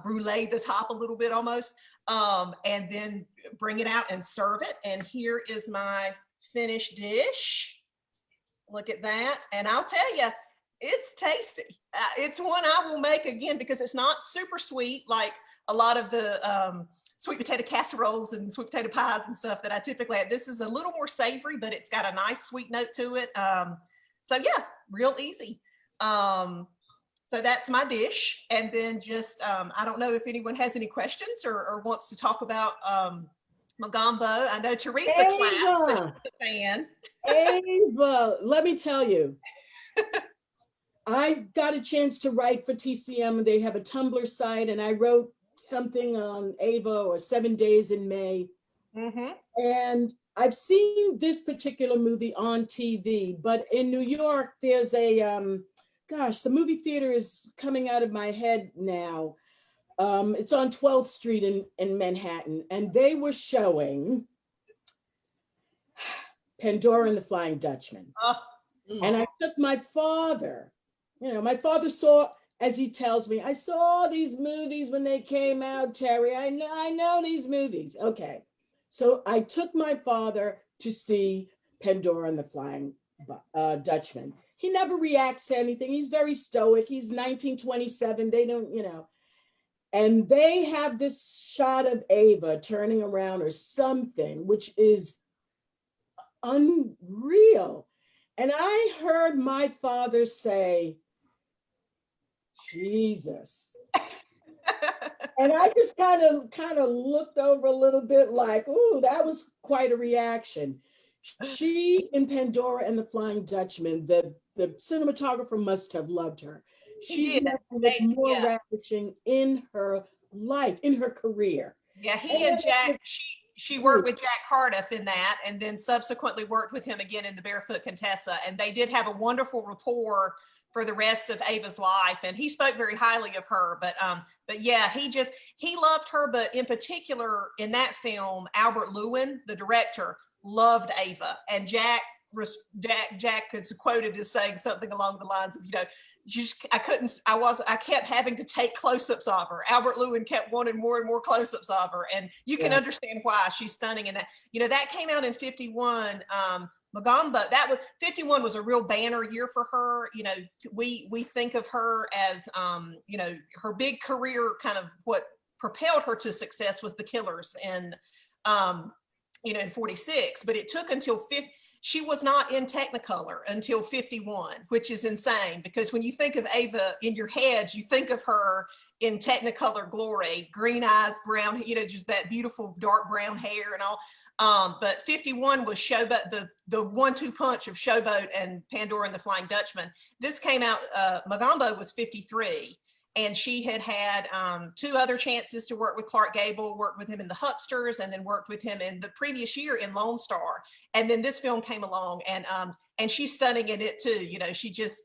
Speaker 9: brulee the top a little bit almost, and then bring it out and serve it. And here is my finished dish. Look at that. And I'll tell you, it's tasty. It's one I will make again because it's not super sweet like a lot of the sweet potato casseroles and sweet potato pies and stuff that I typically have. This is a little more savory, but it's got a nice sweet note to it. So yeah, real easy. So that's my dish. And then just, I don't know if anyone has any questions or wants to talk about my gumbo. I know Teresa claps, so she's a fan.
Speaker 1: Ava, let me tell you, I got a chance to write for TCM. They have a Tumblr site, and I wrote something on Ava or 7 Days in May. And I've seen this particular movie on TV, but in New York, there's a, gosh, the movie theater is coming out of my head now. It's on 12th Street in Manhattan, and they were showing Pandora and the Flying Dutchman. And I took my father, my father saw, as he tells me, I saw these movies when they came out, Terry. I know these movies. Okay. So I took my father to see Pandora and the Flying Dutchman. He never reacts to anything. He's very stoic. He's 1927. They don't, and they have this shot of Ava turning around or something, which is unreal. And I heard my father say, Jesus. And I just kind of looked over a little bit like, ooh, that was quite a reaction. She in Pandora and the Flying Dutchman, the cinematographer must have loved her. She's never looked more ravishing in her life, in her career.
Speaker 9: Yeah, he and Jack, she worked with Jack Cardiff in that, and then subsequently worked with him again in The Barefoot Contessa. And they did have a wonderful rapport for the rest of Ava's life. And he spoke very highly of her, but yeah, he loved her. But in particular in that film, Albert Lewin, the director, loved Ava, and Jack is quoted as saying something along the lines of, I kept having to take close-ups of her. Albert Lewin kept wanting more and more close-ups of her, and you can understand why. She's stunning in that. That came out in 51. Magamba, 51 was a real banner year for her. We think of her as, her big career, kind of what propelled her to success was The Killers and, in 46, but it took until she was not in Technicolor until 51, which is insane, because when you think of Ava in your head, you think of her in Technicolor glory, green eyes, brown, just that beautiful dark brown hair and all. But 51 was Showboat, the 1-2 punch of Showboat and Pandora and the Flying Dutchman. This came out, Magambo was 53. And she had 2 other chances to work with Clark Gable, worked with him in The Hucksters, and then worked with him in the previous year in Lone Star. And then this film came along, and she's stunning in it too. She just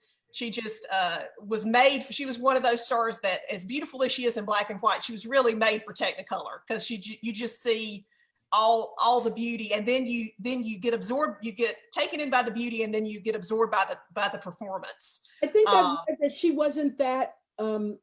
Speaker 9: was made. She was one of those stars that, as beautiful as she is in black and white, she was really made for Technicolor, because you just see all the beauty, and then you get absorbed, you get taken in by the beauty, and then you get absorbed by the performance.
Speaker 1: I think that she wasn't that.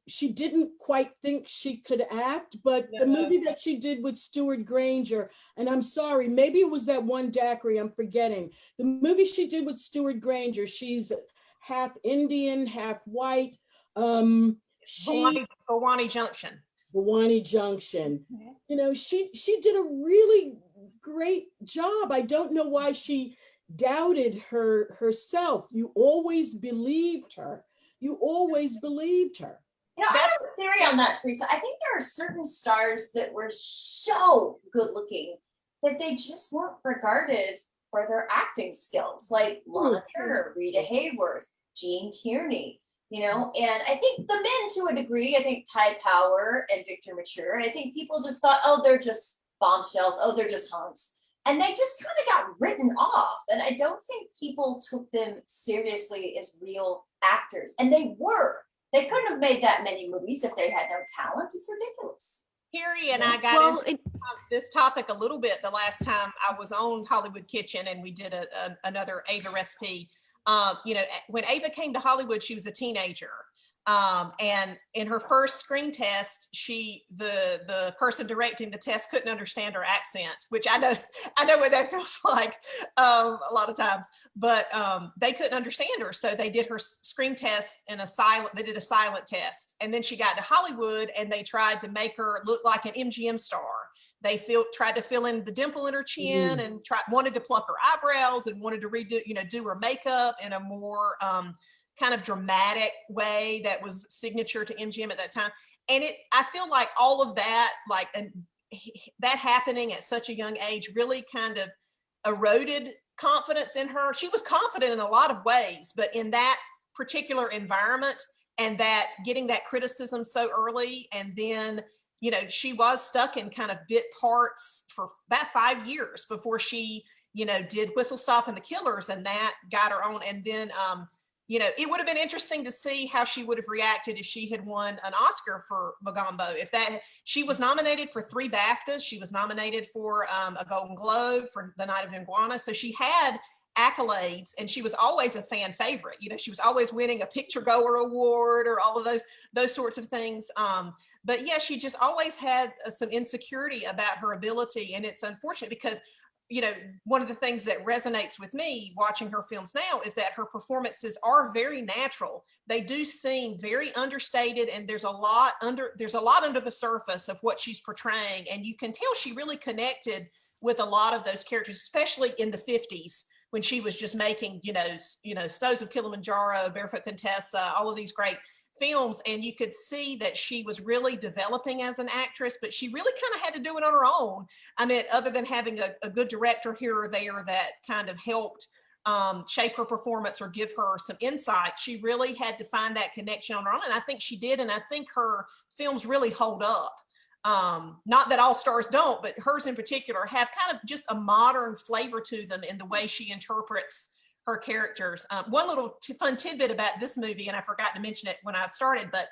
Speaker 1: She didn't quite think she could act, but the movie that she did with Stuart Granger, and I'm sorry, maybe it was that one Daiquiri, I'm forgetting. The movie she did with Stuart Granger, she's half Indian, half white.
Speaker 9: Bawani Junction.
Speaker 1: Bawani Junction. She did a really great job. I don't know why she doubted herself. You always believed her. You always believed her.
Speaker 2: I have a theory on that, Teresa. I think there are certain stars that were so good looking that they just weren't regarded for their acting skills, like Lana Turner, Rita Hayworth, Gene Tierney, you know. And I think the men, to a degree, I think Ty Power and Victor Mature, I think people just thought, oh, they're just bombshells, oh, they're just hunks. And they just kind of got written off. And I don't think people took them seriously as real actors. And they were. They couldn't have made that many movies if they had no talent. It's ridiculous.
Speaker 9: Carrie and I got into this topic a little bit the last time I was on Hollywood Kitchen, and we did another Ava recipe. You know, when Ava came to Hollywood, she was a teenager. And in her first screen test, the person directing the test couldn't understand her accent, which I know what that feels like a lot of times, but they couldn't understand her. So they did her screen test they did a silent test. And then she got to Hollywood and they tried to make her look like an MGM star. They tried to fill in the dimple in her chin and wanted to pluck her eyebrows and wanted to do her makeup in a more, kind of dramatic way that was signature to MGM at that time. And I feel like all of that, that happening at such a young age really kind of eroded confidence in her. She was confident in a lot of ways, but in that particular environment and that getting that criticism so early, and then, you know, she was stuck in kind of bit parts for about 5 years before she, you know, did Whistle Stop and the Killers, and that got her on. And then, you know, it would have been interesting to see how she would have reacted if she had won an Oscar for Mogambo. She was nominated for 3 BAFTAs. She was nominated for a Golden Globe for The Night of Iguana. So she had accolades, and she was always a fan favorite. You know, she was always winning a Picture Goer Award or all of those sorts of things. But yeah, she just always had some insecurity about her ability, and it's unfortunate because, you know, one of the things that resonates with me watching her films now is that her performances are very natural. They do seem very understated, and there's a lot under the surface of what she's portraying, and you can tell she really connected with a lot of those characters, especially in the 50s when she was just making, you know, Stoves of Kilimanjaro, Barefoot Contessa, all of these great films, and you could see that she was really developing as an actress, but she really kind of had to do it on her own. I mean, other than having a good director here or there that kind of helped shape her performance or give her some insight, she really had to find that connection on her own, and I think she did, and I think her films really hold up. Not that all stars don't, but hers in particular have kind of just a modern flavor to them in the way she interprets her characters. One little fun tidbit about this movie, and I forgot to mention it when I started, but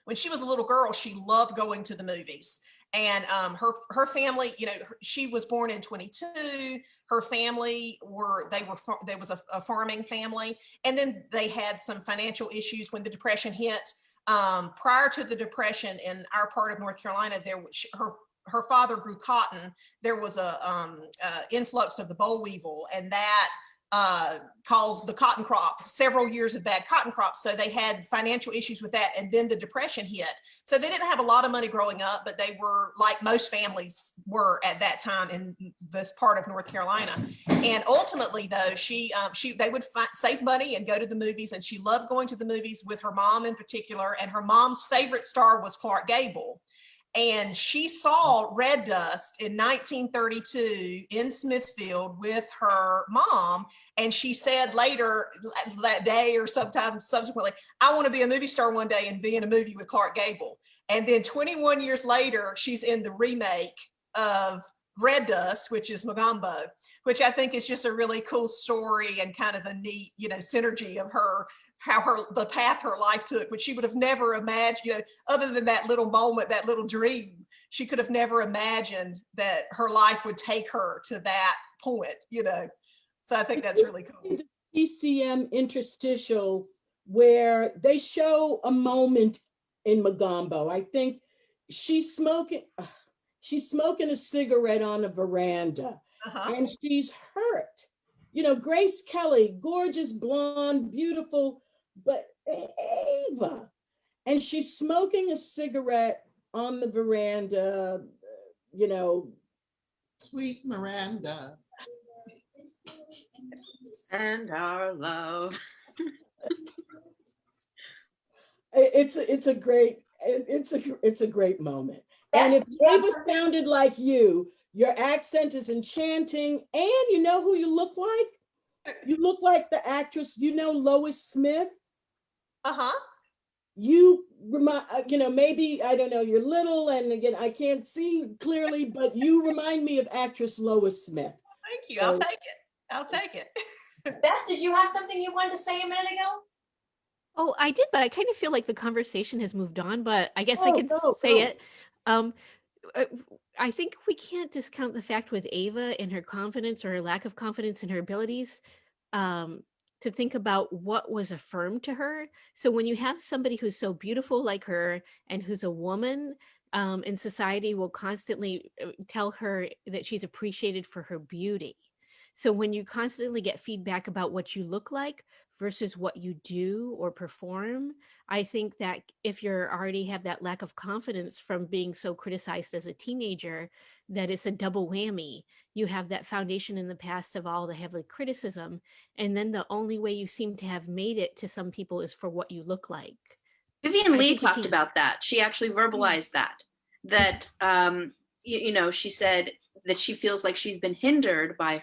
Speaker 9: when she was a little girl, she loved going to the movies. And her family, you know, she was born in 22. Her family there was a farming family, and then they had some financial issues when the Depression hit. Prior to the Depression in our part of North Carolina, her father grew cotton. There was a influx of the boll weevil, and that caused the cotton crop, several years of bad cotton crops. So they had financial issues with that. And then the Depression hit. So they didn't have a lot of money growing up, but they were like most families were at that time in this part of North Carolina. And ultimately though, they would save money and go to the movies. And she loved going to the movies with her mom in particular. And her mom's favorite star was Clark Gable. And she saw Red Dust in 1932 in Smithfield with her mom. And she said later that day or sometime subsequently, I want to be a movie star one day and be in a movie with Clark Gable. And then 21 years later, she's in the remake of Red Dust, which is Mogambo, which I think is just a really cool story and kind of a neat, you know, synergy of the path her life took, which she would have never imagined, you know, other than that little moment, that little dream, she could have never imagined that her life would take her to that point, you know. So I think that's really cool.
Speaker 1: The PCM interstitial where they show a moment in Mogambo. I think she's smoking a cigarette on a veranda, and she's hurt. You know, Grace Kelly, gorgeous, blonde, beautiful, but Ava. And she's smoking a cigarette on the veranda, you know.
Speaker 10: Sweet Miranda.
Speaker 3: And our love.
Speaker 1: It's a great moment. And if Ava sounded like you Your accent is enchanting. And you know who you look like? You look like the actress, you know, Lois Smith.
Speaker 9: Uh-huh.
Speaker 1: You remind, maybe, I don't know, you're little, and again, I can't see clearly, but you remind me of actress Lois Smith.
Speaker 9: Thank you. I'll take it. I'll take it.
Speaker 2: Beth, did you have something you wanted to say a minute ago?
Speaker 12: Oh, I did, but I kind of feel like the conversation has moved on, but I guess I
Speaker 1: Oh,
Speaker 12: can
Speaker 1: no,
Speaker 12: say
Speaker 1: no.
Speaker 12: it. I think we can't discount the fact with Ava and her confidence or her lack of confidence in her abilities, to think about what was affirmed to her. So when you have somebody who's so beautiful like her and who's a woman, and society will constantly tell her that she's appreciated for her beauty. So when you constantly get feedback about what you look like versus what you do or perform, I think that if you're already have that lack of confidence from being so criticized as a teenager, that it's a double whammy. You have that foundation in the past of all the heavy criticism, and then the only way you seem to have made it to some people is for what you look like.
Speaker 3: Vivian
Speaker 12: I
Speaker 3: Lee
Speaker 12: think you
Speaker 3: talked
Speaker 12: can-
Speaker 3: about that. She actually verbalized that she said that she feels like she's been hindered by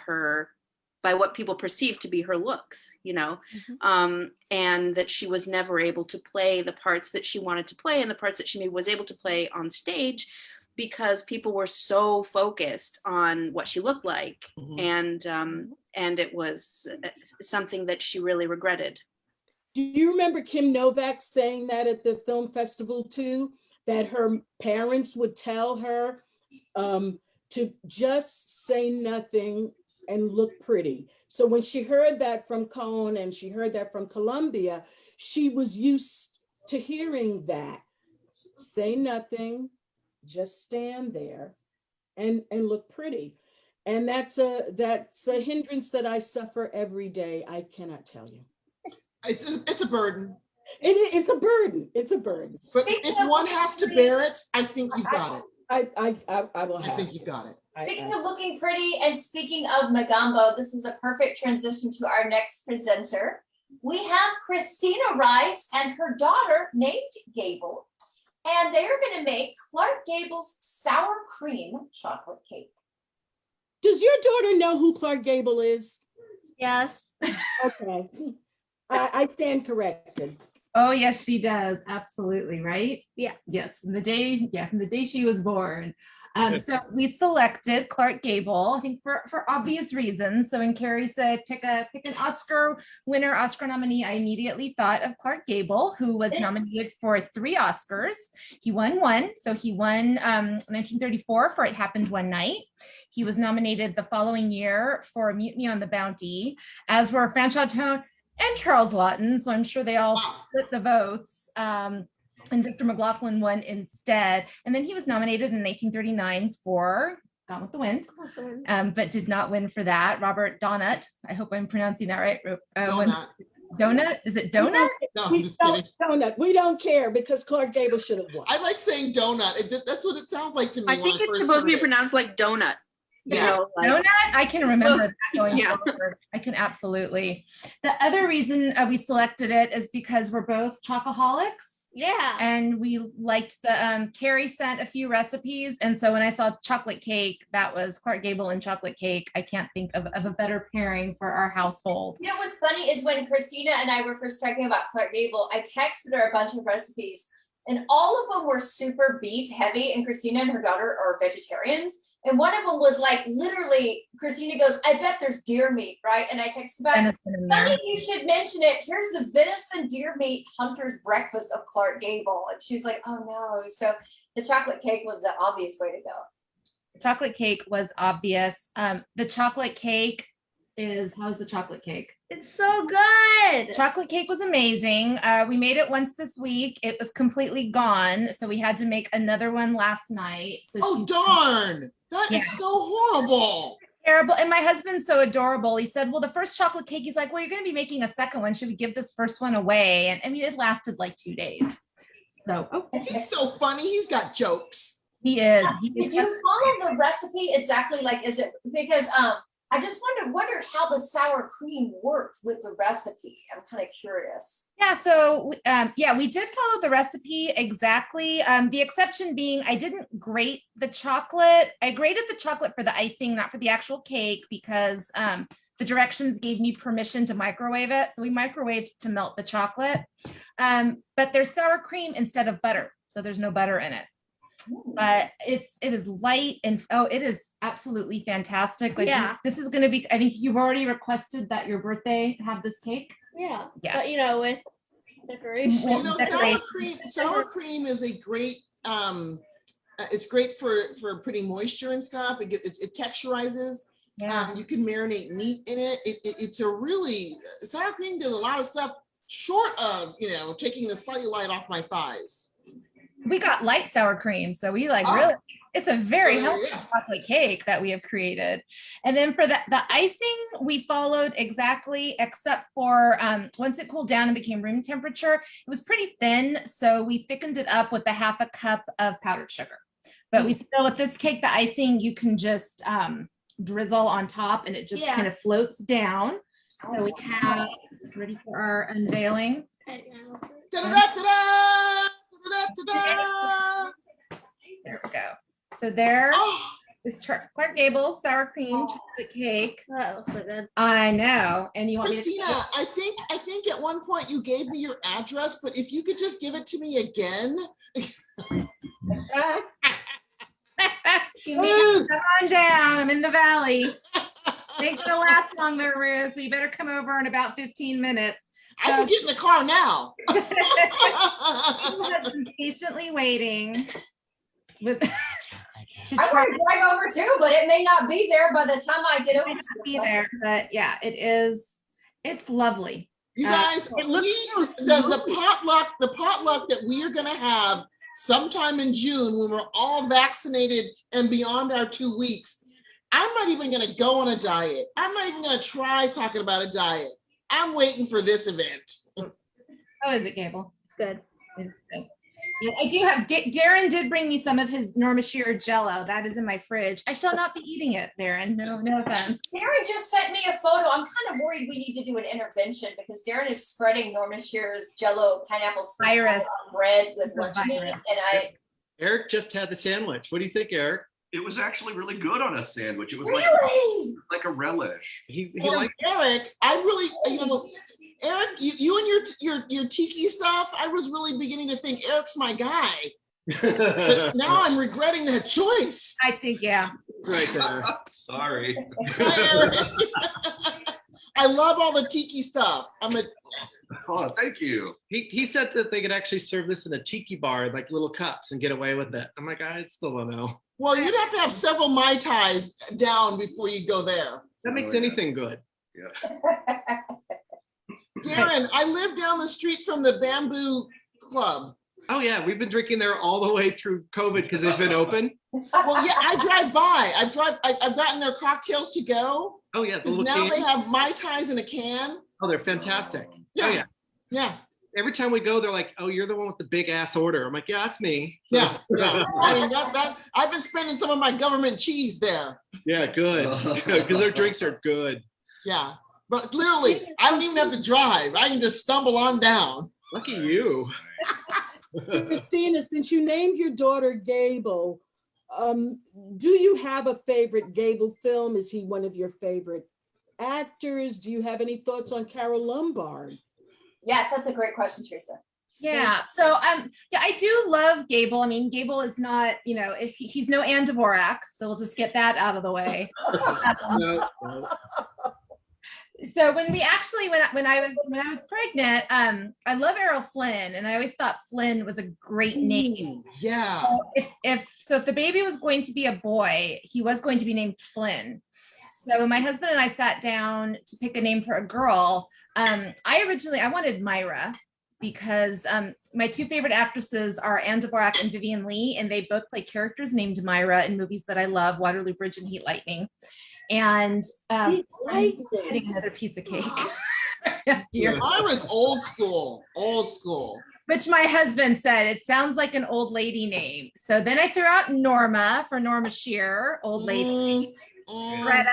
Speaker 3: what people perceive to be her looks, and that she was never able to play the parts that she wanted to play and the parts that she maybe was able to play on stage because people were so focused on what she looked like.
Speaker 10: Mhm.
Speaker 3: And it was something that she really regretted.
Speaker 1: Do you remember Kim Novak saying that at the film festival too, that her parents would tell her to just say nothing and look pretty? So when she heard that from Cone and she heard that from Columbia, she was used to hearing that. Say nothing, just stand there and look pretty. And that's a hindrance that I suffer every day. I cannot tell you.
Speaker 10: It's a burden.
Speaker 1: It's a burden. It's a burden.
Speaker 10: But
Speaker 2: Speaking
Speaker 10: if
Speaker 2: of
Speaker 10: one has to bear it, I think you've got it.
Speaker 1: I will
Speaker 10: I
Speaker 1: have.
Speaker 10: think you've got it.
Speaker 2: Speaking of looking pretty and speaking of Magambo, this is a perfect transition to our next presenter. We have Christina Rice and her daughter named Gable, and they're going to make Clark Gable's sour cream chocolate cake.
Speaker 1: Does your daughter know who Clark Gable is?
Speaker 14: Yes.
Speaker 1: Okay. I stand corrected.
Speaker 14: Oh yes, she does. Absolutely, right? Yeah. Yes, from the day she was born. So we selected Clark Gable, I think for obvious reasons. So when Carrie said pick an Oscar winner, Oscar nominee, I immediately thought of Clark Gable, who was nominated for 3 Oscars. He won 1. So he won 1934 for It Happened One Night. He was nominated the following year for Mutiny on the Bounty, as were Franchot Tone and Charles Laughton. So I'm sure they all split the votes. And Victor McLaughlin won instead. And then he was nominated in 1939 for Gone with the Wind, but did not win for that. Robert Donat, I hope I'm pronouncing that right. Donut? Is it Donut?
Speaker 10: No, I'm just kidding.
Speaker 1: Donut. We don't care because Clark Gable should have won.
Speaker 10: I like saying donut. That's what it sounds like to me.
Speaker 3: I think it's supposed to be pronounced like donut.
Speaker 10: Yeah.
Speaker 14: Donut? I can remember that going forward. I can absolutely. The other reason we selected it is because we're both chocoholics. Yeah. And we liked the, Carrie sent a few recipes. And so when I saw chocolate cake, that was Clark Gable and chocolate cake. I can't think of a better pairing for our household.
Speaker 2: You know what's funny is when Christina and I were first talking about Clark Gable, I texted her a bunch of recipes and all of them were super beef heavy, and Christina and her daughter are vegetarians. And one of them was like, literally, Christina goes, I bet there's deer meat, right? And I texted back, funny you should mention it. Here's the venison deer meat hunter's breakfast of Clark Gable. And she's like, oh no. So the chocolate cake was the obvious way to go.
Speaker 14: The chocolate cake was obvious. The chocolate cake is, how's the chocolate cake?
Speaker 15: It's so good.
Speaker 14: Chocolate cake was amazing. We made it once this week. It was completely gone. So we had to make another one last night. So
Speaker 10: darn. That is so horrible.
Speaker 14: Terrible. And my husband's so adorable. He said, well, the first chocolate cake, he's like, well, you're going to be making a second one. Should we give this first one away? And I mean, it lasted like 2 days. So
Speaker 10: he's so funny. He's got jokes.
Speaker 14: He is.
Speaker 2: Did you follow the recipe exactly? Like, is it because I just wondered how the sour cream worked with the recipe. I'm kind of curious.
Speaker 14: Yeah, so we did follow the recipe exactly. The exception being I didn't grate the chocolate. I grated the chocolate for the icing, not for the actual cake, because the directions gave me permission to microwave it. So we microwaved to melt the chocolate. But there's sour cream instead of butter. So there's no butter in it. But it is light and it is absolutely fantastic. Like,
Speaker 15: Yeah.
Speaker 14: this is gonna be, I think you've already requested that your birthday have this cake.
Speaker 15: Yeah.
Speaker 14: Yes.
Speaker 15: But with decoration.
Speaker 10: You know, sour cream is a great, it's great for putting moisture and stuff. It texturizes.
Speaker 14: Yeah.
Speaker 10: You can marinate meat in it. It's a really, sour cream does a lot of stuff short of, taking the cellulite off my thighs.
Speaker 14: We got light sour cream, so we really, it's a very healthy chocolate cake that we have created. And then for the icing, we followed exactly, except for once it cooled down and became room temperature, it was pretty thin, so we thickened it up with a half a cup of powdered sugar. But we still, with this cake, the icing, you can just drizzle on top and it just kind of floats down. So we have ready for our unveiling.
Speaker 10: Da-da-da-da-da!
Speaker 14: There we go. So there is Clark Gable's sour cream chocolate cake.
Speaker 15: That looks so good.
Speaker 14: I know. And you want
Speaker 10: Christina, I think at one point you gave me your address, but if you could just give it to me again.
Speaker 14: Come on down. I'm in the valley. Ain't gonna last long there, Ruth. So you better come over in about 15 minutes.
Speaker 10: I can get in the car now.
Speaker 14: I've been patiently waiting.
Speaker 2: I want to drive over too, but it may not be there by the time I get over.
Speaker 14: Be there, but yeah, it's lovely.
Speaker 10: You guys,
Speaker 14: it looks
Speaker 10: the potluck that we are going to have sometime in June when we're all vaccinated and beyond our 2 weeks. I'm not even going to go on a diet. I'm not even going to try talking about a diet. I'm waiting for this event.
Speaker 14: How is it, Gable?
Speaker 15: Good.
Speaker 14: Yeah, I do have, Darren did bring me some of his Norma Shearer Jello. That is in my fridge. I shall not be eating it, Darren. No offense.
Speaker 2: Darren just sent me a photo. I'm kind of worried we need to do an intervention because Darren is spreading Norma Shearer's Jello pineapple on bread with lunch meat, and
Speaker 6: Eric just had the sandwich. What do you think, Eric?
Speaker 11: It was actually really good on a sandwich. It was like a relish.
Speaker 10: Eric, I really, Eric, you and your tiki stuff, I was really beginning to think Eric's my guy. But now I'm regretting that choice.
Speaker 14: I think, yeah.
Speaker 6: Right there.
Speaker 11: Sorry.
Speaker 10: I love all the tiki stuff.
Speaker 11: Oh, thank you.
Speaker 6: He said that they could actually serve this in a tiki bar, like little cups, and get away with it. I'm like, I still don't know.
Speaker 10: Well, you'd have to have several Mai Tais down before you go there.
Speaker 6: That makes anything good.
Speaker 11: Yeah.
Speaker 10: Darren, I live down the street from the Bamboo Club.
Speaker 6: Oh yeah, we've been drinking there all the way through COVID because they've been open.
Speaker 10: Well, yeah, I drive by. I've gotten their cocktails to go.
Speaker 6: Oh yeah, the
Speaker 10: now
Speaker 6: can.
Speaker 10: They have Mai Tais in a can.
Speaker 6: Oh, they're fantastic.
Speaker 10: Yeah.
Speaker 6: Oh, yeah.
Speaker 10: Yeah.
Speaker 6: Every time we go, they're like, "Oh, you're the one with the big ass order." I'm like, "Yeah, that's me." So.
Speaker 10: Yeah. I mean, that I've been spending some of my government cheese there.
Speaker 6: Yeah, good. Because their drinks are good.
Speaker 10: Yeah, but literally, I don't even have to drive. I can just stumble on down.
Speaker 6: Lucky you.
Speaker 1: Christina, since you named your daughter Gable, do you have a favorite Gable film? Is he one of your favorite actors? Do you have any thoughts on Carol Lombard?
Speaker 2: Yes, that's a great question, Teresa.
Speaker 14: Yeah. So yeah, I do love Gable. I mean, Gable is not, he's no Anne Dvorak, so we'll just get that out of the way.
Speaker 6: No.
Speaker 14: So when we actually, when I was pregnant, I love Errol Flynn, and I always thought Flynn was a great name.
Speaker 10: Yeah.
Speaker 14: So if the baby was going to be a boy, he was going to be named Flynn. So when my husband and I sat down to pick a name for a girl, I wanted Myra because my two favorite actresses are Anne Dvorak and Vivian Leigh, and they both play characters named Myra in movies that I love, Waterloo Bridge and Heat Lightning. And I'm getting another piece of cake.
Speaker 10: Myra's old school.
Speaker 14: Which my husband said, it sounds like an old lady name. So then I threw out Norma for Norma Shearer, old lady. Greta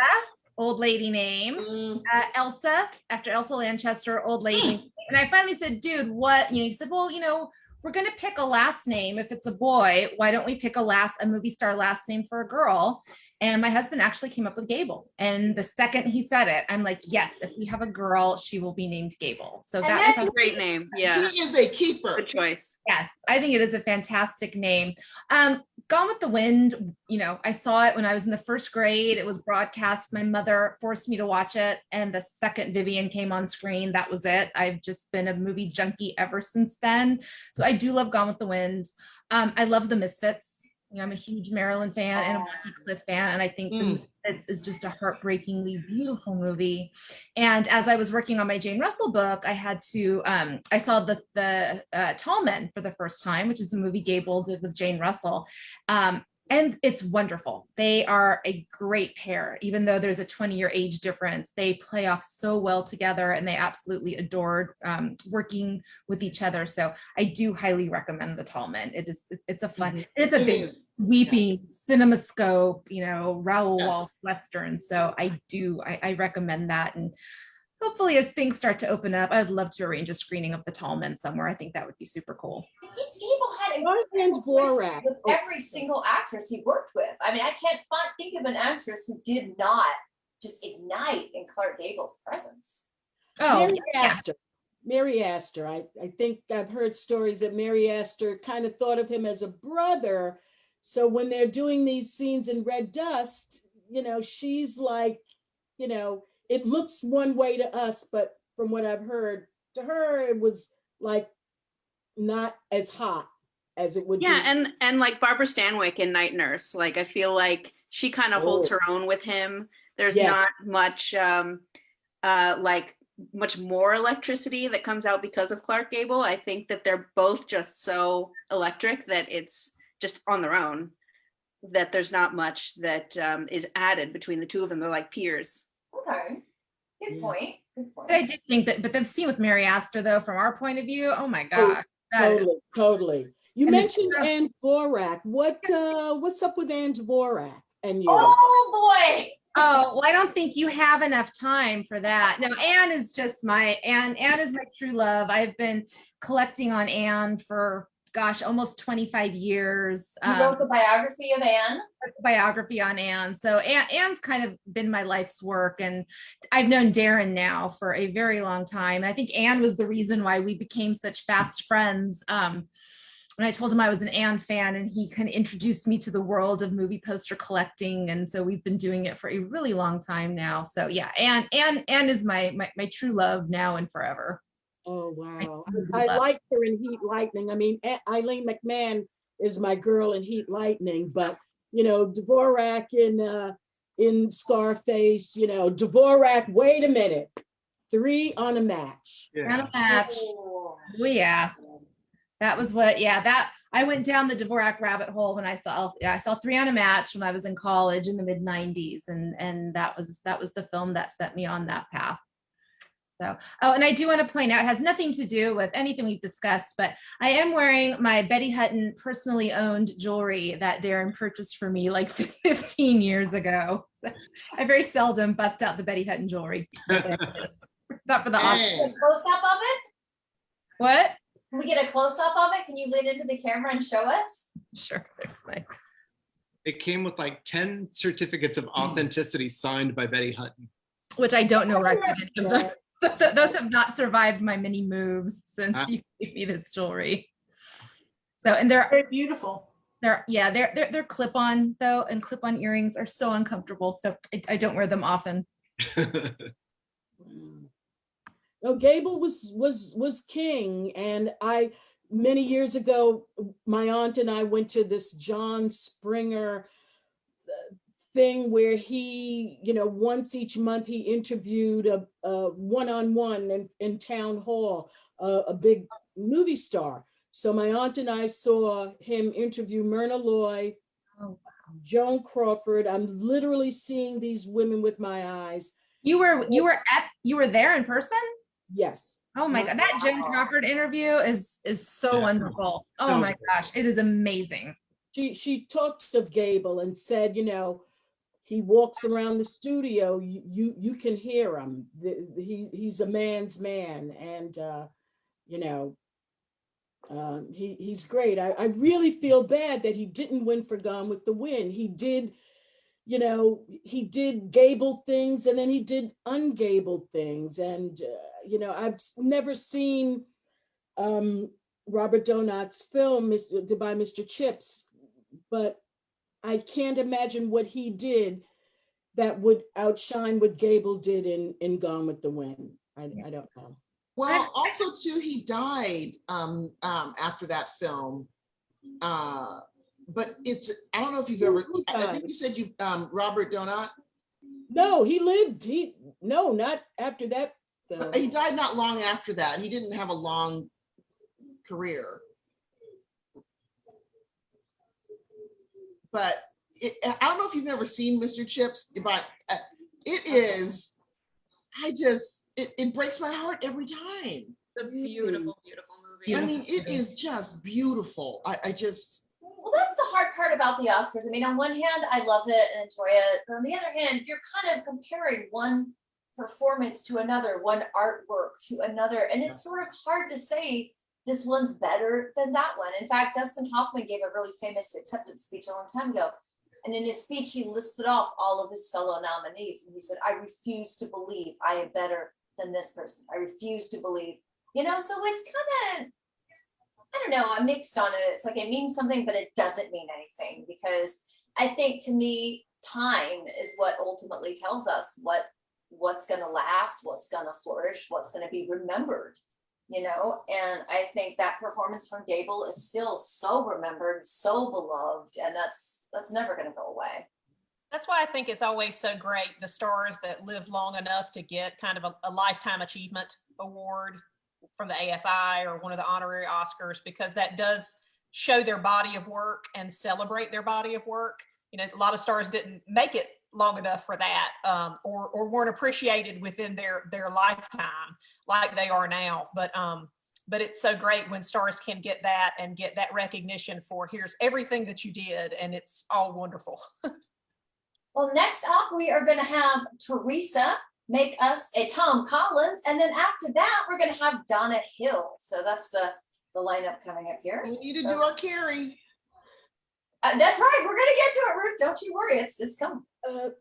Speaker 14: old lady name. Elsa, after Elsa Lanchester, old lady. And I finally said, dude, what? He said, well, we're going to pick a last name. If it's a boy, why don't we pick a movie star last name for a girl? And my husband actually came up with Gable. And the second he said it, I'm like, yes, if we have a girl, she will be named Gable. So
Speaker 3: that's a great name. Yeah.
Speaker 10: He is a keeper.
Speaker 3: Good choice.
Speaker 14: Yes, I think it is a fantastic name. Gone with the Wind, I saw it when I was in the first grade. It was broadcast. My mother forced me to watch it. And the second Vivian came on screen, that was it. I've just been a movie junkie ever since then. So I do love Gone with the Wind. I love The Misfits. I'm a huge Marilyn fan and a Monty Cliff fan. And I think The Misfits is just a heartbreakingly beautiful movie. And as I was working on my Jane Russell book, I had to, I saw the Tall Men for the first time, which is the movie Gable did with Jane Russell. And it's wonderful. They are a great pair, even though there's a 20-year age difference. They play off so well together, and they absolutely adored working with each other. So I do highly recommend The Tall Men. It's a fun, it's a big weepy CinemaScope, Raoul Walsh Western. So I recommend that. And hopefully as things start to open up, I'd love to arrange a screening of The Tall Men somewhere. I think that would be super cool.
Speaker 2: It seems Gable had incredible relationships with every single actress he worked with. I mean, I can't think of an actress who did not just ignite in Clark Gable's presence.
Speaker 1: Mary Astor. I think I've heard stories that Mary Astor kind of thought of him as a brother. So when they're doing these scenes in Red Dust, she's like, it looks one way to us, but from what I've heard, to her, it was like not as hot as it would be.
Speaker 3: Yeah, and like Barbara Stanwyck in Night Nurse, like I feel like she kind of holds her own with him. There's not much like much more electricity that comes out because of Clark Gable. I think that they're both just so electric that it's just on their own, that there's not much that is added between the two of them. They're like peers.
Speaker 2: Okay, good point. Good point.
Speaker 14: I did think that, but the scene with Mary Astor, though, from our point of view, oh my gosh.
Speaker 1: Totally. You mentioned Anne Dvorak. What's up with Anne Dvorak and you?
Speaker 2: Oh boy.
Speaker 14: Oh, well, I don't think you have enough time for that. No, Anne is my true love. I've been collecting on Anne for, gosh, almost 25 years.
Speaker 2: You wrote the biography of Anne?
Speaker 14: Biography on Anne. So Anne's kind of been my life's work. And I've known Darren now for a very long time. And I think Anne was the reason why we became such fast friends. And I told him I was an Anne fan, and he kind of introduced me to the world of movie poster collecting. And so we've been doing it for a really long time now. So yeah, Anne is my true love now and forever.
Speaker 1: Oh, wow. I liked her in Heat Lightning. I mean, Eileen McMahon is my girl in Heat Lightning, but, Dvorak in Scarface, Dvorak, wait a minute, 3 on a match.
Speaker 14: On a match. Oh, yeah. That was I went down the Dvorak rabbit hole when I saw 3 on a Match when I was in college in the mid 90s. And that was the film that set me on that path. So, and I do want to point out, it has nothing to do with anything we've discussed, but I am wearing my Betty Hutton personally owned jewelry that Darren purchased for me like 15 years ago. So I very seldom bust out the Betty Hutton jewelry. Not for the Oscar.
Speaker 2: Close-up of it?
Speaker 14: What?
Speaker 2: Can we get a close-up of it? Can you lean into the camera and show us?
Speaker 14: Sure, there's my.
Speaker 6: It came with like 10 certificates of authenticity signed by Betty Hutton.
Speaker 14: Which I don't know record of them. Those have not survived my many moves since you gave me this jewelry. So, and they're
Speaker 4: very beautiful.
Speaker 14: They're clip-on though, and clip-on earrings are so uncomfortable. So I don't wear them often.
Speaker 1: No, Gable was king, and many years ago, my aunt and I went to this John Springer thing where he, once each month he interviewed a one-on-one in town hall, a big movie star. So my aunt and I saw him interview Myrna Loy, Joan Crawford. I'm literally seeing these women with my eyes.
Speaker 14: You were there in person?
Speaker 1: Yes.
Speaker 14: Oh my God, that Joan Crawford interview is so wonderful. Oh my gosh, it is amazing.
Speaker 1: She talked of Gable and said, he walks around the studio, you can hear him. He's a man's man, and you know, he's great. I really feel bad that he didn't win for Gone with the Wind. He did, you know, he did Gable things, and then he did ungabled things, and you know, I've never seen Robert Donat's film, Goodbye, Mr. Chips, but I can't imagine what he did that would outshine what Gable did in Gone with the Wind. I don't know.
Speaker 10: Well, also too, he died after that film. But it's, I don't know if you've ever, I think you said you've, Robert Donat?
Speaker 1: No, he lived, no, not after that film.
Speaker 10: He died not long after that. He didn't have a long career. But I don't know if you've ever seen Mr. Chips, but it is, it breaks my heart every time.
Speaker 13: It's a beautiful, beautiful movie.
Speaker 10: I mean, it is just beautiful. I just.
Speaker 2: Well, that's the hard part about the Oscars. I mean, on one hand, I love it and enjoy it. But on the other hand, you're kind of comparing one performance to another, one artwork to another. And it's sort of hard to say this one's better than that one. In fact, Dustin Hoffman gave a really famous acceptance speech a long time ago. And in his speech, he listed off all of his fellow nominees. And he said, I refuse to believe I am better than this person. I refuse to believe, you know, so it's kind of, I don't know, I'm mixed on it. It's like it means something, but it doesn't mean anything, because I think, to me, time is what ultimately tells us what's going to last, what's going to flourish, what's going to be remembered, you know? And I think that performance from Gable is still so remembered, so beloved, and that's never going to go away.
Speaker 9: That's why I think it's always so great, the stars that live long enough to get kind of a lifetime achievement award from the AFI or one of the honorary Oscars, because that does show their body of work and celebrate their body of work. You know, a lot of stars didn't make it long enough for that, or weren't appreciated within their lifetime like they are now. But it's so great when stars can get that and get that recognition for, here's everything that you did, and it's all wonderful.
Speaker 2: Well, next up, we are going to have Teresa make us a Tom Collins, and then after that, we're going to have Donna Hill. So that's the lineup coming up here.
Speaker 10: We need to do our Carrie.
Speaker 2: That's right. We're going to get to it, Ruth. Don't you worry. It's coming.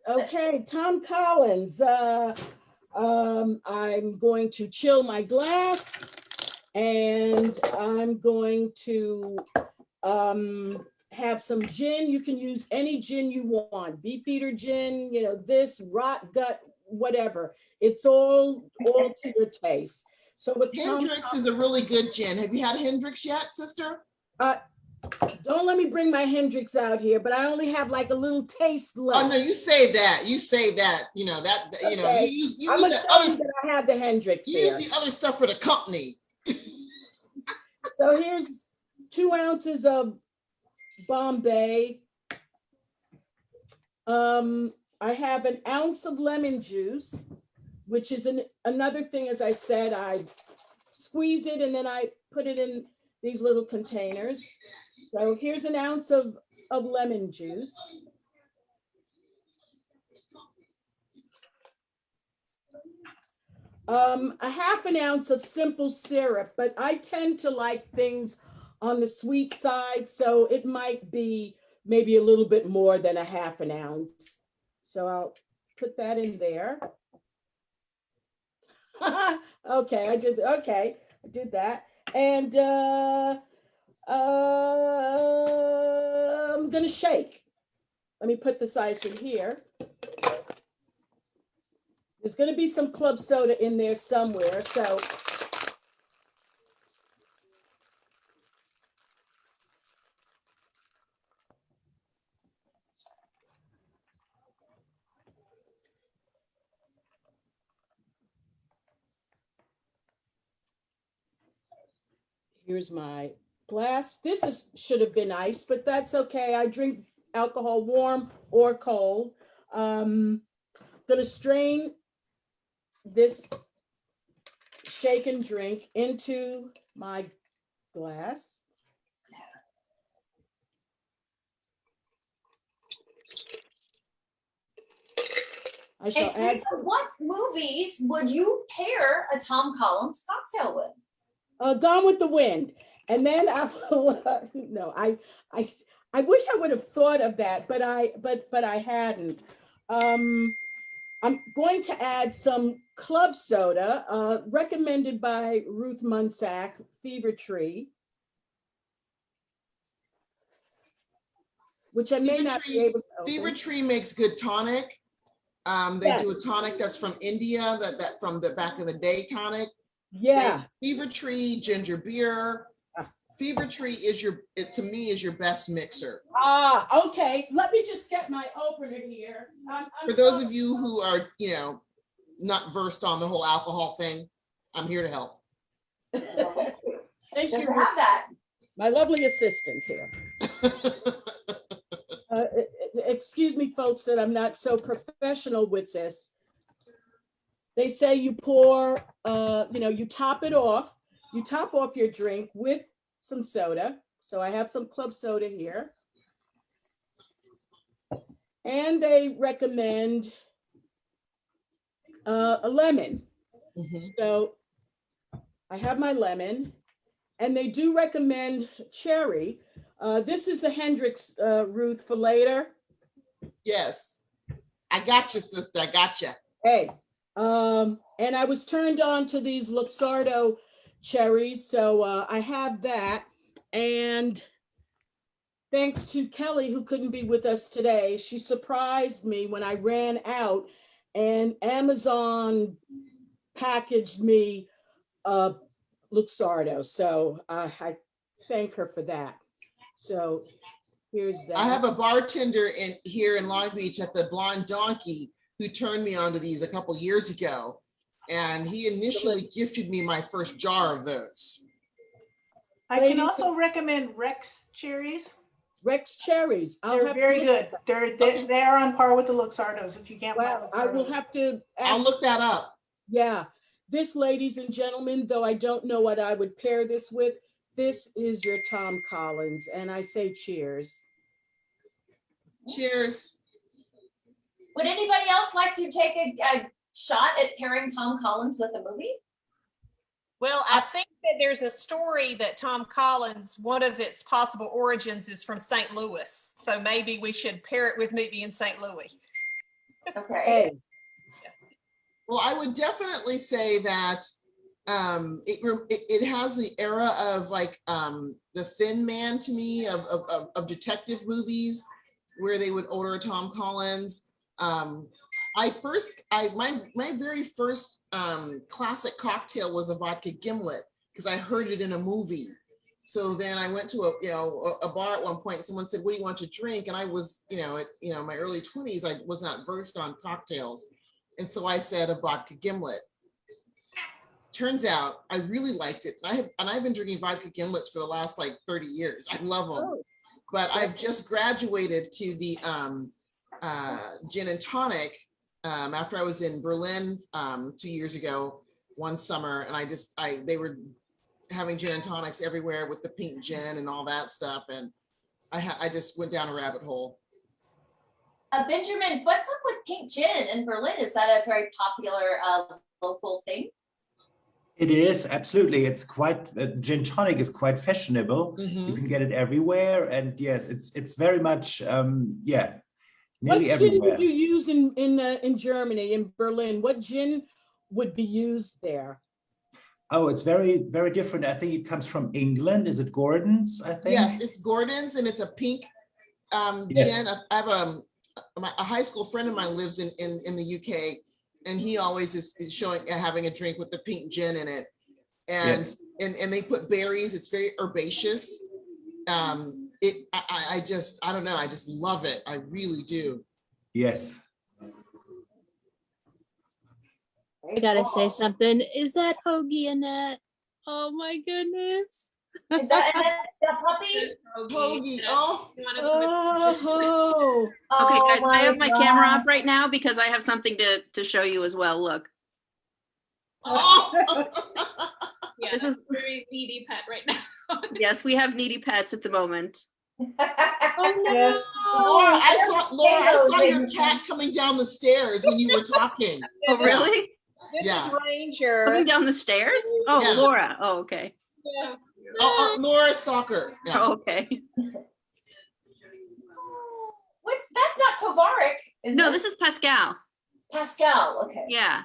Speaker 1: Okay, Tom Collins. I'm going to chill my glass, and I'm going to have some gin. You can use any gin you want, Beefeater gin, you know, this, rot gut, whatever. It's all to your taste. So with
Speaker 10: Hendrix is a really good gin. Have you had Hendrix yet, sister?
Speaker 1: Don't let me bring my Hendrix out here, but I only have like a little taste left.
Speaker 10: Oh no, you save that. You save that. You know that. You know,
Speaker 1: Okay.
Speaker 10: you
Speaker 1: I'm
Speaker 10: use
Speaker 1: gonna
Speaker 10: the
Speaker 1: tell
Speaker 10: other.
Speaker 1: you that I have the Hendrix
Speaker 10: You
Speaker 1: here.
Speaker 10: use the other stuff for the company.
Speaker 1: So here's 2 ounces of Bombay. I have an ounce of lemon juice, which is another thing, as I said, I squeeze it and then I put it in these little containers. So here's an ounce of lemon juice. A half an ounce of simple syrup, but I tend to like things on the sweet side, so it might be maybe a little bit more than a half an ounce. So I'll put that in there. Okay, I did that. And I'm gonna shake. Let me put this ice in here. There's gonna be some club soda in there somewhere, so. Here's my glass. This should have been ice, but that's okay. I drink alcohol warm or cold. Gonna strain this shake and drink into my glass. I shall
Speaker 2: And
Speaker 1: add.
Speaker 2: Teresa, what movies would you pair a Tom Collins cocktail with?
Speaker 1: Gone with the Wind. And then I will, no, I wish I would have thought of that, but I hadn't. I'm going to add some club soda, recommended by Ruth Munsack, Fever Tree, which I may not be able to open.
Speaker 10: Fever Tree makes good tonic. They
Speaker 1: Yes.
Speaker 10: do a tonic that's from India, that from the back in the day tonic.
Speaker 1: Yeah.
Speaker 10: Fever Tree, ginger beer. Fever Tree is to me is your best mixer.
Speaker 1: Ah, okay. Let me just get my opener here.
Speaker 10: For those of you who are, not versed on the whole alcohol thing, I'm here to help.
Speaker 1: Thank you.
Speaker 2: Have that.
Speaker 1: My lovely assistant here. Excuse me, folks, that I'm not so professional with this. They say you pour, you top it off. You top off your drink with some soda. So I have some club soda here. And they recommend a lemon. So I have my lemon, and they do recommend cherry. This is the Hendrix, Ruth, for later.
Speaker 10: Yes, I got you, sister. I got you.
Speaker 1: Hey, and I was turned on to these Luxardo cherries, so I have that. And thanks to Kelly, who couldn't be with us today, she surprised me when I ran out, and Amazon packaged me Luxardo. So I thank her for that. So here's that.
Speaker 10: I have a bartender here in Long Beach at the Blonde Donkey who turned me onto these a couple years ago, and he initially gifted me my first jar of those.
Speaker 4: I can also recommend Rex cherries.
Speaker 1: Rex cherries.
Speaker 4: They're very good. They are on par with the Luxardos if you can't find Luxardos.
Speaker 1: I will have to ask.
Speaker 10: I'll look that up.
Speaker 1: Yeah. This, ladies and gentlemen, though I don't know what I would pair this with, this is your Tom Collins, and I say cheers.
Speaker 10: Cheers.
Speaker 2: Would anybody else like to take a shot at pairing Tom Collins with a movie?
Speaker 9: Well, I think that there's a story that Tom Collins, one of its possible origins is from St. Louis. So maybe we should pair it with Meet Me in St. Louis.
Speaker 2: Okay.
Speaker 10: Well, I would definitely say that it has the era of like the Thin Man to me of detective movies where they would order Tom Collins. My very first classic cocktail was a vodka gimlet because I heard it in a movie. So then I went to a bar at one point and someone said, "What do you want to drink?" And I was, my early 20s, I was not versed on cocktails. And so I said a vodka gimlet. Turns out I really liked it. I've been drinking vodka gimlets for the last like 30 years. I love them. But I've just graduated to the gin and tonic after I was in Berlin 2 years ago, one summer, and they were having gin and tonics everywhere with the pink gin and all that stuff, and I just went down a rabbit hole.
Speaker 2: Benjamin, what's up with pink gin in Berlin? Is that a very popular local thing?
Speaker 5: It is, absolutely. It's quite, gin tonic is quite fashionable. You can get it everywhere, and yes, it's very much, nearly
Speaker 1: what
Speaker 5: everywhere.
Speaker 1: gin would you use in Germany, in Berlin? What gin would be used there?
Speaker 5: Oh, it's very, very different. I think it comes from England. Is it Gordon's, I think?
Speaker 10: Yes, it's Gordon's, and it's a pink gin. I have a high school friend of mine lives in the UK, and he always is having a drink with the pink gin in it. And they put berries. It's very herbaceous. I don't know. I just love it. I really do.
Speaker 5: Yes.
Speaker 15: I gotta say something. Is that Hoagie Annette? Oh my goodness.
Speaker 2: Is that the puppy?
Speaker 10: Hoagie. Oh.
Speaker 3: Okay, guys, I have my camera off right now because I have something to show you as well. Look.
Speaker 10: Oh.
Speaker 13: Yeah,
Speaker 3: this is
Speaker 13: very needy pet right now.
Speaker 3: Yes, we have needy pets at the moment.
Speaker 15: Oh no.
Speaker 4: Yes.
Speaker 10: Laura, I saw your cat coming down the stairs when you were talking.
Speaker 3: Oh, really?
Speaker 15: This
Speaker 10: Yeah.
Speaker 15: is Ranger.
Speaker 3: Coming down the stairs? Oh,
Speaker 10: Yeah.
Speaker 3: Laura. Oh, okay.
Speaker 15: Yeah.
Speaker 10: Laura Stoker. Yeah.
Speaker 3: Oh, okay.
Speaker 2: That's not Tavarik, is
Speaker 3: No,
Speaker 2: it?
Speaker 3: this is Pascal.
Speaker 2: Pascal, okay.
Speaker 3: Yeah.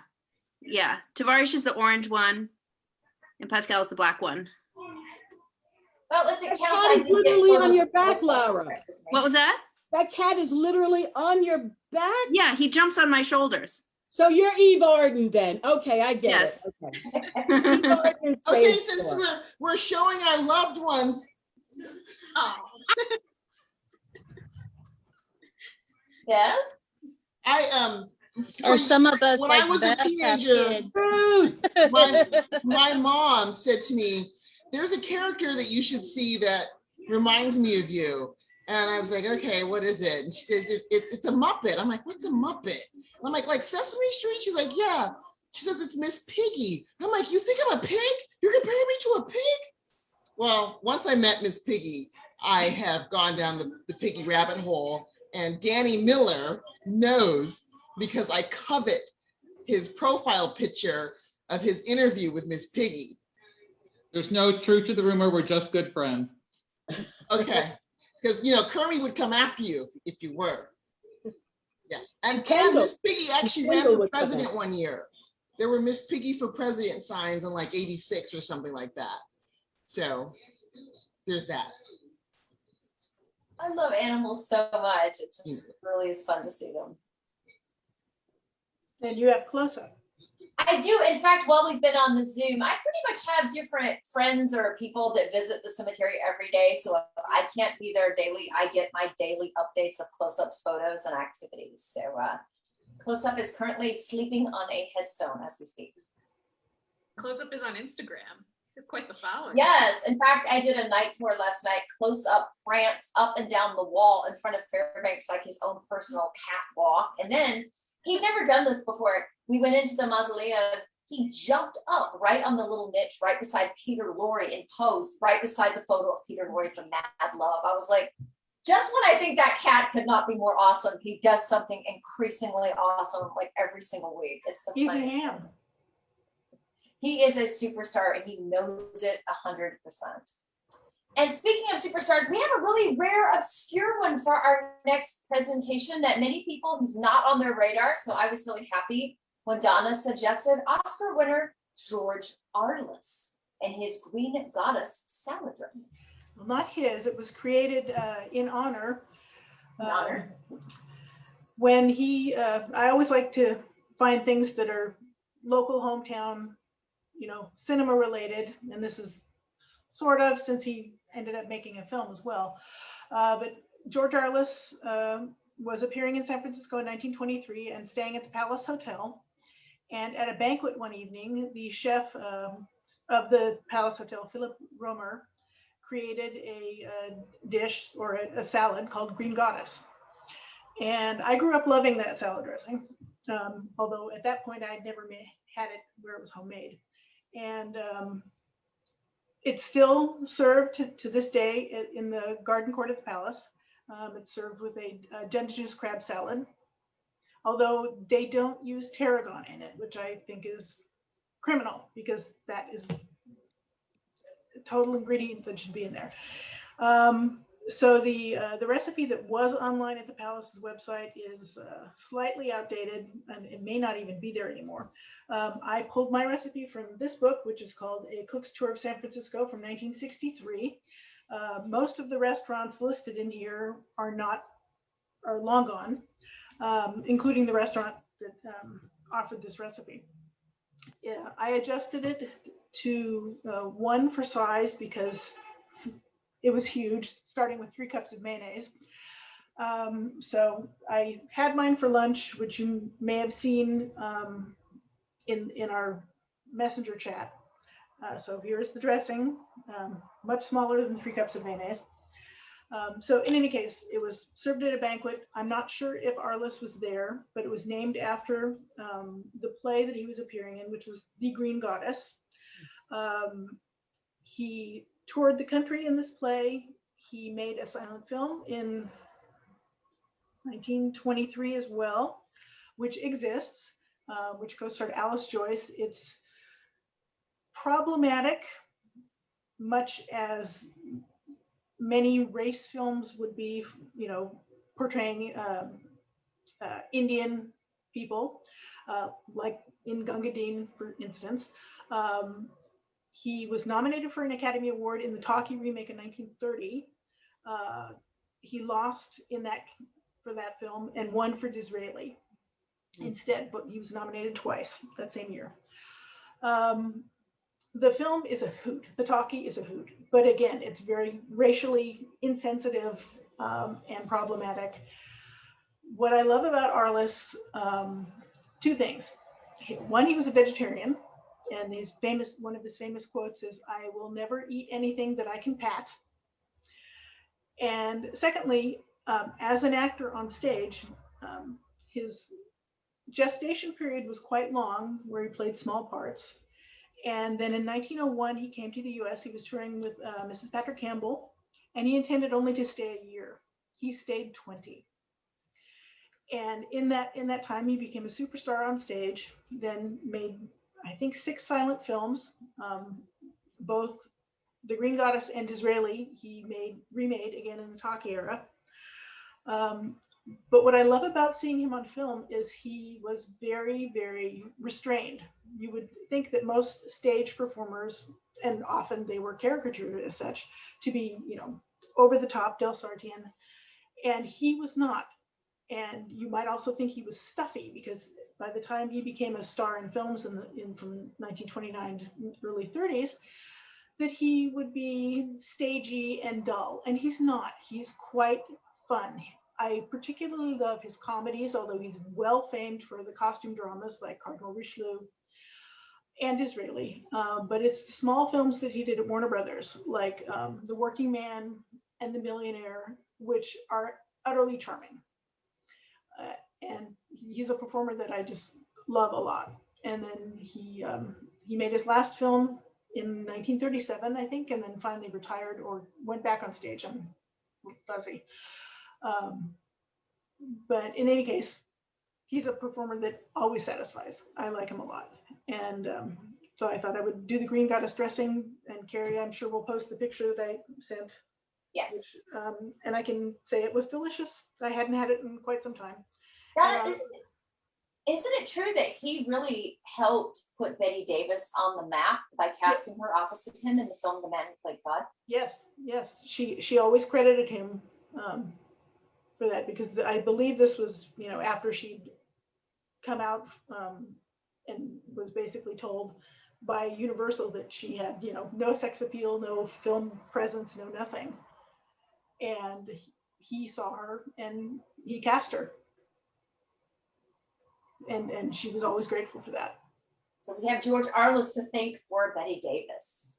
Speaker 3: Yeah. Tavarish is the orange one, and Pascal is the black one.
Speaker 2: Well, if it
Speaker 1: That
Speaker 2: counts,
Speaker 1: cat
Speaker 2: I
Speaker 1: is
Speaker 2: did get
Speaker 1: literally on
Speaker 2: photos
Speaker 1: your
Speaker 2: of
Speaker 1: back,
Speaker 2: horses.
Speaker 1: Laura.
Speaker 3: What was that?
Speaker 1: That cat is literally on your back.
Speaker 3: Yeah, he jumps on my shoulders.
Speaker 1: So you're Eve Arden then. Okay, I get
Speaker 3: Yes.
Speaker 1: it. Okay. Eve Arden
Speaker 10: Okay,
Speaker 1: stage
Speaker 10: since
Speaker 1: door.
Speaker 10: we're showing our loved ones.
Speaker 13: Oh.
Speaker 2: Yeah.
Speaker 15: Or some of us
Speaker 10: when
Speaker 15: like
Speaker 10: I was a
Speaker 15: Beth have
Speaker 10: teenager,
Speaker 15: kids.
Speaker 10: my mom said to me, "There's a character that you should see that reminds me of you." And I was like, "Okay, what is it?" And she says, "It's a Muppet." I'm like, "What's a Muppet?" And I'm like Sesame Street? She's like, "Yeah." She says, "It's Miss Piggy." I'm like, "You think I'm a pig? You're comparing me to a pig?" Well, once I met Miss Piggy, I have gone down the piggy rabbit hole, and Danny Miller knows because I covet his profile picture of his interview with Miss Piggy.
Speaker 7: There's no truth to the rumor. We're just good friends.
Speaker 10: Okay, because Kermie would come after you if you were. Yeah, and Miss Piggy actually ran for president one year. There were Miss Piggy for president signs in like '86 or something like that. So there's that.
Speaker 2: I love animals so much. It just really is fun to see them.
Speaker 4: And you have close-up.
Speaker 2: I do. In fact, while we've been on the Zoom, I pretty much have different friends or people that visit the cemetery every day. So if I can't be there daily, I get my daily updates of close-ups, photos, and activities. So close-up is currently sleeping on a headstone as we speak.
Speaker 13: Close-up is on Instagram. It's quite the following.
Speaker 2: Yes. In fact, I did a night tour last night. Close-up pranced up and down the wall in front of Fairbanks like his own personal catwalk. And then he'd never done this before. We went into the mausoleum. He jumped up right on the little niche right beside Peter Lorre and posed right beside the photo of Peter Lorre from Mad Love. I was like, just when I think that cat could not be more awesome, he does something increasingly awesome like every single week. It's the
Speaker 4: He's a
Speaker 2: funniest
Speaker 4: ham.
Speaker 2: thing. He is a superstar and he knows it 100%. And speaking of superstars, we have a really rare, obscure one for our next presentation that many people who's not on their radar. So I was really happy when Donna suggested Oscar winner George Arliss and his Green Goddess salad dressing.
Speaker 4: Well, not his. It was created in honor. When he, I always like to find things that are local hometown, cinema related. And this is sort of, since he ended up making a film as well. But George Arliss was appearing in San Francisco in 1923 and staying at the Palace Hotel. And at a banquet one evening, the chef of the Palace Hotel, Philip Romer, created a dish or a salad called Green Goddess. And I grew up loving that salad dressing, although at that point I had never had it where it was homemade. And it's still served to this day in the garden court of the palace. It's served with a Dungeness crab salad, although they don't use tarragon in it, which I think is criminal because that is a total ingredient that should be in there. So the recipe that was online at the palace's website is slightly outdated and it may not even be there anymore. I pulled my recipe from this book, which is called A Cook's Tour of San Francisco from 1963. Most of the restaurants listed in here are long gone, including the restaurant that offered this recipe. Yeah, I adjusted it to 1 for size because it was huge, starting with 3 cups of mayonnaise. So I had mine for lunch, which you may have seen in our messenger chat. So here's the dressing, much smaller than 3 cups of mayonnaise. So in any case, it was served at a banquet. I'm not sure if Arliss was there, but it was named after the play that he was appearing in, which was The Green Goddess. He toured the country in this play. He made a silent film in 1923 as well, which exists, which co-starred Alice Joyce. It's problematic, much as many race films would be, you know, portraying Indian people, like in Gunga Din, for instance. He was nominated for an Academy Award in the talkie remake in 1930. He lost for that film and won for Disraeli instead, but he was nominated twice that same year. The film is a hoot. The talkie is a hoot, but again, it's very racially insensitive and problematic. What I love about Arliss, two things. One, he was a vegetarian, and one of his famous quotes is, "I will never eat anything that I can pat." And secondly, as an actor on stage, his gestation period was quite long, where he played small parts. And then in 1901, he came to the US. He was touring with Mrs. Patrick Campbell, and he intended only to stay a year. He stayed 20. And in that time, he became a superstar on stage, then made, I think, 6 silent films, both The Green Goddess and Disraeli he remade again in the talkie era. But what I love about seeing him on film is he was very, very restrained. You would think that most stage performers, and often they were caricatured as such, to be, you know, over the top, Del Sartien, and he was not. And you might also think he was stuffy, because by the time he became a star in films from 1929 to early 30s, that he would be stagey and dull, and he's not. He's quite fun. I particularly love his comedies, although he's well famed for the costume dramas like Cardinal Richelieu and Disraeli. But it's the small films that he did at Warner Brothers, like The Working Man and The Millionaire, which are utterly charming. And he's a performer that I just love a lot. And then he made his last film in 1937, I think, and then finally retired or went back on stage. I'm fuzzy. But in any case, he's a performer that always satisfies. I like him a lot. And so I thought I would do the Green Goddess dressing, and Carrie, I'm sure, will post the picture that I sent.
Speaker 2: Yes.
Speaker 4: Which, and I can say it was delicious. I hadn't had it in quite some time.
Speaker 2: Donna, isn't it true that he really helped put Betty Davis on the map by casting her opposite him in the film The Man Who Played God?
Speaker 4: Yes, yes. She always credited him for that, because I believe this was, you know, after she'd come out and was basically told by Universal that she had, you know, no sex appeal, no film presence, no nothing. And he saw her and he cast her. And she was always grateful for that.
Speaker 2: So we have George Arliss to thank for Betty Davis.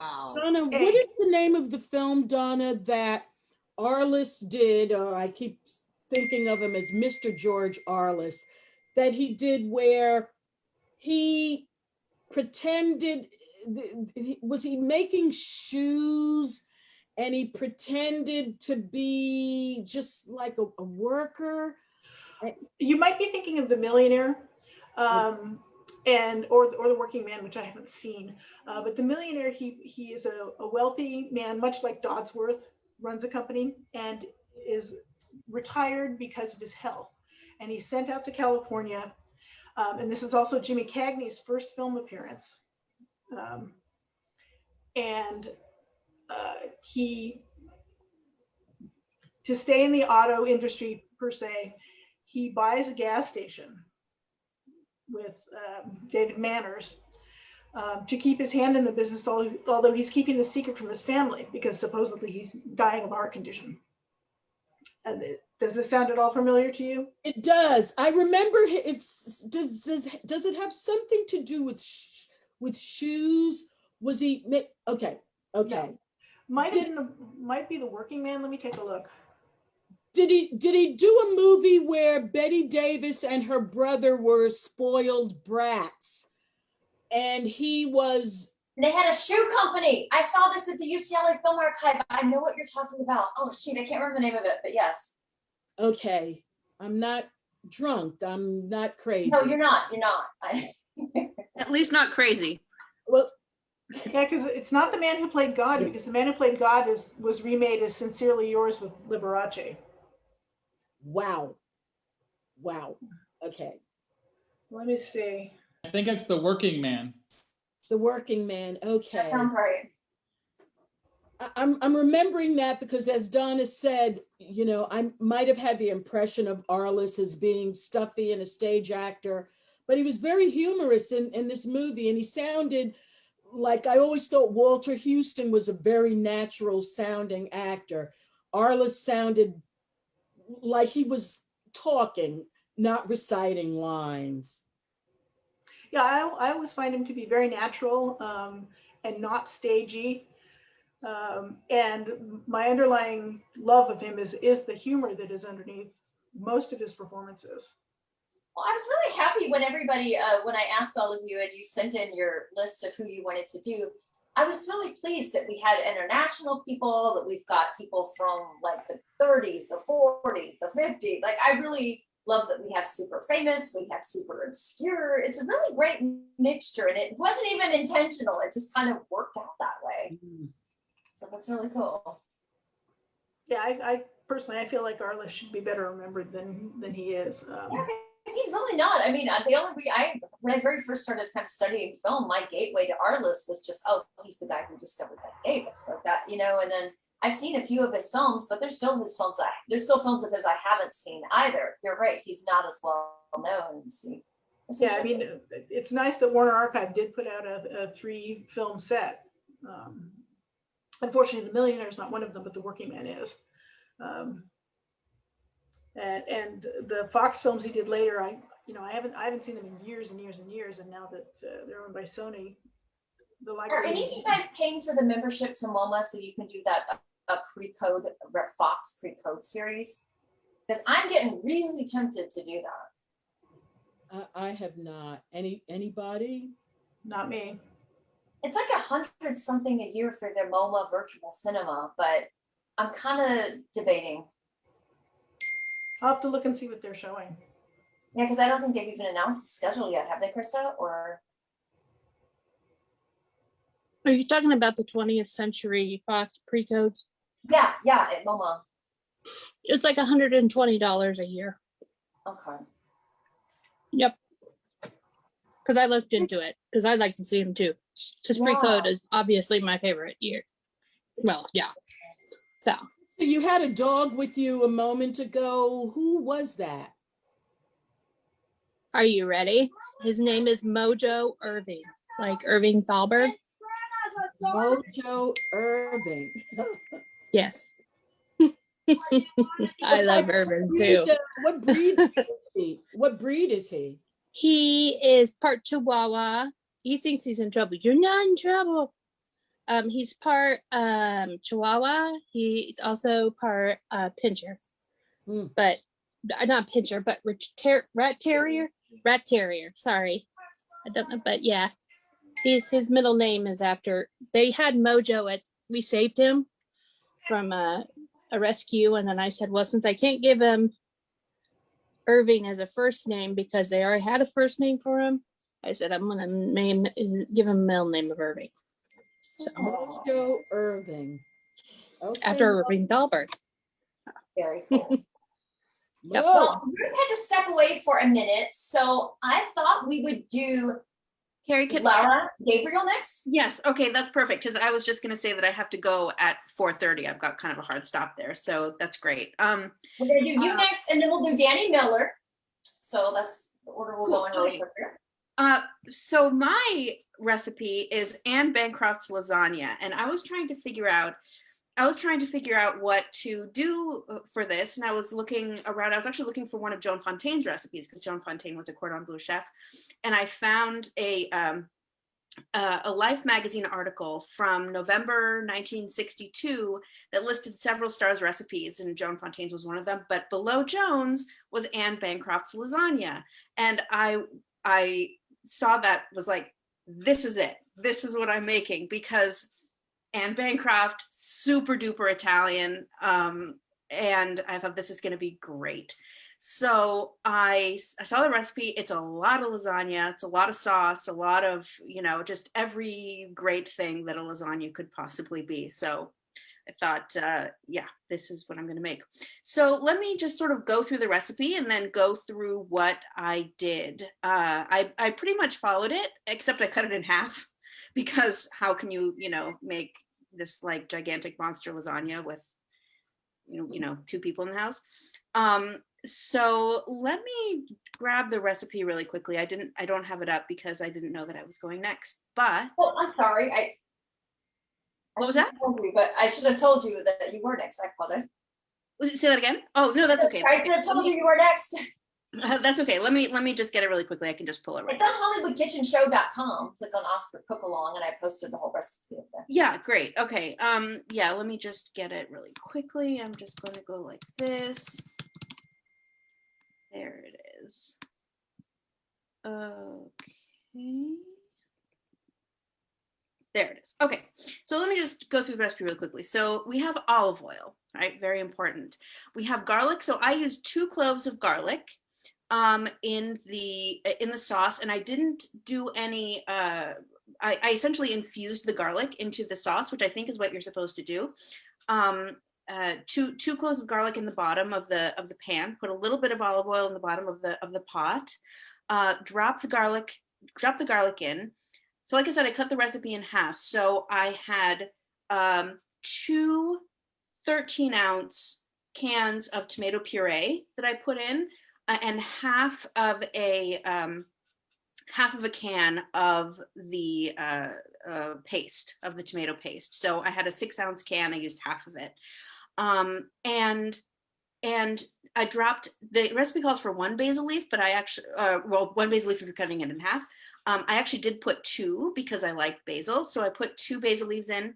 Speaker 10: Wow.
Speaker 1: Donna, what is the name of the film, Donna, that Arliss did? I keep thinking of him as Mr. George Arliss, that he did where he pretended, was he making shoes and he pretended to be just like a worker?
Speaker 4: You might be thinking of The Millionaire, and or The Working Man, which I haven't seen. But The Millionaire, he is a wealthy man, much like Dodsworth, runs a company and is retired because of his health. And he's sent out to California. And this is also Jimmy Cagney's first film appearance. To stay in the auto industry per se, he buys a gas station with David Manners to keep his hand in the business, although he's keeping the secret from his family because supposedly he's dying of a heart condition. And does this sound at all familiar to you?
Speaker 1: It does. I remember does it have something to do with shoes? Was he okay?
Speaker 4: No. Might be The Working Man. Let me take a look.
Speaker 1: Did he do a movie where Betty Davis and her brother were spoiled brats, and he was
Speaker 2: They had a shoe company. I saw this at the UCLA Film Archive. I know what you're talking about. Oh shoot, I can't remember the name of it, but yes.
Speaker 1: Okay, I'm not drunk. I'm not crazy.
Speaker 2: No, you're not. You're not.
Speaker 3: At least not crazy.
Speaker 1: Well,
Speaker 4: Yeah, because it's not The Man Who Played God, because The Man Who Played God was remade as Sincerely Yours with Liberace.
Speaker 1: wow. Wow. Okay.
Speaker 4: Let me see.
Speaker 7: I think it's The Working Man.
Speaker 1: The Working Man. Okay.
Speaker 2: That sounds right.
Speaker 1: I'm remembering that because, as Donna said, you know, I might have had the impression of Arliss as being stuffy and a stage actor, but he was very humorous in this movie, and he sounded like, I always thought Walter Houston was a very natural sounding actor. Arliss sounded like he was talking, not reciting lines.
Speaker 4: Yeah, I always find him to be very natural and not stagey. And my underlying love of him is the humor that is underneath most of his performances.
Speaker 2: Well, I was really happy when everybody, when I asked all of you and you sent in your list of who you wanted to do, I was really pleased that we had international people, that we've got people from like the 30s, the 40s, the 50s. Like, I really love that we have super famous, we have super obscure. It's a really great mixture, and it wasn't even intentional. It just kind of worked out that way. So that's really cool.
Speaker 4: Yeah, I personally, I feel like Arliss should be better remembered than he is.
Speaker 2: Yeah, he's really not. I mean, the only when I very first started kind of studying film, my gateway to Arliss was just, oh, he's the guy who discovered Bette Davis, like that, you know. And then I've seen a few of his films, but there's still there's still films of his I haven't seen either. You're right, he's not as well known as he.
Speaker 4: Yeah, I mean, it's nice that Warner Archive did put out a 3-film set. Unfortunately, The Millionaire is not one of them, but The Working Man is. And the Fox films he did later, I haven't seen them in years and years and years. And now that they're owned by Sony,
Speaker 2: Are any of you guys paying for the membership to MoMA so you can do that pre-code Fox pre-code series? Because I'm getting really tempted to do that.
Speaker 1: I have not. Anybody?
Speaker 4: Not me.
Speaker 2: It's like $100 something a year for their MoMA virtual cinema, but I'm kind of debating.
Speaker 4: I'll have to look and see what they're showing.
Speaker 2: Yeah, because I don't think they've even announced the schedule yet, have they, Krista? Or
Speaker 15: Are you talking about the 20th Century Fox pre-codes?
Speaker 2: yeah, at MoMA.
Speaker 15: It's like $120 a year.
Speaker 2: Okay.
Speaker 15: Yep. Because I looked into it, because I'd like to see them too. Because pre-code is obviously my favorite year. Well, yeah. So
Speaker 1: you had a dog with you a moment ago. Who was that?
Speaker 15: are you ready? His name is Mojo Irving, like Irving Thalberg.
Speaker 1: Mojo Irving.
Speaker 15: Yes. I love Irving too.
Speaker 1: What breed is he? What breed is he?
Speaker 15: He is part Chihuahua. He thinks he's in trouble. You're not in trouble. He's part Chihuahua. He's also part Pinscher, but not Pinscher, but rat terrier. Rat terrier. Sorry, I don't know, but yeah, his middle name is after. They had Mojo we saved him from a rescue, and then I said, well, since I can't give him Irving as a first name because they already had a first name for him, I said I'm gonna give him a middle name of Irving. So
Speaker 1: Mojo Irving. Okay.
Speaker 15: After Irving Thalberg.
Speaker 2: Very cool.
Speaker 15: Yep.
Speaker 2: Well, Ruth had to step away for a minute, so I thought we would do
Speaker 3: Carrie,
Speaker 2: Laura Gabriel next.
Speaker 3: Yes, okay, that's perfect, because I was just going to say that I have to go at 4:30. I've got kind of a hard stop there, so that's great.
Speaker 2: We're gonna do you next, and then we'll do Danny Miller. So that's the order we'll go in really quick here.
Speaker 3: So my recipe is Anne Bancroft's lasagna, and I was trying to figure out what to do for this, and I was looking around. I was actually looking for one of Joan Fontaine's recipes, because Joan Fontaine was a cordon bleu chef, and I found a Life magazine article from November 1962 that listed several stars recipes, and Joan Fontaine's was one of them, but below Joan's was Anne Bancroft's lasagna, and I saw that, was like, this is it. This is what I'm making, because Anne Bancroft, super duper Italian. And I thought this is going to be great. So I saw the recipe. It's a lot of lasagna. It's a lot of sauce, a lot of, just every great thing that a lasagna could possibly be. So I thought, yeah, this is what I'm going to make. So let me just sort of go through the recipe and then go through what I did. I pretty much followed it, except I cut it in half, because how can you, make this like gigantic monster lasagna with, 2 people in the house. So let me grab the recipe really quickly. I don't have it up because I didn't know that I was going next, but.
Speaker 2: Oh, I'm sorry.
Speaker 3: What was that?
Speaker 2: But I should have told you that you were next. I apologize.
Speaker 3: Say that again? Oh, no, that's okay.
Speaker 2: I should have told you were next.
Speaker 3: That's okay. Let me just get it really quickly. I can just pull it right.
Speaker 2: It's on HollywoodKitchenShow.com. Click on Oscar Cook Along, and I posted the whole recipe up there.
Speaker 3: Yeah, great. Okay. Yeah, let me just get it really quickly. I'm just going to go like this. There it is. Okay. There it is. Okay, so let me just go through the recipe real quickly. So we have olive oil, right? Very important. We have garlic. So I used 2 cloves of garlic in the sauce, and I didn't do any. I essentially infused the garlic into the sauce, which I think is what you're supposed to do. 2 cloves of garlic in the bottom of the pan. Put a little bit of olive oil in the bottom of the pot. Drop the garlic in. So like I said, I cut the recipe in half. So I had 2 13-ounce cans of tomato puree that I put in, and half of a can of the paste, of the tomato paste. So I had a 6-ounce can. I used half of it, and I dropped. The recipe calls for 1 basil leaf, but I actually 1 basil leaf if you're cutting it in half. I actually did put 2 because I like basil. So I put 2 basil leaves in,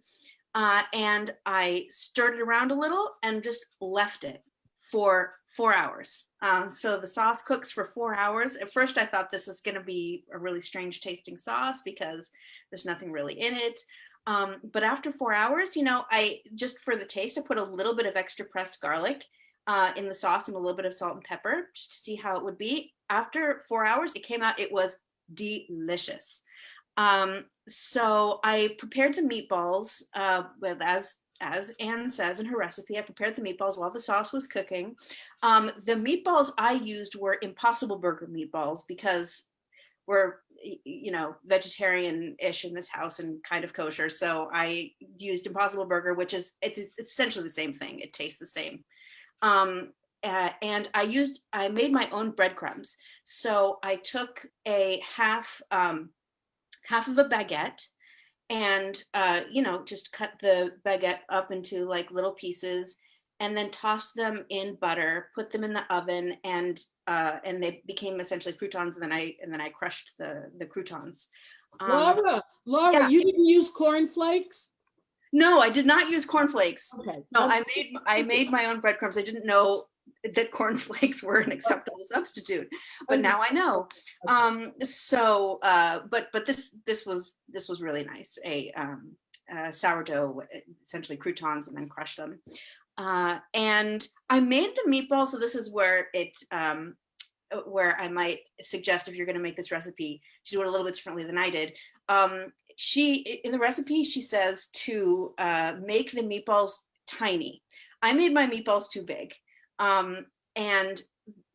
Speaker 3: and I stirred it around a little and just left it for 4 hours. So the sauce cooks for 4 hours. At first I thought this was gonna be a really strange tasting sauce because there's nothing really in it. But after 4 hours, I just, for the taste, I put a little bit of extra pressed garlic in the sauce and a little bit of salt and pepper just to see how it would be. After 4 hours, it came out, it was delicious. So I prepared the meatballs as Anne says in her recipe. I prepared the meatballs while the sauce was cooking. The meatballs I used were Impossible Burger meatballs because we're vegetarian-ish in this house and kind of kosher. So I used Impossible Burger, which is it's essentially the same thing. It tastes the same. And I made my own breadcrumbs. So I took a half of a baguette and, just cut the baguette up into like little pieces and then tossed them in butter, put them in the oven, and they became essentially croutons. And then I crushed the croutons.
Speaker 1: Laura,
Speaker 3: yeah.
Speaker 1: You didn't use cornflakes?
Speaker 3: No, I did not use cornflakes.
Speaker 1: Okay.
Speaker 3: No, I made my own breadcrumbs. I didn't know that cornflakes were an acceptable substitute, but now I know. But this was really nice. A sourdough, essentially croutons, and then crushed them. And I made the meatballs. So this is where where I might suggest, if you're going to make this recipe, to do it a little bit differently than I did. In the recipe, she says to make the meatballs tiny. I made my meatballs too big. And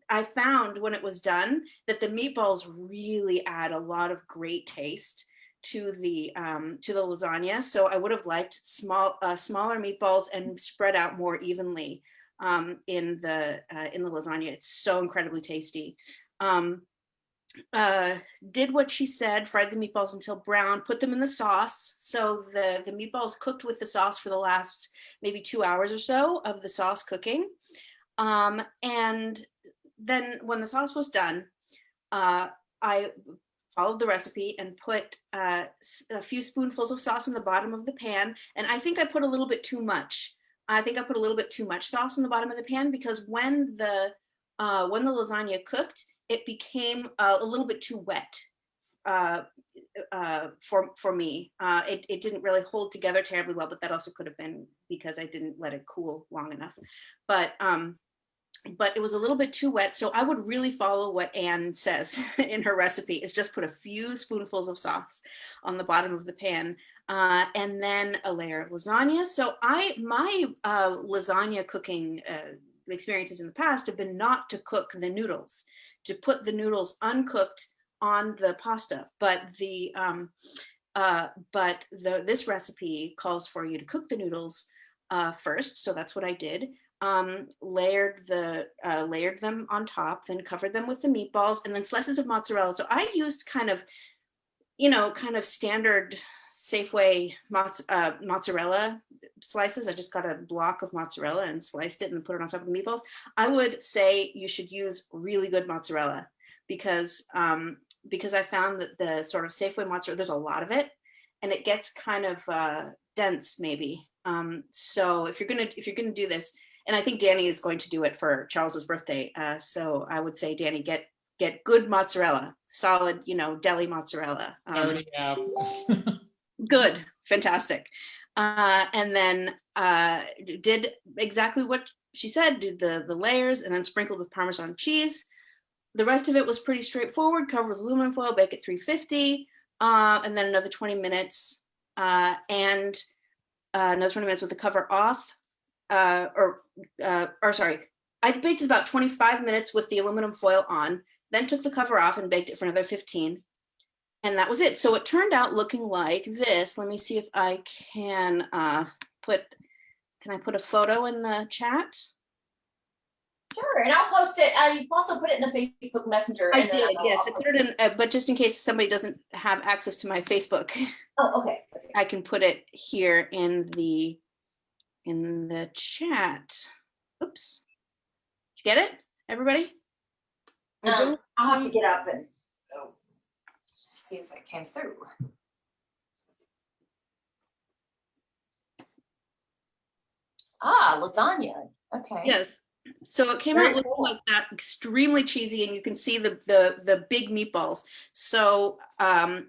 Speaker 3: I found when it was done that the meatballs really add a lot of great taste to the lasagna. So I would have liked smaller meatballs and spread out more evenly in the lasagna. It's so incredibly tasty. Did what she said, fried the meatballs until brown, put them in the sauce. So the meatballs cooked with the sauce for the last maybe 2 hours or so of the sauce cooking. And then when the sauce was done, I followed the recipe and put a few spoonfuls of sauce in the bottom of the pan. And I think I put a little bit too much. I think I put a little bit too much sauce in the bottom of the pan because when the lasagna cooked, it became a little bit too wet for me. It didn't really hold together terribly well, but that also could have been because I didn't let it cool long enough. But it was a little bit too wet. So I would really follow what Anne says in her recipe, is just put a few spoonfuls of sauce on the bottom of the pan, and then a layer of lasagna. So my lasagna cooking experiences in the past have been not to cook the noodles, to put the noodles uncooked on the pasta. But this recipe calls for you to cook the noodles first. So that's what I did. Layered them on top, then covered them with the meatballs, and then slices of mozzarella. So I used kind of standard Safeway mozzarella slices. I just got a block of mozzarella and sliced it and put it on top of the meatballs. I would say you should use really good mozzarella because I found that the sort of Safeway mozzarella, there's a lot of it, and it gets kind of dense maybe. So if you're gonna do this, and I think Danny is going to do it for Charles's birthday. So I would say, Danny, get good mozzarella, solid, deli mozzarella.
Speaker 7: I already have.
Speaker 3: Good, fantastic. And then did exactly what she said, did the layers, and then sprinkled with Parmesan cheese. The rest of it was pretty straightforward, covered with aluminum foil, bake at 350, and then another 20 minutes, and another 20 minutes with the cover off. Sorry, I baked it about 25 minutes with the aluminum foil on, then took the cover off and baked it for another 15. And that was it. So it turned out looking like this. Let me see if I can I put a photo in the chat?
Speaker 2: Sure, and I'll post it. You also put it in the Facebook Messenger.
Speaker 3: I did, yes. I put it in, but just in case somebody doesn't have access to my Facebook.
Speaker 2: Oh, okay.
Speaker 3: I can put it here in the chat. Oops. Did you get it, everybody?
Speaker 2: I'll have to get up and see if it came through. Lasagna. Okay.
Speaker 3: Yes. So it came out looking like that, extremely cheesy, and you can see the big meatballs. So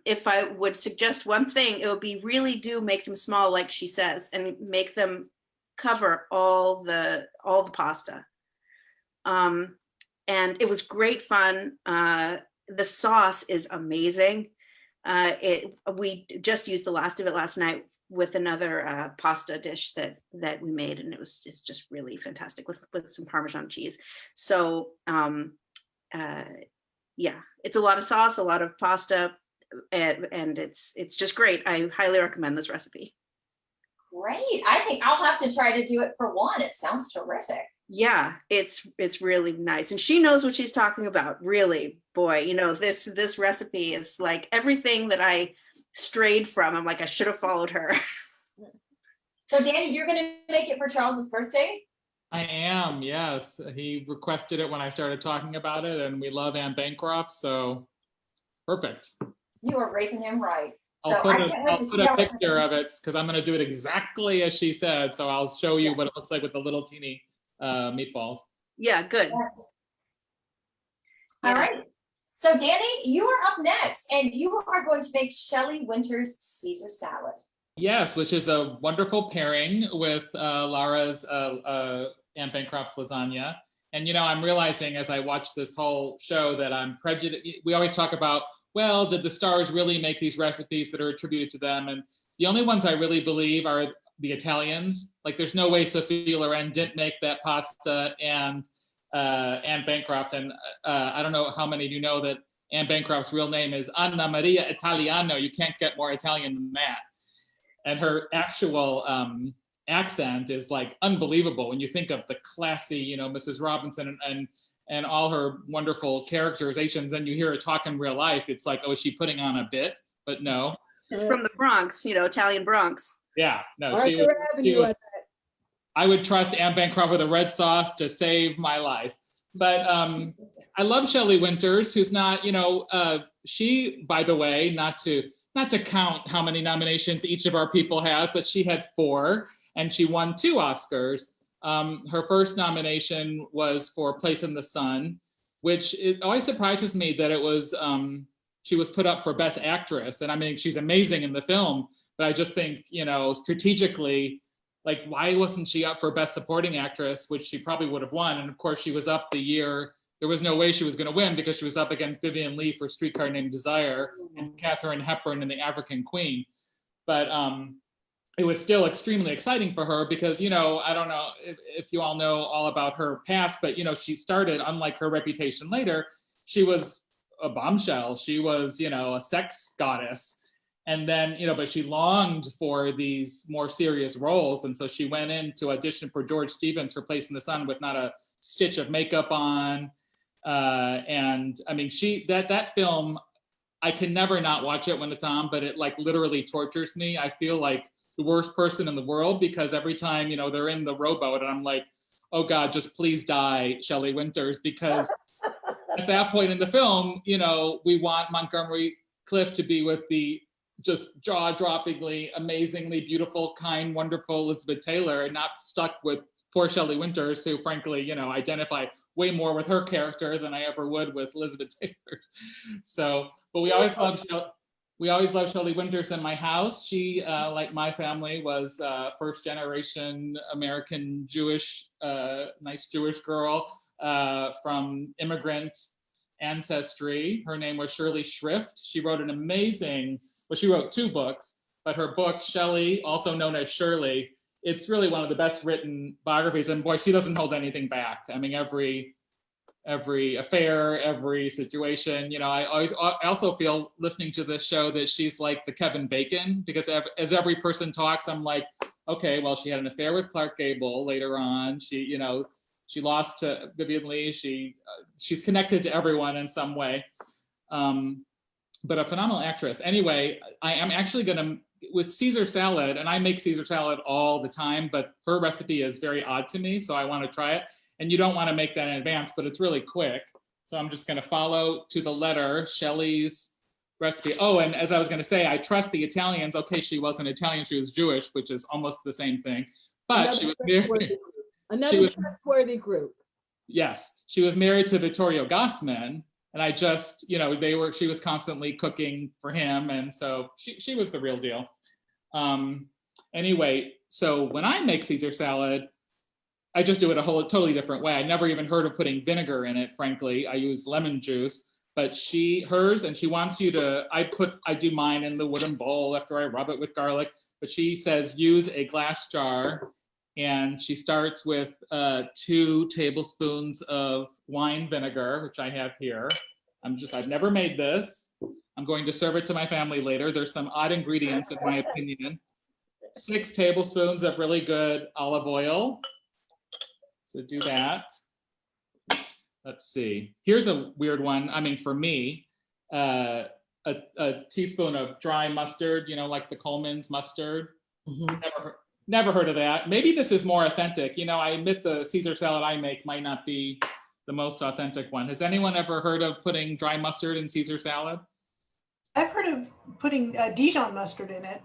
Speaker 3: if I would suggest one thing, it would be really do make them small, like she says, and make them cover all the pasta. And it was great fun. The sauce is amazing. We just used the last of it last night with another pasta dish that we made, and it's just really fantastic with some Parmesan cheese. So yeah, it's a lot of sauce, a lot of pasta, and it's just great. I highly recommend this recipe.
Speaker 2: Great. I think I'll have to try to do it for one. It sounds terrific.
Speaker 3: Yeah, it's really nice, and she knows what she's talking about. Really, boy, this recipe is like everything that I strayed from. I'm like, I should have followed her.
Speaker 2: So Danny, you're gonna make it for Charles's birthday?
Speaker 7: I am, yes. He requested it when I started talking about it, and we love Anne Bancroft, so perfect.
Speaker 2: You are raising him right.
Speaker 7: I'll put a picture of it because I'm going to do it exactly as she said. So I'll show you what it looks like with the little teeny meatballs.
Speaker 3: Yeah, good.
Speaker 2: Yes. All right. So Danny, you are up next, and you are going to make Shirley Winter's Caesar salad.
Speaker 7: Yes, which is a wonderful pairing with Laura's Anne Bancroft's lasagna. And, I'm realizing as I watch this whole show that I'm prejudiced. We always talk about, well, did the stars really make these recipes that are attributed to them? And the only ones I really believe are the Italians. Like, there's no way Sophia Loren didn't make that pasta and Anne Bancroft. And I don't know how many of you know that Anne Bancroft's real name is Anna Maria Italiano. You can't get more Italian than that. And her actual accent is like unbelievable when you think of the classy, Mrs. Robinson and all her wonderful characterizations. Then you hear her talk in real life. It's like, oh, is she putting on a bit? But no.
Speaker 3: It's from the Bronx, Italian Bronx.
Speaker 7: Yeah, no, she was, I would trust Anne Bancroft with a red sauce to save my life. But I love Shirley Winters, who's not, she, by the way, not to count how many nominations each of our people has, but she had 4 and she won 2 Oscars. Her first nomination was for Place in the Sun, which it always surprises me that it was she was put up for Best Actress. And I mean, she's amazing in the film, but I just think, you know, strategically, like, why wasn't she up for Best Supporting Actress, which she probably would have won? And of course, she was up the year, there was no way she was going to win because she was up against Vivian Leigh for Streetcar Named Desire and Katharine Hepburn in The African Queen. But it was still extremely exciting for her because, you know, I don't know if you all know all about her past, but, you know, she started, unlike her reputation later, she was a bombshell. She was, you know, a sex goddess. And then, you know, but she longed for these more serious roles. And so she went in to audition for George Stevens for Place in the Sun with not a stitch of makeup on. And I mean, that film, I can never not watch it when it's on, but it like literally tortures me. I feel like the worst person in the world because every time, you know, they're in the rowboat and I'm like, oh God, just please die, Shelley Winters, because at that point in the film, you know, we want Montgomery Clift to be with the just jaw-droppingly, amazingly beautiful, kind, wonderful Elizabeth Taylor and not stuck with poor Shelley Winters, who frankly, you know, identify way more with her character than I ever would with Elizabeth Taylor. So, but we always loved Shelley Winters in my house. She, like my family, was first generation American Jewish, nice Jewish girl from immigrant ancestry. Her name was Shirley Shrift. She wrote an amazing, well, she wrote 2 books, but her book, Shelley, also known as Shirley, it's really one of the best written biographies. And boy, she doesn't hold anything back. I mean, every affair, every situation, you know, I also feel listening to this show that she's like the Kevin Bacon, because as every person talks, I'm like, okay, well, she had an affair with Clark Gable later on. She, you know, she lost to Vivian Leigh. She's connected to everyone in some way, but a phenomenal actress. Anyway, I am actually gonna, with Caesar salad, and I make Caesar salad all the time, but her recipe is very odd to me, so I want to try it. And you don't want to make that in advance, but it's really quick. So I'm just going to follow to the letter Shelley's recipe. Oh, and as I was going to say, I trust the Italians. Okay, she wasn't Italian, she was Jewish, which is almost the same thing. But she was married.
Speaker 1: Another trustworthy group.
Speaker 7: Yes, she was married to Vittorio Gassman, and I just, you know, she was constantly cooking for him, and so she was the real deal. Anyway, so when I make Caesar salad, I just do it a totally different way. I never even heard of putting vinegar in it, frankly. I use lemon juice, but hers, and she wants you to, I do mine in the wooden bowl after I rub it with garlic, but she says use a glass jar, and she starts with 2 tablespoons of wine vinegar, which I have here. I've never made this. I'm going to serve it to my family later. There's some odd ingredients in my opinion. 6 tablespoons of really good olive oil. So do that. Let's see. Here's a weird one. I mean, for me, a teaspoon of dry mustard, you know, like the Coleman's mustard. Mm-hmm. Never heard of that. Maybe this is more authentic. You know, I admit the Caesar salad I make might not be the most authentic one. Has anyone ever heard of putting dry mustard in Caesar salad?
Speaker 4: I've heard of putting Dijon mustard in it.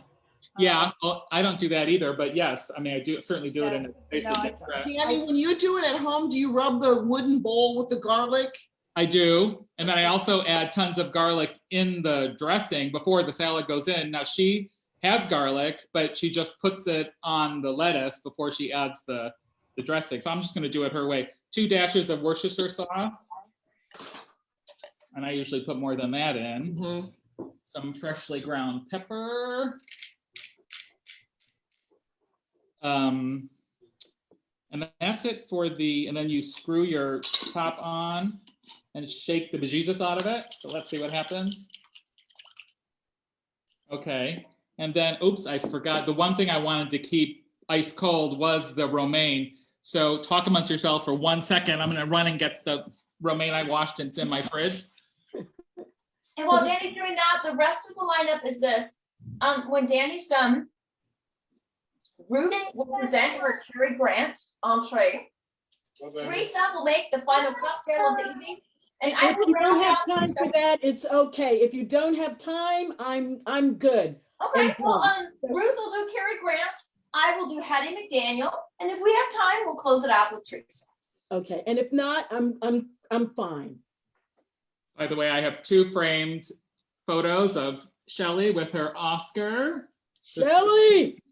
Speaker 7: Yeah, well, I don't do that either, but yes, I mean, I do certainly do it in a basic
Speaker 10: Danny, when you do it at home, do you rub the wooden bowl with the garlic?
Speaker 7: I do, and then I also add tons of garlic in the dressing before the salad goes in. Now she has garlic, but she just puts it on the lettuce before she adds the dressing. So I'm just gonna do it her way. 2 dashes of Worcestershire sauce, and I usually put more than that in. Mm-hmm. Some freshly ground pepper. And that's it for and then you screw your top on and shake the bejesus out of it. So let's see what happens. Okay, and then, oops, I forgot. The one thing I wanted to keep ice cold was the romaine. So talk amongst yourself for 1 second. I'm gonna run and get the romaine I washed. It's in my fridge.
Speaker 2: And while Danny's doing that, the rest of the lineup is this. When Danny's done, Ruth will present her Cary Grant entree. Teresa will make the final cocktail of the evening. And I
Speaker 1: if you don't have time for that, it's okay. If you don't have time, I'm good.
Speaker 2: Okay, well, Ruth will do Cary Grant. I will do Hattie McDaniel, and if we have time, we'll close it out with Teresa.
Speaker 1: Okay, and if not, I'm fine.
Speaker 7: By the way, I have 2 framed photos of Shirley with her Oscar.
Speaker 1: Shirley!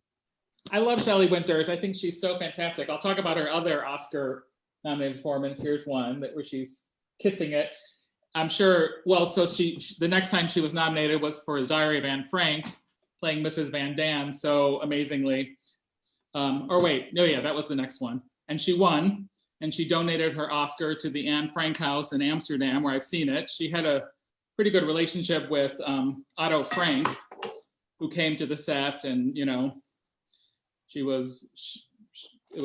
Speaker 7: I love Shirley Winters. I think she's so fantastic. I'll talk about her other Oscar nominated performance. Here's one where she's kissing it. I'm sure, well, so the next time she was nominated was for The Diary of Anne Frank, playing Mrs. Van Dam so amazingly. Or wait, no, yeah, that was the next one. And she won, and she donated her Oscar to the Anne Frank House in Amsterdam, where I've seen it. She had a pretty good relationship with Otto Frank, who came to the set, and, you know, it was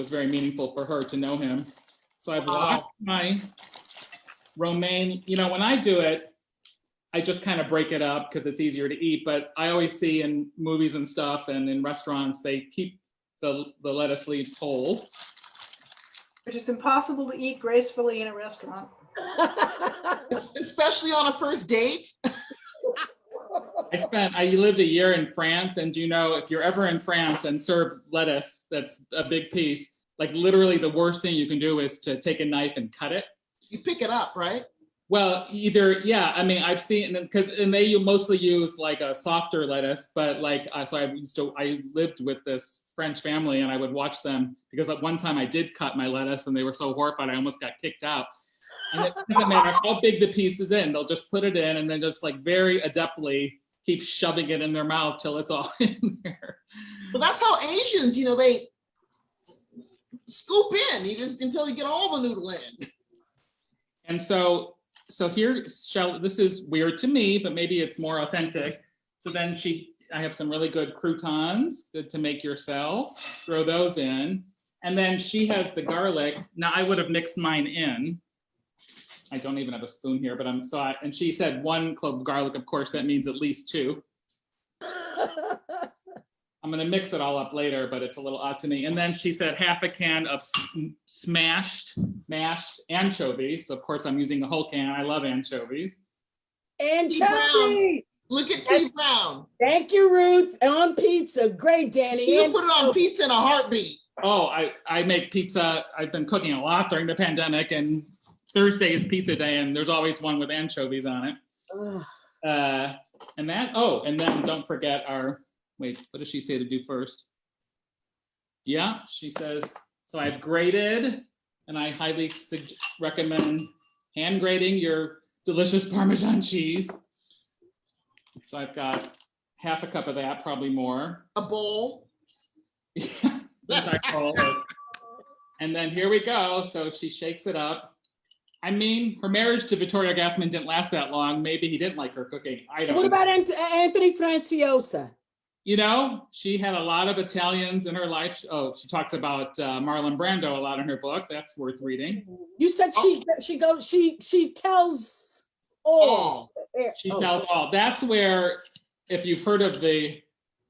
Speaker 7: very meaningful for her to know him. So I've watched my romaine. You know, when I do it, I just kind of break it up because it's easier to eat, but I always see in movies and stuff and in restaurants, they keep the lettuce leaves whole.
Speaker 4: Which is impossible to eat gracefully in a restaurant.
Speaker 10: Especially on a first date.
Speaker 7: I lived a year in France, and you know, if you're ever in France and serve lettuce, that's a big piece, like literally the worst thing you can do is to take a knife and cut it.
Speaker 10: You pick it up, right?
Speaker 7: Well, either, yeah, I mean, I've seen, and they mostly use like a softer lettuce, but like, so I lived with this French family, and I would watch them, because at one time I did cut my lettuce and they were so horrified I almost got kicked out. And it doesn't matter how big the piece is in, they'll just put it in and then just like very adeptly keep shoving it in their mouth till it's all in there.
Speaker 10: Well, that's how Asians, you know, they scoop in, until you get all the noodle in.
Speaker 7: And so here, this is weird to me, but maybe it's more authentic. So then I have some really good croutons, good to make yourself, throw those in. And then she has the garlic. Now I would have mixed mine in. I don't even have a spoon here, but and she said 1 clove of garlic. Of course, that means at least 2. I'm gonna mix it all up later, but it's a little odd to me. And then she said half a can of mashed anchovies. So of course I'm using the whole can. I love anchovies.
Speaker 1: Anchovies!
Speaker 10: Look at T Brown.
Speaker 1: Thank you, Ruth. On pizza. Great, Danny.
Speaker 10: She'll put it on pizza in a heartbeat.
Speaker 7: Oh, I make pizza. I've been cooking a lot during the pandemic, and Thursday is pizza day, and there's always one with anchovies on it. And then don't forget wait, what does she say to do first? Yeah, she says, so I've grated, and I highly recommend hand grating your delicious Parmesan cheese. So I've got half a cup of that, probably more.
Speaker 10: A bowl.
Speaker 7: And then here we go. So she shakes it up. I mean, her marriage to Vittorio Gassman didn't last that long. Maybe he didn't like her cooking. I don't know.
Speaker 1: What about Anthony Franciosa?
Speaker 7: You know, she had a lot of Italians in her life. Oh, she talks about Marlon Brando a lot in her book. That's worth reading.
Speaker 1: You said she tells all.
Speaker 7: She tells all. That's where, if you've heard of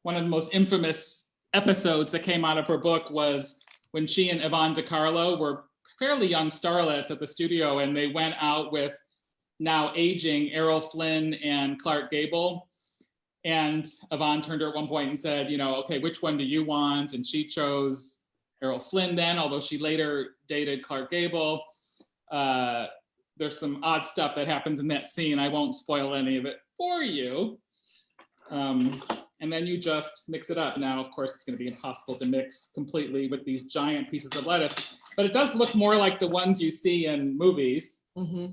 Speaker 7: one of the most infamous episodes that came out of her book, was when she and Yvonne DiCarlo were fairly young starlets at the studio, and they went out with now aging Errol Flynn and Clark Gable. And Yvonne turned to her at one point and said, you know, okay, which one do you want? And she chose Errol Flynn then, although she later dated Clark Gable. There's some odd stuff that happens in that scene. I won't spoil any of it for you. And then you just mix it up. Now, of course, it's going to be impossible to mix completely with these giant pieces of lettuce, but it does look more like the ones you see in movies.
Speaker 10: Mm-hmm.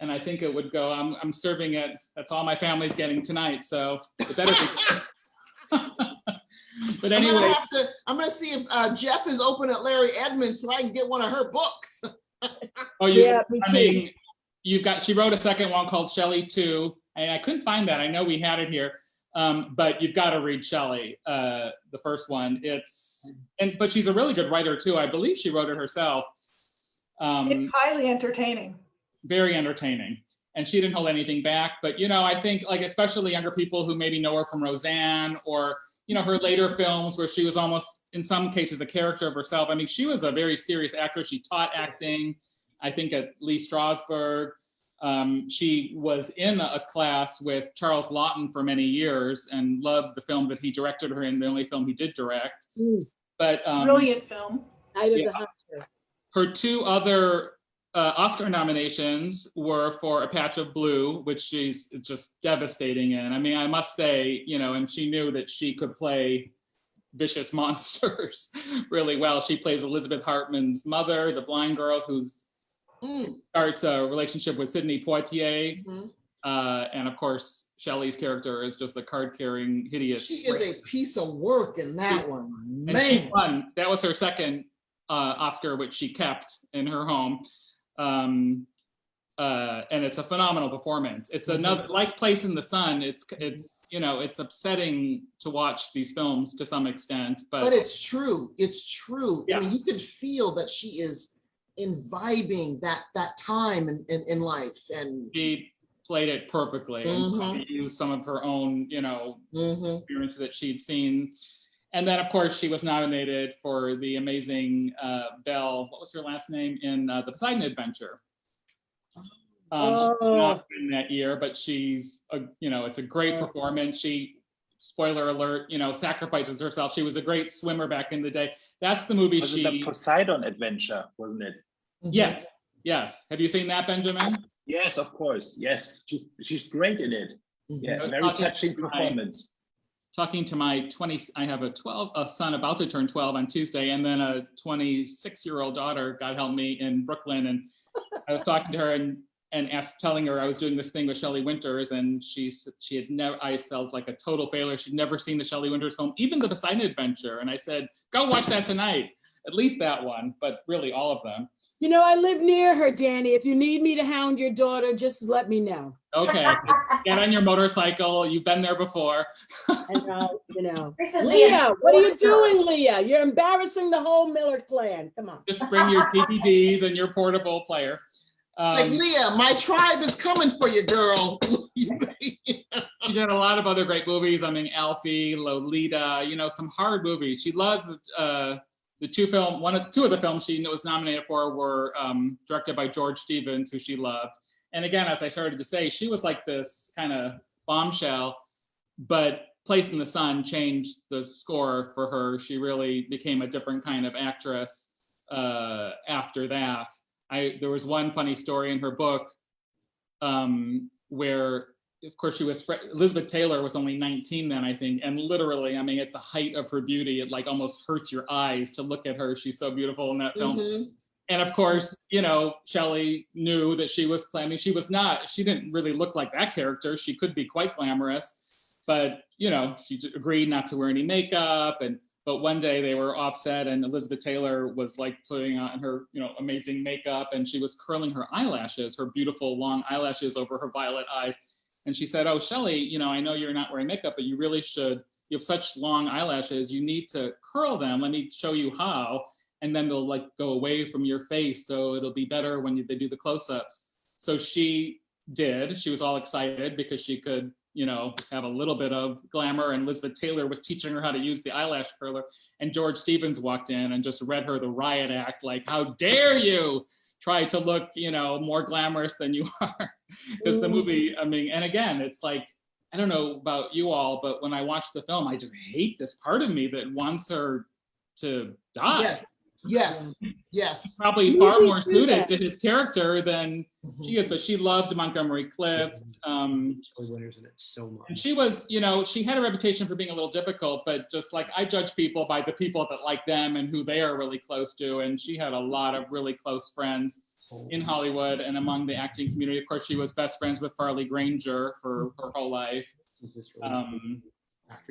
Speaker 7: And I think it would go, I'm serving it. That's all my family's getting tonight. So it better be. But anyway.
Speaker 10: I'm going to see if Jeff is open at Larry Edmonds so I can get one of her books.
Speaker 1: Yeah, me too.
Speaker 7: I mean, she wrote a second one called Shelley 2. And I couldn't find that. I know we had it here. But you've got to read Shelley, the first one. But she's a really good writer too. I believe she wrote it herself.
Speaker 4: It's highly entertaining.
Speaker 7: Very entertaining. And she didn't hold anything back. But, you know, I think like, especially younger people who maybe know her from Roseanne or, you know, her later films where she was almost, in some cases, a character of herself. I mean, she was a very serious actress. She taught acting, I think, at Lee Strasberg. She was in a class with Charles Laughton for many years and loved the film that he directed her in, the only film he did direct. But
Speaker 4: brilliant film.
Speaker 7: Her 2 other Oscar nominations were for A Patch of Blue, which she's just devastating in. I mean, I must say, you know, and she knew that she could play vicious monsters really well. She plays Elizabeth Hartman's mother, the blind girl who's starts a relationship with Sidney Poitier. And of course, Shelley's character is just a card-carrying, hideous.
Speaker 10: She is a piece of work in that one. Man.
Speaker 7: And she won. That was her second Oscar, which she kept in her home. And it's a phenomenal performance. It's another, like Place in the Sun, it's you know, it's upsetting to watch these films to some extent, but
Speaker 10: it's true. It's true.
Speaker 7: Yeah.
Speaker 10: I mean, you can feel that she is imbibing that time in life, and
Speaker 7: she played it perfectly and probably used some of her own, you know, experiences that she'd seen. And then, of course, she was nominated for the amazing Belle, what was her last name, in The Poseidon Adventure. She did not win that year, but she's, you know, it's a great performance. She, spoiler alert, you know, sacrifices herself. She was a great swimmer back in the day. That's the movie
Speaker 16: was it the Poseidon Adventure, wasn't it?
Speaker 7: Yes, yes. Have you seen that, Benjamin?
Speaker 16: Yes, of course. Yes, she's great in it. Yeah, very touching performance.
Speaker 7: Talking to my I have a son about to turn 12 on Tuesday, and then a 26-year-old daughter, God help me, in Brooklyn. And I was talking to her and telling her I was doing this thing with Shelley Winters, and she had never, I felt like a total failure. She'd never seen the Shelley Winters film, even The Poseidon Adventure. And I said, go watch that tonight. At least that one, but really all of them.
Speaker 1: You know, I live near her, Danny. If you need me to hound your daughter, just let me know.
Speaker 7: Okay, get on your motorcycle. You've been there before.
Speaker 1: And you know,
Speaker 2: This is
Speaker 1: Leah, what are you doing, Leah? You're embarrassing the whole Miller clan. Come on.
Speaker 7: Just bring your DVDs and your portable player.
Speaker 10: It's like, Leah, my tribe is coming for you, girl.
Speaker 7: She did a lot of other great movies. I mean, Alfie, Lolita, you know, some hard movies. She loved the two of the films she was nominated for were directed by George Stevens, who she loved. And again, as I started to say, she was like this kind of bombshell, but Place in the Sun changed the score for her. She really became a different kind of actress after that. There was one funny story in her book where, of course, Elizabeth Taylor was only 19 then, I think, and literally, I mean, at the height of her beauty, it like almost hurts your eyes to look at her. She's so beautiful in that film. And of course, you know, Shelley knew that she was playing. I mean, she didn't really look like that character. She could be quite glamorous, but, you know, she agreed not to wear any makeup. But one day they were offset, and Elizabeth Taylor was like putting on her, you know, amazing makeup, and she was curling her eyelashes, her beautiful long eyelashes over her violet eyes. And she said, oh, Shelley, you know, I know you're not wearing makeup, but you really should. You have such long eyelashes. You need to curl them. Let me show you how. And then they'll like go away from your face. So it'll be better when they do the close-ups. So she did. She was all excited because she could, you know, have a little bit of glamour. And Elizabeth Taylor was teaching her how to use the eyelash curler. And George Stevens walked in and just read her the riot act, like, how dare you try to look, you know, more glamorous than you are. Because the movie, I mean, and again, it's like, I don't know about you all, but when I watch the film, I just hate this part of me that wants her to die.
Speaker 10: Yes.
Speaker 7: Probably far more suited to his character than she is, but she loved Montgomery Clift. And she was, you know, she had a reputation for being a little difficult, but just like I judge people by the people that like them and who they are really close to. And she had a lot of really close friends in Hollywood and among the acting community. Of course, she was best friends with Farley Granger for her whole life.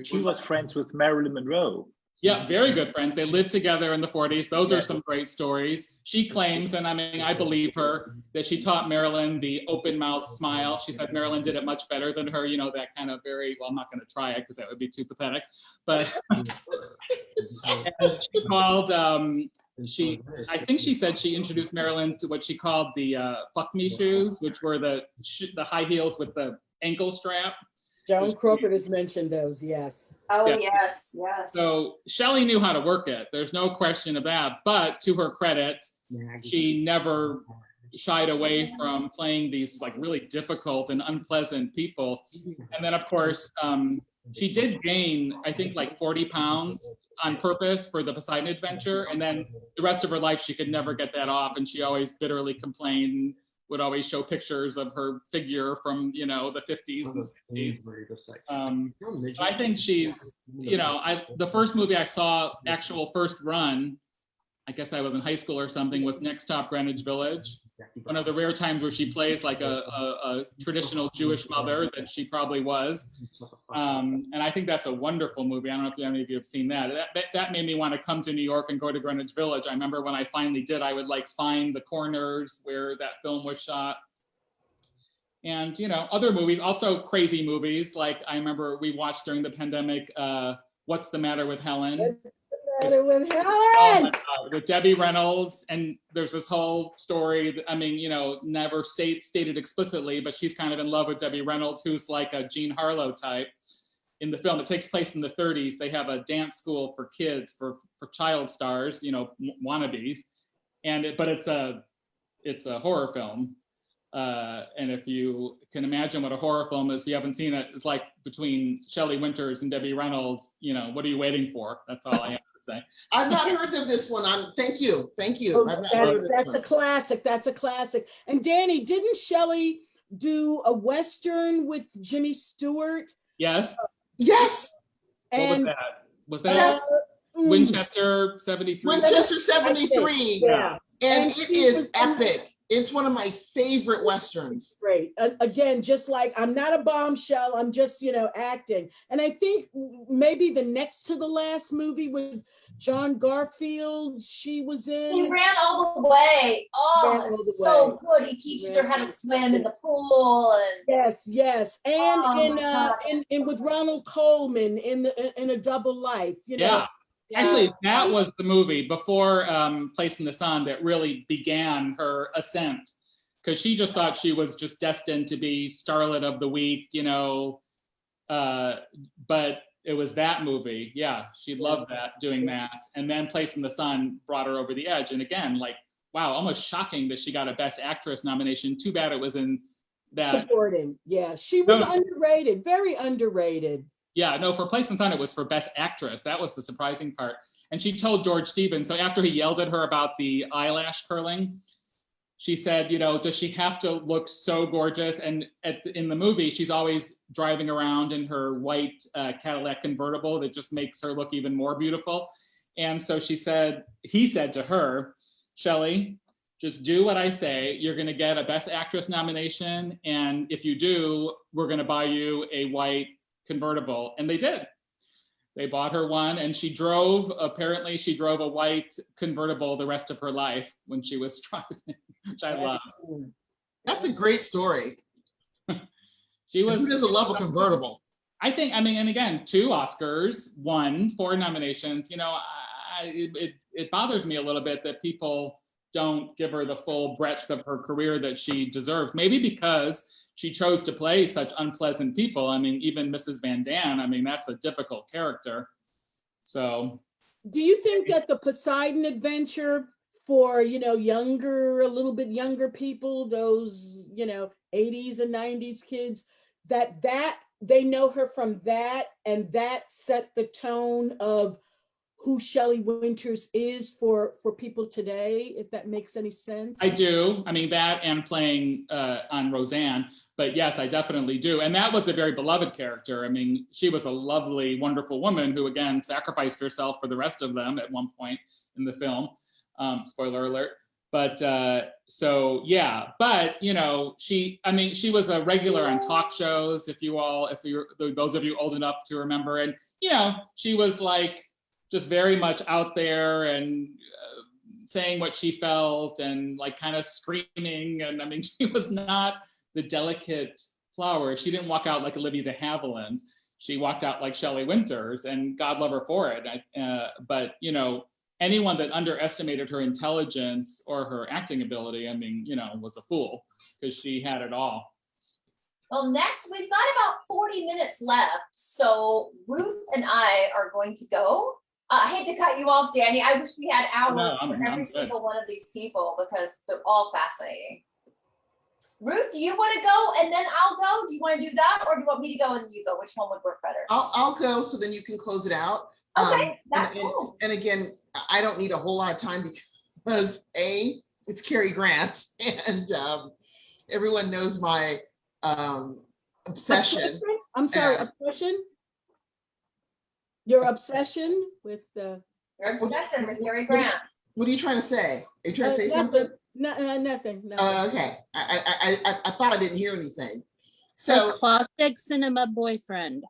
Speaker 16: She was friends with Marilyn Monroe.
Speaker 7: Yeah, very good friends. They lived together in the 40s. Those are some great stories. She claims, and I mean, I believe her, that she taught Marilyn the open mouth smile. She said Marilyn did it much better than her, you know, that kind of very, well, I'm not going to try it because that would be too pathetic. But she called, I think she said she introduced Marilyn to what she called the fuck me shoes, which were the high heels with the ankle strap.
Speaker 1: Joan Crawford has mentioned those, yes.
Speaker 2: Oh,
Speaker 7: Yeah.
Speaker 2: yes.
Speaker 7: So Shelley knew how to work it. There's no question of that. But to her credit, she never shied away from playing these like really difficult and unpleasant people. And then, of course, she did gain, I think, like 40 pounds on purpose for the Poseidon Adventure, and then the rest of her life she could never get that off, and she always bitterly complained and would always show pictures of her figure from, you know, the 50s and 60s. I think she's, you know, the first movie I saw, actual first run, I guess I was in high school or something, was Next Stop Greenwich Village. One of the rare times where she plays like a traditional Jewish mother that she probably was. And I think that's a wonderful movie. I don't know if any of you have seen that. That made me want to come to New York and go to Greenwich Village. I remember when I finally did, I would like find the corners where that film was shot. And, you know, other movies, also crazy movies. Like I remember we watched during the pandemic, What's the Matter with Helen?
Speaker 1: With Helen.
Speaker 7: Oh my God, with Debbie Reynolds, and there's this whole story that, I mean, you know, never stated explicitly, but she's kind of in love with Debbie Reynolds, who's like a Jean Harlow type in the film. It takes place in the 30s. They have a dance school for kids, for child stars, you know, wannabes, but it's a horror film. And if you can imagine what a horror film is, if you haven't seen it, it's like between Shelley Winters and Debbie Reynolds, you know, what are you waiting for? That's all I have to say.
Speaker 10: I've not heard of this one. Thank you.
Speaker 1: Oh, that's a classic. That's a classic. And Danny, didn't Shelley do a Western with Jimmy Stewart?
Speaker 7: Yes.
Speaker 10: Yes.
Speaker 7: What was that?
Speaker 10: Yes.
Speaker 7: Winchester 73?
Speaker 10: Winchester 73.
Speaker 1: Yeah.
Speaker 10: And it is epic. It's one of my favorite Westerns.
Speaker 1: Great. Again, just like, I'm not a bombshell, I'm just, you know, acting. And I think maybe the next to the last movie with John Garfield, she was in.
Speaker 2: He ran all the way. Oh, so good. He teaches her how to swim in the pool. And
Speaker 1: yes. And in with Ronald Coleman in A Double Life, you know.
Speaker 7: Yeah. Actually, that was the movie before Place in the Sun that really began her ascent, because she just thought she was just destined to be starlet of the week, you know, but it was that movie. Yeah, she loved doing that. And then Place in the Sun brought her over the edge. And again, like, wow, almost shocking that she got a Best Actress nomination. Too bad it was in that.
Speaker 1: Supporting, yeah. She was underrated, very underrated.
Speaker 7: Yeah, no, for Place in the Sun, it was for Best Actress. That was the surprising part. And she told George Stevens, so after he yelled at her about the eyelash curling, she said, you know, does she have to look so gorgeous? And in the movie, she's always driving around in her white Cadillac convertible that just makes her look even more beautiful. And so he said to her, Shelley, just do what I say. You're going to get a Best Actress nomination. And if you do, we're going to buy you a white convertible. And they did. They bought her one, and apparently she drove a white convertible the rest of her life when she was driving, which I love.
Speaker 10: That's a great story.
Speaker 7: She was.
Speaker 10: Who doesn't love a convertible?
Speaker 7: I think, I mean, and again, 2 Oscars, 4 nominations. You know, it bothers me a little bit that people don't give her the full breadth of her career that she deserves. Maybe because she chose to play such unpleasant people. I mean, even Mrs. Van Dam, I mean, that's a difficult character. So.
Speaker 1: Do you think that the Poseidon Adventure for, you know, a little bit younger people, those, you know, 80s and 90s kids, that they know her from that, and that set the tone of who Shelley Winters is for people today, if that makes any sense?
Speaker 7: I do. I mean, that and playing on Roseanne, but yes, I definitely do. And that was a very beloved character. I mean, she was a lovely, wonderful woman who, again, sacrificed herself for the rest of them at one point in the film. Spoiler alert. But so, yeah, but, you know, she was a regular on talk shows, those of you old enough to remember. And, you know, she was like, just very much out there and saying what she felt and like kind of screaming. And I mean, she was not the delicate flower. She didn't walk out like Olivia de Havilland. She walked out like Shelley Winters, and God love her for it. But, you know, anyone that underestimated her intelligence or her acting ability, I mean, you know, was a fool, because she had it all.
Speaker 2: Well, next, we've got about 40 minutes left. So Ruth and I are going to go. I hate to cut you off, Danny. I wish we had hours for every single one of these people because they're all fascinating. Ruth, do you want to go and then I'll go? Do you want to do that, or do you want me to go and you go? Which one would work better?
Speaker 10: I'll go, so then you can close it out.
Speaker 2: Okay, that's
Speaker 10: and,
Speaker 2: cool.
Speaker 10: and again, I don't need a whole lot of time because it's Cary Grant, and everyone knows my obsession.
Speaker 1: I'm sorry, obsession? Your obsession with the
Speaker 2: Your obsession with Cary Grant.
Speaker 10: What are you trying to say? Are you trying to say
Speaker 1: nothing.
Speaker 10: something?
Speaker 1: No, nothing. No.
Speaker 10: Okay. I thought I didn't hear anything.
Speaker 15: Her
Speaker 10: So
Speaker 15: classic cinema boyfriend.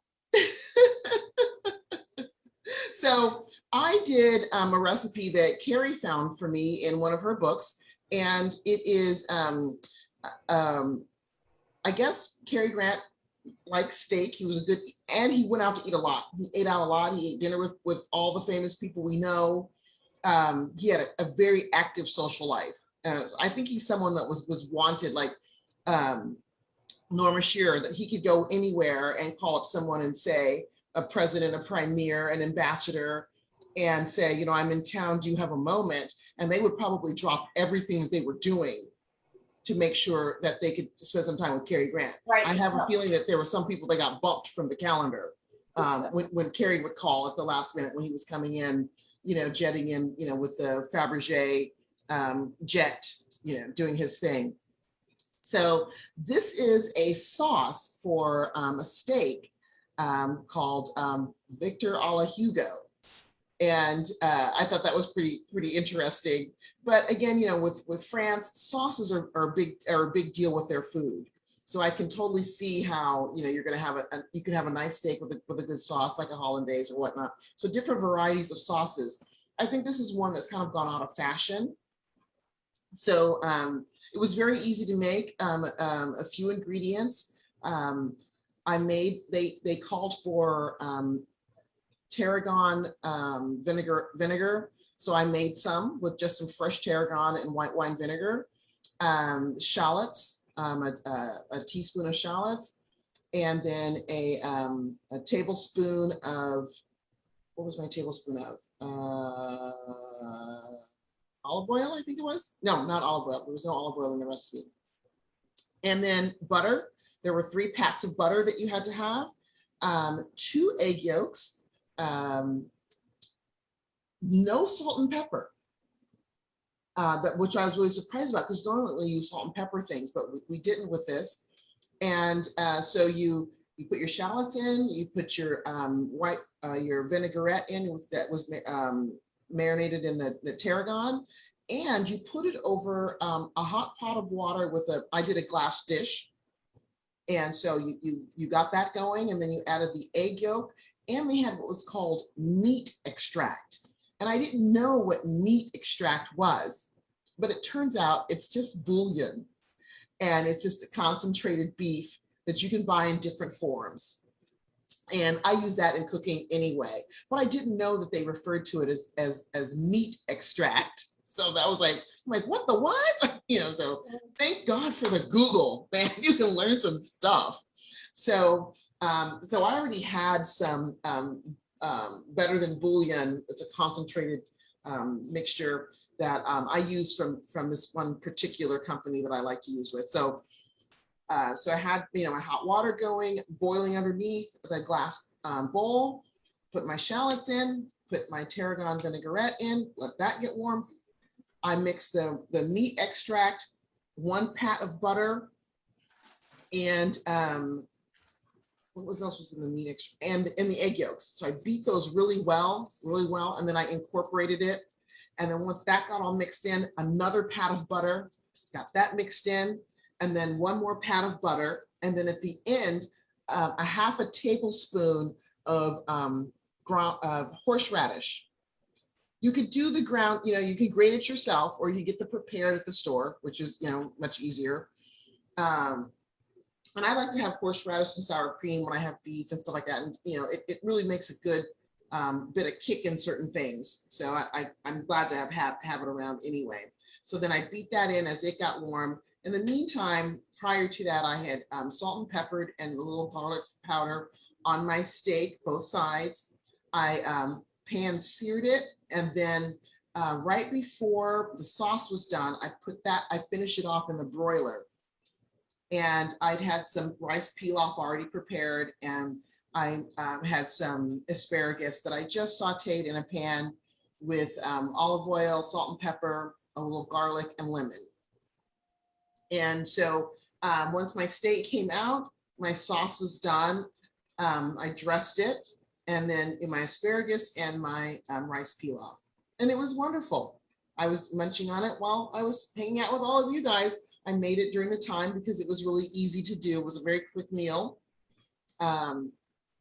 Speaker 10: So I did a recipe that Carrie found for me in one of her books, and it is, I guess Cary Grant likes steak. He was a good, and he went out to eat a lot. He ate out a lot. He ate dinner with all the famous people we know. He had a very active social life. I think he's someone that was wanted, like Norma Shearer, that he could go anywhere and call up someone and say, a president, a premier, an ambassador, and say, you know, I'm in town, do you have a moment? And they would probably drop everything that they were doing to make sure that they could spend some time with Cary Grant.
Speaker 2: Right.
Speaker 10: I have a feeling that there were some people that got bumped from the calendar when Cary would call at the last minute when he was coming in, you know, jetting in, you know, with the Fabergé jet, you know, doing his thing. So this is a sauce for a steak called Victor a la Hugo. And I thought that was pretty interesting. But again, you know, with France, sauces are a big deal with their food. So I can totally see how, you know, you're going to have you can have a nice steak with a good sauce like a hollandaise or whatnot. So different varieties of sauces. I think this is one that's kind of gone out of fashion. So it was very easy to make. A few ingredients. I made. They called for tarragon vinegar. So I made some with just some fresh tarragon and white wine vinegar. Shallots, a teaspoon of shallots, and then a tablespoon of, what was my tablespoon of? Olive oil, I think it was. No, not olive oil. There was no olive oil in the recipe. And then butter. There were 3 pats of butter that you had to have. 2 egg yolks. No salt and pepper, which I was really surprised about because normally we use salt and pepper things, but we didn't with this. And so you put your shallots in, you put your your vinaigrette in that was marinated in the tarragon, and you put it over a hot pot of water with I did a glass dish. And so you got that going, and then you added the egg yolk, and they had what was called meat extract. And I didn't know what meat extract was, but it turns out it's just bouillon. And it's just a concentrated beef that you can buy in different forms. And I use that in cooking anyway, but I didn't know that they referred to it as meat extract. So that was like, I'm like, what the what? You know, so thank God for the Google, man, you can learn some stuff. So so I already had some better than bouillon. It's a concentrated mixture that I use from this one particular company that I like to use with. So so I had, you know, my hot water going, boiling underneath the glass bowl, put my shallots in, put my tarragon vinaigrette in, let that get warm. I mixed the meat extract, 1 pat of butter, and what else was in the meat extract? And in the egg yolks. So I beat those really well, and then I incorporated it. And then once that got all mixed in, another pat of butter, got that mixed in, and then 1 more pat of butter. And then at the end, a half a tablespoon of horseradish. You could do the ground, you know, you can grate it yourself, or you get the prepared at the store, which is, you know, much easier. And I like to have horseradish and sour cream when I have beef and stuff like that. And, you know, it really makes a good bit of kick in certain things. So I'm glad to have it around anyway. So then I beat that in as it got warm. In the meantime, prior to that, I had salt and peppered and a little garlic powder on my steak, both sides. I pan seared it, and then right before the sauce was done, I finished it off in the broiler. And I'd had some rice pilaf already prepared, and I had some asparagus that I just sauteed in a pan with olive oil, salt and pepper, a little garlic and lemon. And so once my steak came out, my sauce was done. I dressed it, and then in my asparagus and my rice pilaf. And it was wonderful. I was munching on it while I was hanging out with all of you guys. I made it during the time because it was really easy to do. It was a very quick meal.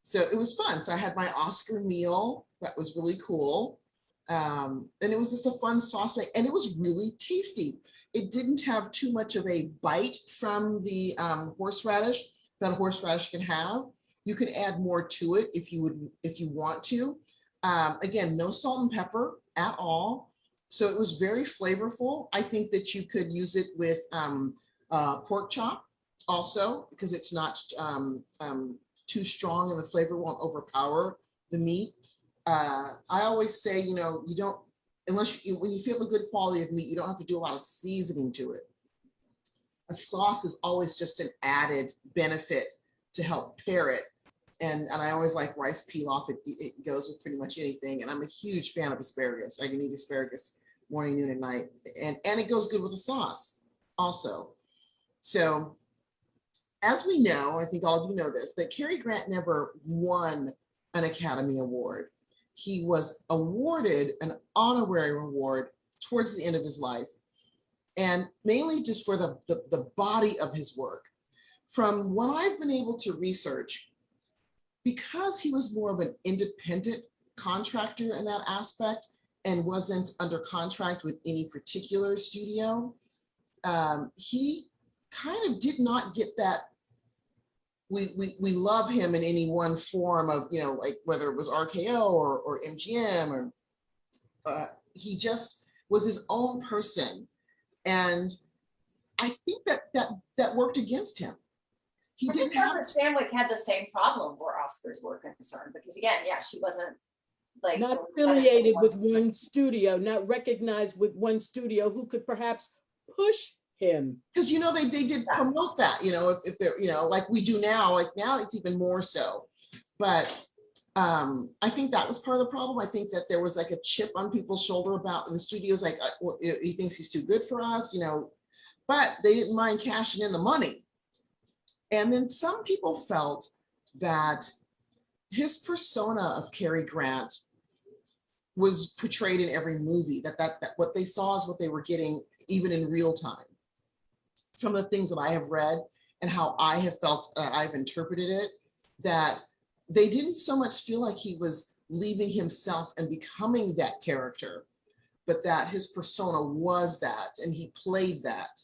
Speaker 10: So it was fun. So I had my Oscar meal. That was really cool. And it was just a fun sauce, and it was really tasty. It didn't have too much of a bite from the horseradish that a horseradish can have. You can add more to it if you want to. Again, no salt and pepper at all. So it was very flavorful. I think that you could use it with pork chop also, because it's not too strong and the flavor won't overpower the meat. I always say, you don't, when you feel the good quality of meat, you don't have to do a lot of seasoning to it. A sauce is always just an added benefit to help pair it. And I always like rice pilaf. It goes with pretty much anything. And I'm a huge fan of asparagus. I can eat asparagus morning, noon, and night. And it goes good with the sauce also. So as we know, I think all of you know this, that Cary Grant never won an Academy Award. He was awarded an honorary award towards the end of his life, and mainly just for the body of his work. From what I've been able to research, because he was more of an independent contractor in that aspect and wasn't under contract with any particular studio, he kind of did not get that. We love him in any one form of, like whether it was RKO or MGM, or he just was his own person. And I think that worked against him.
Speaker 2: I think Barbara Stanwyck had the same problem where Oscars were concerned, because again, yeah, she wasn't like
Speaker 1: not affiliated with one studio, not recognized with one studio who could perhaps push him.
Speaker 10: Because they did promote that, if they're, like we do now, like now it's even more so. But I think that was part of the problem. I think that there was like a chip on people's shoulder about the studios, like, well, he thinks he's too good for us, but they didn't mind cashing in the money. And then some people felt that his persona of Cary Grant was portrayed in every movie, that what they saw is what they were getting even in real time. Some of the things that I have read and how I have felt I've interpreted it, that they didn't so much feel like he was leaving himself and becoming that character, but that his persona was that, and he played that.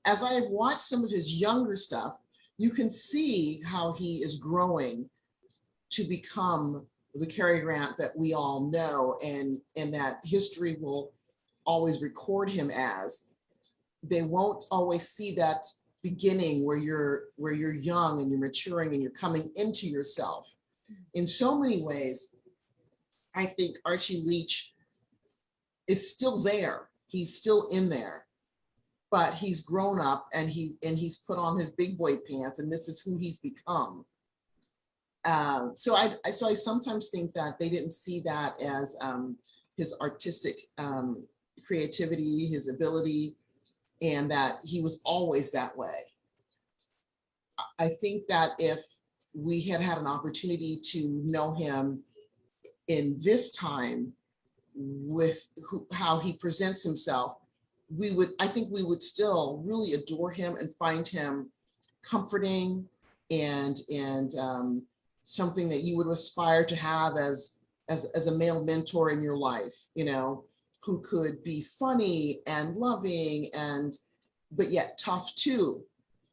Speaker 10: As I have watched some of his younger stuff, you can see how he is growing to become the Cary Grant that we all know, and that history will always record him as. They won't always see that beginning where you're young and you're maturing and you're coming into yourself. In so many ways, I think Archie Leach is still there. He's still in there, but he's grown up and he's put on his big boy pants, and this is who he's become. So I sometimes think that they didn't see that as his artistic creativity, his ability, and that he was always that way. I think that if we had had an opportunity to know him in this time with how he presents himself, I think we would still really adore him and find him comforting and something that you would aspire to have as a male mentor in your life, who could be funny and loving but yet tough too.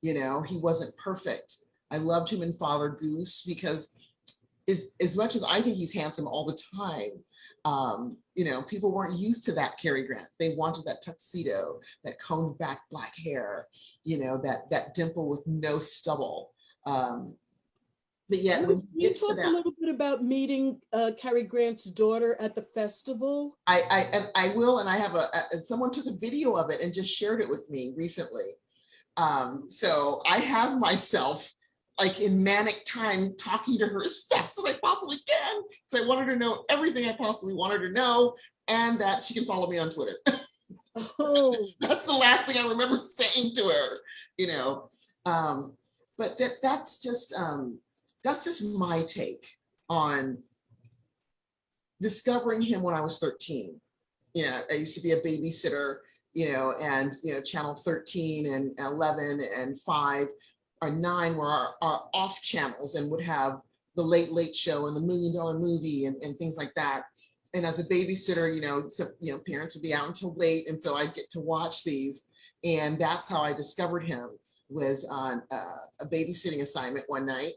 Speaker 10: He wasn't perfect. I loved him in Father Goose because as much as I think he's handsome all the time, people weren't used to that Cary Grant. They wanted that tuxedo, that combed back black hair, that dimple with no stubble. But yet, when he gets to that,
Speaker 1: a little bit about meeting Cary Grant's daughter at the festival.
Speaker 10: I will, and I have someone took a video of it and just shared it with me recently. So I have myself like in manic time, talking to her as fast as I possibly can. So I wanted her to know everything I possibly wanted her to know, and that she can follow me on Twitter.
Speaker 1: Oh.
Speaker 10: That's the last thing I remember saying to her, you know. But that's just my take on discovering him when I was 13. You know, I used to be a babysitter, you know, and, you know, channel 13 and 11 and 5 or 9 were our off channels, and would have the Late Late Show and the $1 Million Movie and things like that. And as a babysitter, you know, parents would be out until late, and so I'd get to watch these. And that's how I discovered him, was on a babysitting assignment one night.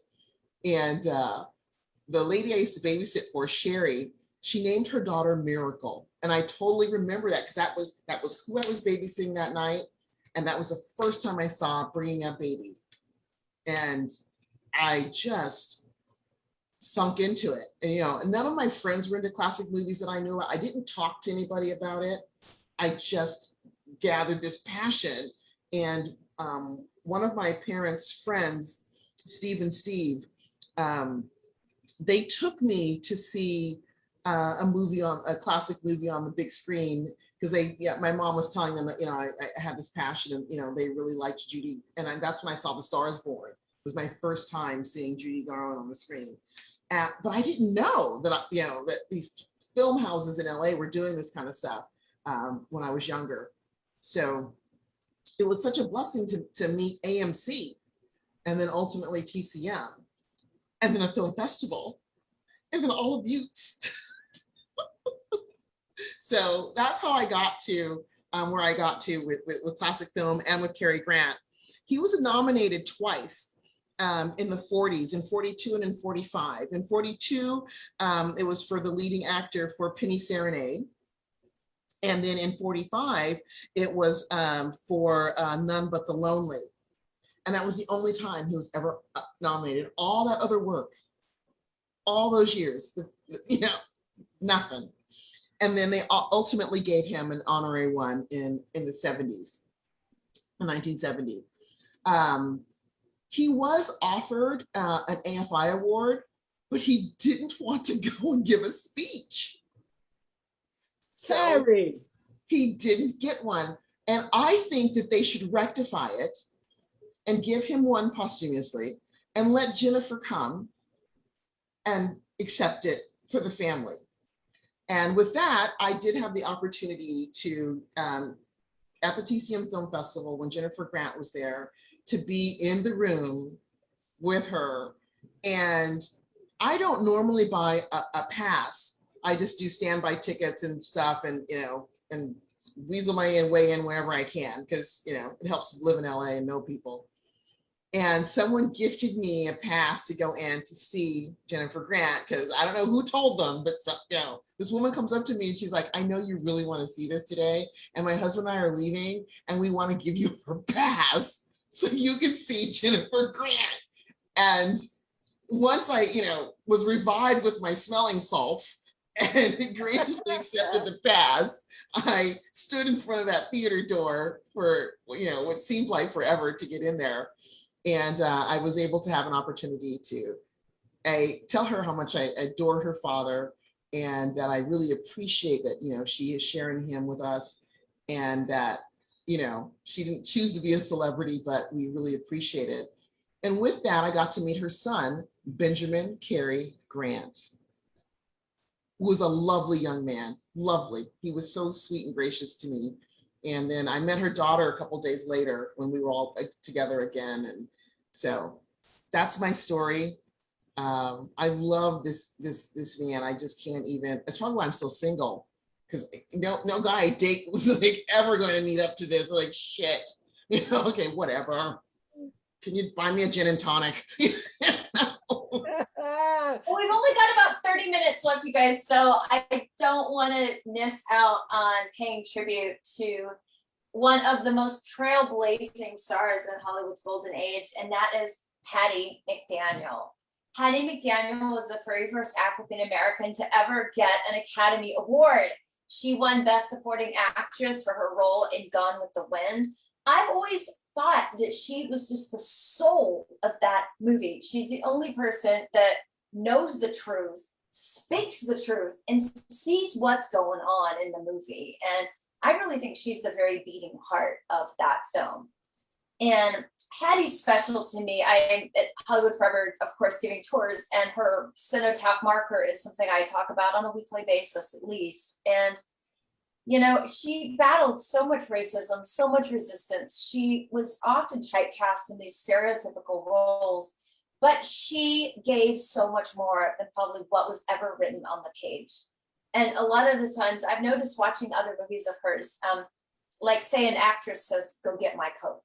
Speaker 10: And the lady I used to babysit for, Sherry, she named her daughter Miracle. And I totally remember that, because that was who I was babysitting that night. And that was the first time I saw Bringing Up Baby. And I just sunk into it. And, you know, and none of my friends were into classic movies that I knew about. I didn't talk to anybody about it. I just gathered this passion. And one of my parents' friends, Steve and Steve, they took me to see a classic movie on the big screen, because my mom was telling them that, you know, I had this passion, and, you know, they really liked Judy. And that's when I saw The Star Is Born. It was my first time seeing Judy Garland on the screen. But I didn't know that, you know, that these film houses in LA were doing this kind of stuff when I was younger. So it was such a blessing to meet AMC, and then ultimately TCM, and then a film festival, and then all of Utes. So that's how I got to where I got to with classic film and with Cary Grant. He was nominated twice in the 40s, in 42 and in 45. In 42, it was for the leading actor for Penny Serenade. And then in 45, it was for None But the Lonely. And that was the only time he was ever nominated. All that other work, all those years, you know, nothing. And then they ultimately gave him an honorary one in the 70s, in 1970. He was offered an AFI award, but he didn't want to go and give a speech. So he didn't get one. And I think that they should rectify it and give him one posthumously, and let Jennifer come and accept it for the family. And with that, I did have the opportunity to, at the TCM Film Festival, when Jennifer Grant was there, to be in the room with her. And I don't normally buy a pass. I just do standby tickets and stuff, and, you know, and weasel my way in wherever I can, because, you know, it helps live in LA and know people. And someone gifted me a pass to go in to see Jennifer Grant, because I don't know who told them, but you know, this woman comes up to me and she's like, I know you really want to see this today, and my husband and I are leaving, and we want to give you her pass so you can see Jennifer Grant. And once I, you know, was revived with my smelling salts and graciously accepted the pass, I stood in front of that theater door for, you know, what seemed like forever to get in there. And I was able to have an opportunity to tell her how much I adore her father, and that I really appreciate that, you know, she is sharing him with us, and that, you know, she didn't choose to be a celebrity, but we really appreciate it. And with that, I got to meet her son, Benjamin Cary Grant, who was a lovely young man, lovely. He was so sweet and gracious to me. And then I met her daughter a couple days later when we were all together again. And so that's my story. I love this man. I just can't even, that's probably why I'm still single, because no guy I date was like ever going to meet up to this. Like, shit, you know, okay, whatever. Can you buy me a gin and tonic?
Speaker 2: Well, we've only got about 30 minutes left, you guys, so I don't want to miss out on paying tribute to one of the most trailblazing stars in Hollywood's golden age, and that is Hattie McDaniel. Hattie McDaniel was the very first African-American to ever get an Academy Award. She won Best Supporting Actress for her role in Gone with the Wind. I've always thought that she was just the soul of that movie. She's the only person that knows the truth, speaks the truth, and sees what's going on in the movie. And I really think she's the very beating heart of that film. And Hattie's special to me. I'm at Hollywood Forever, of course, giving tours, and her cenotaph marker is something I talk about on a weekly basis at least. And you know, she battled so much racism, so much resistance. She was often typecast in these stereotypical roles, but she gave so much more than probably what was ever written on the page. And a lot of the times I've noticed watching other movies of hers, like say an actress says, "Go get my coat."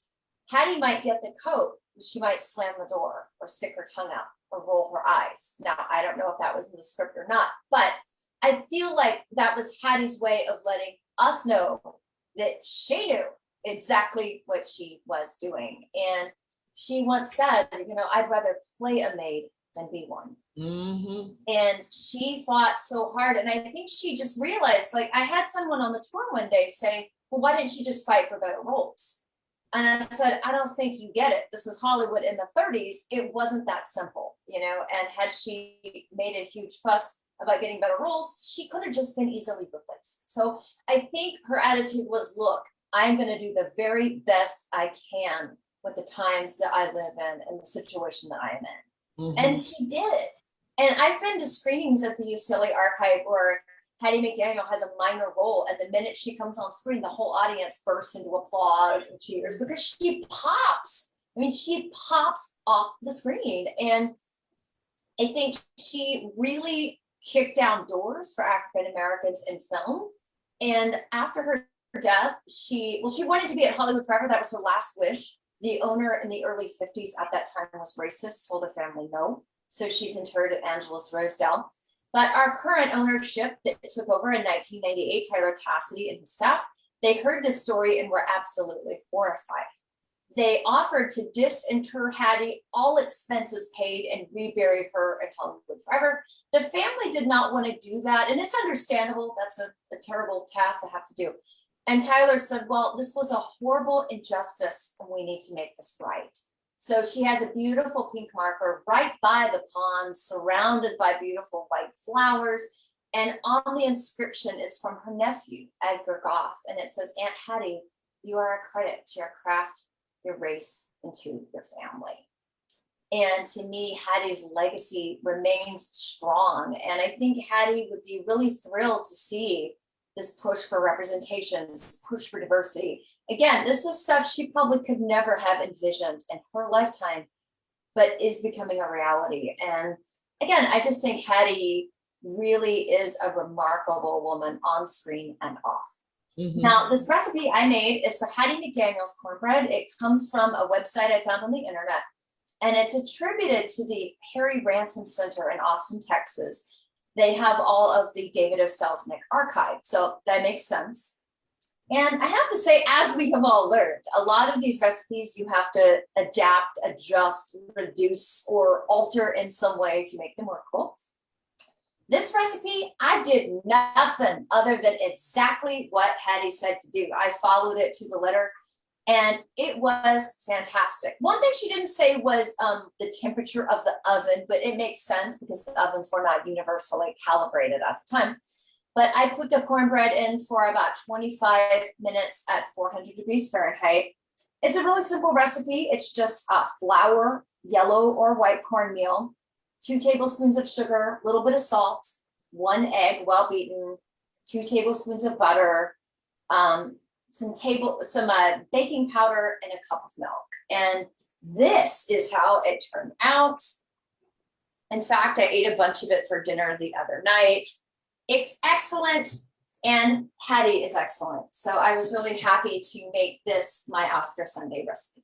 Speaker 2: Hattie might get the coat, she might slam the door or stick her tongue out or roll her eyes. Now, I don't know if that was in the script or not, but I feel like that was Hattie's way of letting us know that she knew exactly what she was doing. And she once said, you know, "I'd rather play a maid than be one."
Speaker 10: Mm-hmm.
Speaker 2: And she fought so hard. And I think she just realized, like, I had someone on the tour one day say, "Well, why didn't she just fight for better roles?" And I said, "I don't think you get it. This is Hollywood in the 30s. It wasn't that simple, you know, and had she made a huge fuss about getting better roles, she could have just been easily replaced." So I think her attitude was, look, I'm going to do the very best I can with the times that I live in and the situation that I am in.
Speaker 10: Mm-hmm.
Speaker 2: And she did. And I've been to screenings at the UCLA Archive where Hattie McDaniel has a minor role, and the minute she comes on screen, the whole audience bursts into applause and cheers because she pops. I mean, she pops off the screen. And I think she really kicked down doors for African Americans in film. And after her death, she wanted to be at Hollywood Forever. That was her last wish. The owner in the early 50s at that time was racist, told the family no. So she's interred at Angeles Rosedale. But our current ownership that took over in 1998, Tyler Cassidy and his staff, they heard this story and were absolutely horrified. They offered to disinter Hattie, all expenses paid, and rebury her at Hollywood Forever. The family did not want to do that, and it's understandable. That's a terrible task to have to do. And Tyler said, well, this was a horrible injustice, and we need to make this right. So she has a beautiful pink marker right by the pond, surrounded by beautiful white flowers. And on the inscription, it's from her nephew, Edgar Goff. And it says, "Aunt Hattie, you are a credit to your craft, your race, and to your family." And to me, Hattie's legacy remains strong. And I think Hattie would be really thrilled to see this push for representation, this push for diversity. Again, this is stuff she probably could never have envisioned in her lifetime, but is becoming a reality. And again, I just think Hattie really is a remarkable woman on screen and off.
Speaker 10: Mm-hmm.
Speaker 2: Now, this recipe I made is for Hattie McDaniel's cornbread. It comes from a website I found on the internet, and it's attributed to the Harry Ransom Center in Austin, Texas. They have all of the David O. Selznick archive, so that makes sense. And I have to say, as we have all learned, a lot of these recipes you have to adapt, adjust, reduce, or alter in some way to make them workable. This recipe, I did nothing other than exactly what Hattie said to do. I followed it to the letter, and it was fantastic. One thing she didn't say was the temperature of the oven, but it makes sense because the ovens were not universally calibrated at the time. But I put the cornbread in for about 25 minutes at 400 degrees Fahrenheit. It's a really simple recipe. It's just flour, yellow or white cornmeal, 2 tablespoons of sugar, a little bit of salt, 1 egg well beaten, 2 tablespoons of butter, some baking powder, and a cup of milk. And this is how it turned out. In fact, I ate a bunch of it for dinner the other night. It's excellent, and Hattie is excellent. So I was really happy to make this my Oscar Sunday recipe.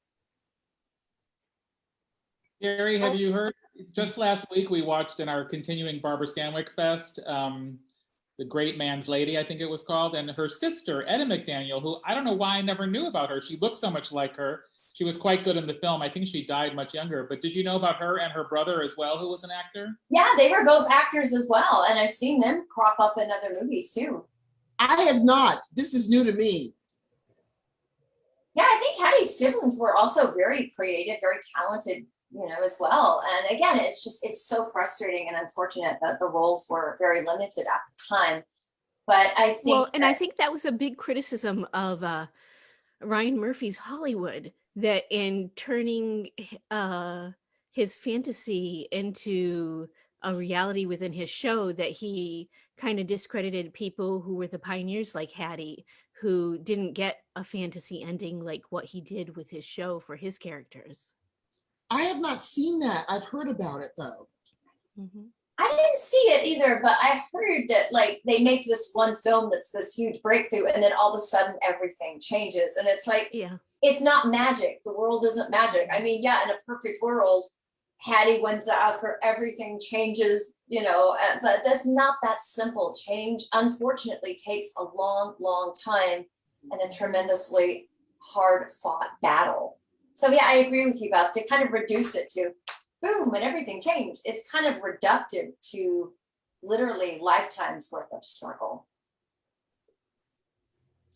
Speaker 7: Gary, have you heard? Just last week, we watched in our continuing Barbara Stanwyck Fest, The Great Man's Lady, I think it was called, and her sister, Etta McDaniel, who I don't know why I never knew about her. She looked so much like her. She was quite good in the film. I think she died much younger, but did you know about her and her brother as well, who was an actor?
Speaker 2: Yeah, they were both actors as well, and I've seen them crop up in other movies too.
Speaker 10: I have not. This is new to me.
Speaker 2: Yeah, I think Hattie's siblings were also very creative, very talented, as well. And again, it's so frustrating and unfortunate that the roles were very limited at the time. But I think
Speaker 12: Well, and I think that was a big criticism of Ryan Murphy's Hollywood, that in turning his fantasy into a reality within his show, that he kind of discredited people who were the pioneers like Hattie, who didn't get a fantasy ending like what he did with his show for his characters.
Speaker 10: I have not seen that. I've heard about it though.
Speaker 12: Mm-hmm.
Speaker 2: I didn't see it either, but I heard that like they make this one film that's this huge breakthrough, and then all of a sudden everything changes, and it's like,
Speaker 12: yeah,
Speaker 2: it's not magic. The world isn't magic. I mean, yeah, in a perfect world, Hattie wins the Oscar, everything changes, but that's not that simple. Change, unfortunately, takes a long, long time and a tremendously hard-fought battle. So yeah, I agree with you, Beth, to kind of reduce it to boom and everything changed. It's kind of reductive to literally lifetimes worth of struggle.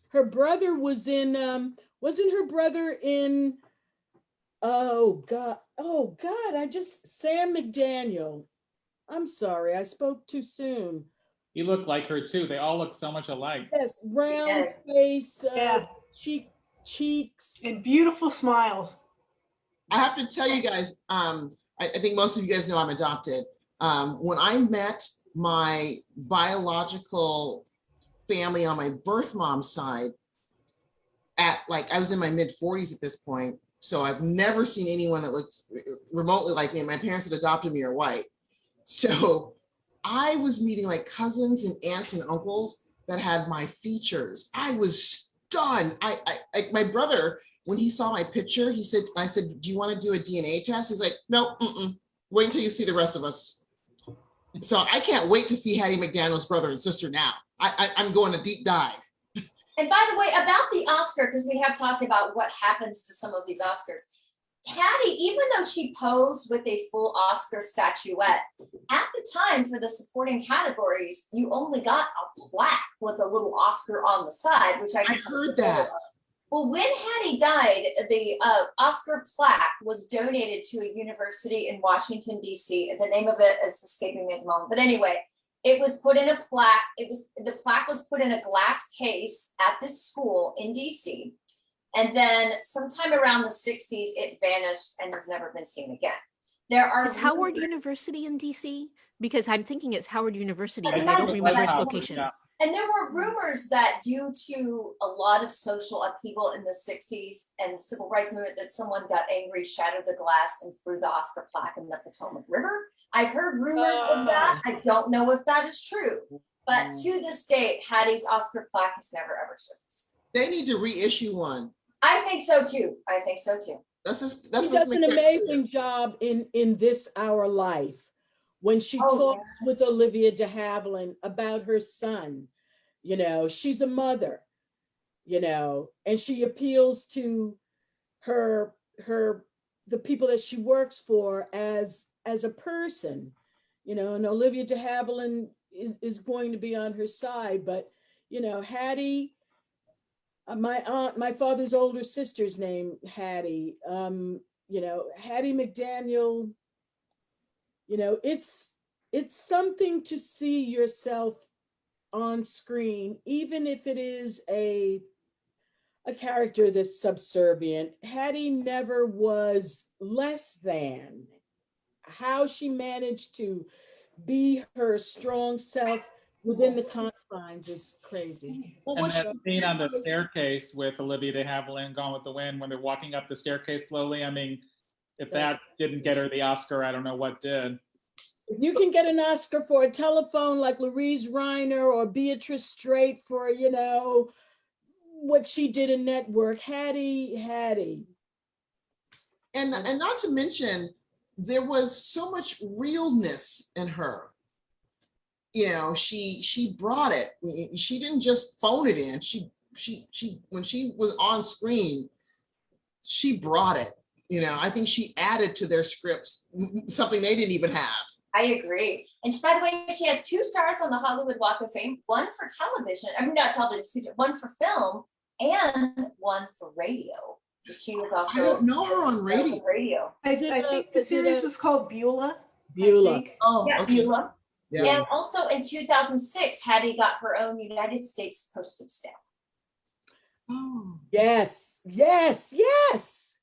Speaker 1: Her brother was in, wasn't her brother in, oh God, Sam McDaniel. I'm sorry, I spoke too soon.
Speaker 7: You look like her too. They all look so much alike.
Speaker 1: Yes, round face, cheeks.
Speaker 4: And beautiful smiles.
Speaker 10: I have to tell you guys, I think most of you guys know I'm adopted. When I met my biological family on my birth mom's side, I was in my mid 40s at this point, so I've never seen anyone that looked remotely like me. My parents had adopted me or white. So I was meeting like cousins and aunts and uncles that had my features. I was stunned. My brother, when he saw my picture, I said, do you want to do a DNA test? He's like, no, wait until you see the rest of us. So I can't wait to see Hattie McDaniel's brother and sister now. I'm going a deep dive.
Speaker 2: And by the way, about the Oscar, because we have talked about what happens to some of these Oscars, Hattie, even though she posed with a full Oscar statuette, at the time for the supporting categories, you only got a plaque with a little Oscar on the side, which I
Speaker 10: heard that.
Speaker 2: Well, when Hattie died, the Oscar plaque was donated to a university in Washington, D.C. The name of it is escaping me at the moment. But anyway, it was put in a plaque. The plaque was put in a glass case at this school in D.C. And then sometime around the 60s, it vanished and has never been seen again.
Speaker 12: Is Howard University in DC? Because I'm thinking it's Howard University, but I don't remember its location.
Speaker 7: Yeah.
Speaker 2: And there were rumors that due to a lot of social upheaval in the 60s and civil rights movement, that someone got angry, shattered the glass, and threw the Oscar plaque in the Potomac River. I've heard rumors of that. I don't know if that is true. But to this date, Hattie's Oscar plaque has never ever surfaced.
Speaker 10: They need to reissue one.
Speaker 2: I think so too.
Speaker 1: She does an amazing job in This Our Life when she talks with Olivia de Havilland about her son. She's a mother, and she appeals to the people that she works for as a person, and Olivia de Havilland is going to be on her side. But Hattie, my father's older sister's name Hattie, Hattie McDaniel, it's something to see yourself on screen, even if it is a character that's subservient. Hattie never was less than. How she managed to be her strong self within the confines is crazy.
Speaker 7: And that scene on the staircase with Olivia de Havilland, Gone with the Wind, when they're walking up the staircase slowly, I mean, if that didn't get her the Oscar, I don't know what did.
Speaker 1: If you can get an Oscar for a telephone like Louise Reiner or Beatrice Straight for, what she did in Network, Hattie.
Speaker 10: And not to mention, there was so much realness in her. She brought it. She didn't just phone it in. She when she was on screen, she brought it. I think she added to their scripts something they didn't even have.
Speaker 2: I agree. And by the way, she has 2 stars on the Hollywood Walk of Fame, one for television. I mean, not television, excuse me, one for film, and one for radio. She was also.
Speaker 10: I don't know her on radio.
Speaker 4: I think the series was called Beulah.
Speaker 1: Beulah.
Speaker 10: Oh,
Speaker 2: Yeah,
Speaker 10: okay.
Speaker 2: Beulah.
Speaker 10: Yeah.
Speaker 2: And also in 2006, Hattie got her own United States postage stamp.
Speaker 10: Oh.
Speaker 1: Yes, yes, yes.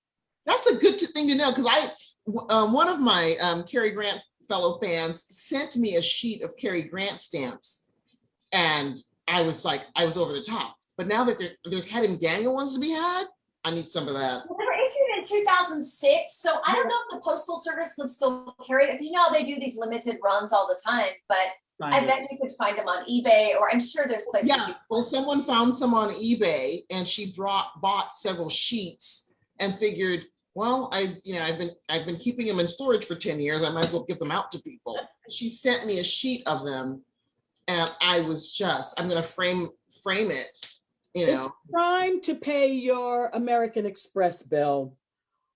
Speaker 10: That's a good thing to know, because one of my Cary Grant fellow fans sent me a sheet of Cary Grant stamps, and I was over the top. But now that there's Hattie McDaniel ones to be had, I need some of that.
Speaker 2: Well, they were issued in 2006, so I don't know if the Postal Service would still carry it, because you know they do these limited runs all the time, but I bet you could find them on eBay, or I'm sure there's places.
Speaker 10: Yeah, well, someone found some on eBay, and she bought several sheets and figured, well, I've been keeping them in storage for 10 years. I might as well give them out to people. She sent me a sheet of them, and I was I'm gonna frame it.
Speaker 1: It's crime to pay your American Express bill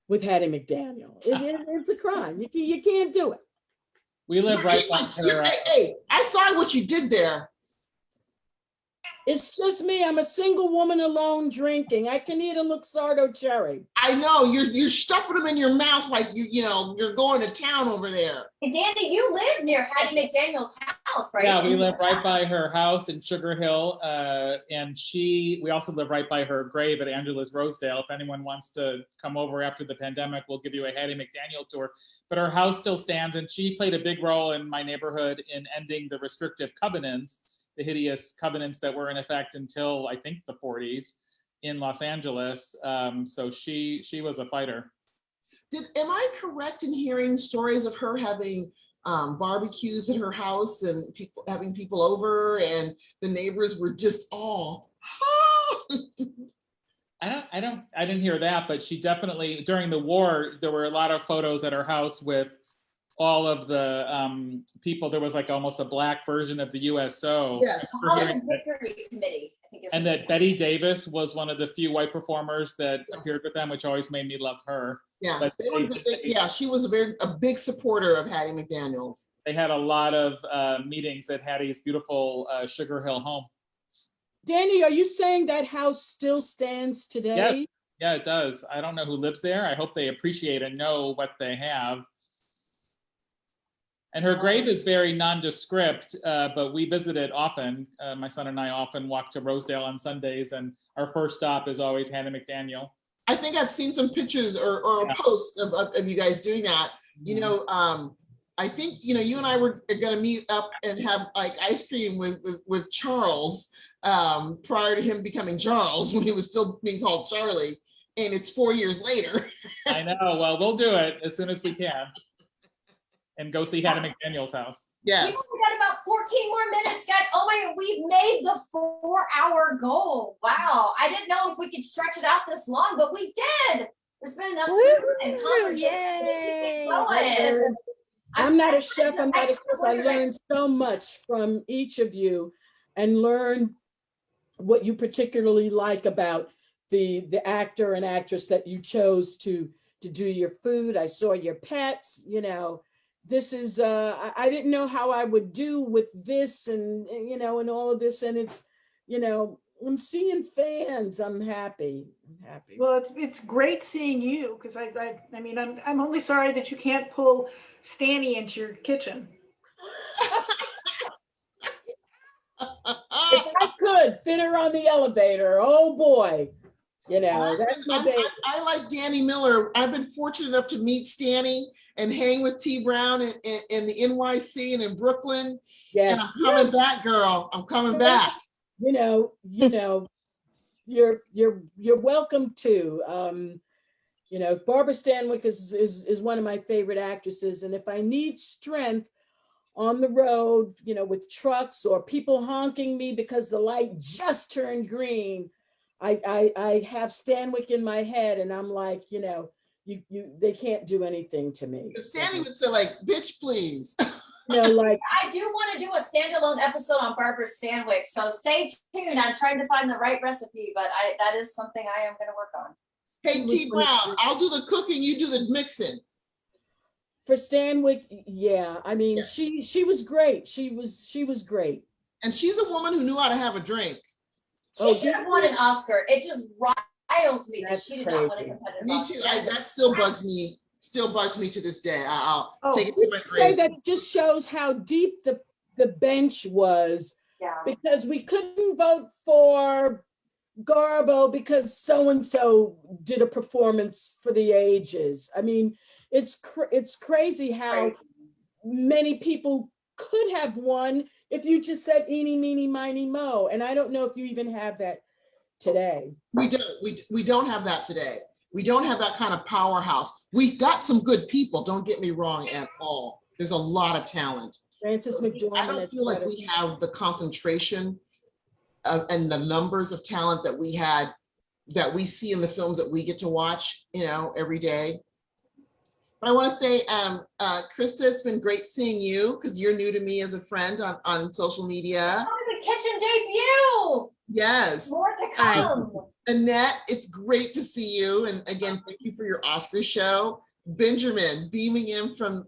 Speaker 1: with Hattie McDaniel. It's a crime. You can't do it.
Speaker 7: We live right by her.
Speaker 10: Hey, I saw what you did there.
Speaker 1: It's just me. I'm a single woman alone drinking. I can eat a Luxardo cherry.
Speaker 10: I know you're stuffing them in your mouth like you're going to town over there.
Speaker 2: Hey, Danny, you live near Hattie McDaniel's house, right?
Speaker 7: Yeah, we live right by her house in Sugar Hill, and we also live right by her grave at Angela's Rosedale. If anyone wants to come over after the pandemic, we'll give you a Hattie McDaniel tour. But her house still stands, and she played a big role in my neighborhood in ending the restrictive covenants, the hideous covenants that were in effect until I think the 40s in Los Angeles. So she was a fighter.
Speaker 10: Am I correct in hearing stories of her having barbecues at her house and having people over, and the neighbors were just all
Speaker 7: I didn't hear that, but she definitely, during the war, there were a lot of photos at her house with all of the people. There was like almost a black version of the USO.
Speaker 10: Yes.
Speaker 2: Victory Committee, I think.
Speaker 7: And that Betty Davis was one of the few white performers that appeared with them, which always made me love her.
Speaker 10: Yeah,
Speaker 7: But
Speaker 10: she was a big supporter of Hattie McDaniel's.
Speaker 7: They had a lot of meetings at Hattie's beautiful Sugar Hill home.
Speaker 1: Danny, are you saying that house still stands today?
Speaker 7: Yes. Yeah, it does. I don't know who lives there. I hope they appreciate and know what they have. And her grave is very nondescript, but we visit it often. My son and I often walk to Rosedale on Sundays, and our first stop is always Hattie McDaniel.
Speaker 10: I think I've seen some pictures or a post of you guys doing that. You know, I think, you and I were going to meet up and have like ice cream with Charles prior to him becoming Charles, when he was still being called Charlie. And it's 4 years later.
Speaker 7: I know. Well, we'll do it as soon as we can. And go see Hattie McDaniel's house.
Speaker 10: Yes.
Speaker 2: We've only got about 14 more minutes, guys. Oh my God, we've made the 4-hour goal. Wow. I didn't know if we could stretch it out this long, but we did. There's been enough and conversation to keep going.
Speaker 1: I'm not a chef. I'm not a chef. I learned so much from each of you, and learned what you particularly like about the actor and actress that you chose to do your food. I saw your pets, this is I didn't know how I would do with this and and all of this, and it's I'm seeing fans. I'm happy.
Speaker 4: Well, it's great seeing you, because I mean I'm only sorry that you can't pull Stanny into your kitchen.
Speaker 1: If I could fit her on the elevator, oh boy. That's my baby.
Speaker 10: I like Danny Miller. I've been fortunate enough to meet Stanny and hang with T. Brown in the NYC and in Brooklyn.
Speaker 1: Yes.
Speaker 10: And I'm coming back, girl. I'm coming back.
Speaker 1: You're welcome to. Barbara Stanwyck is one of my favorite actresses, and if I need strength on the road, with trucks or people honking me because the light just turned green, I have Stanwyck in my head, and I'm like, they can't do anything to me.
Speaker 10: Stanny would say, like, bitch, please.
Speaker 1: Like,
Speaker 2: I do want to do a standalone episode on Barbara Stanwyck, so stay tuned. I'm trying to find the right recipe, but that is something I am going to work on.
Speaker 10: Hey, T. Brown, I'll do the cooking, you do the mixing.
Speaker 1: For Stanwyck, yeah. I mean, she was great. She was great.
Speaker 10: And she's a woman who knew how to have a drink.
Speaker 2: She should have won an Oscar. It just riles me that she did not win a
Speaker 1: crazy.
Speaker 2: competitive
Speaker 10: Me
Speaker 2: Oscar.
Speaker 10: too. That still bugs me. Still bugs me to this day. I'll
Speaker 4: Oh,
Speaker 10: take it to my
Speaker 1: Say
Speaker 10: grave.
Speaker 1: that just shows how deep the bench was,
Speaker 2: Yeah.
Speaker 1: because we couldn't vote for Garbo because so-and-so did a performance for the ages. I mean, it's crazy how many people could have won if you just said eeny, meeny, miny, mo. And I don't know if you even have that today.
Speaker 10: We don't. We don't have that today. We don't have that kind of powerhouse. We've got some good people. Don't get me wrong at all. There's a lot of talent.
Speaker 1: Francis McDormand.
Speaker 10: I don't feel like we have the concentration and the numbers of talent that we see in the films that we get to watch, every day. But I want to say, Krista, it's been great seeing you because you're new to me as a friend on social media.
Speaker 2: Oh, the kitchen debut.
Speaker 10: Yes.
Speaker 2: More to come.
Speaker 10: Annette, it's great to see you. And again, thank you for your Oscar show. Benjamin, beaming in from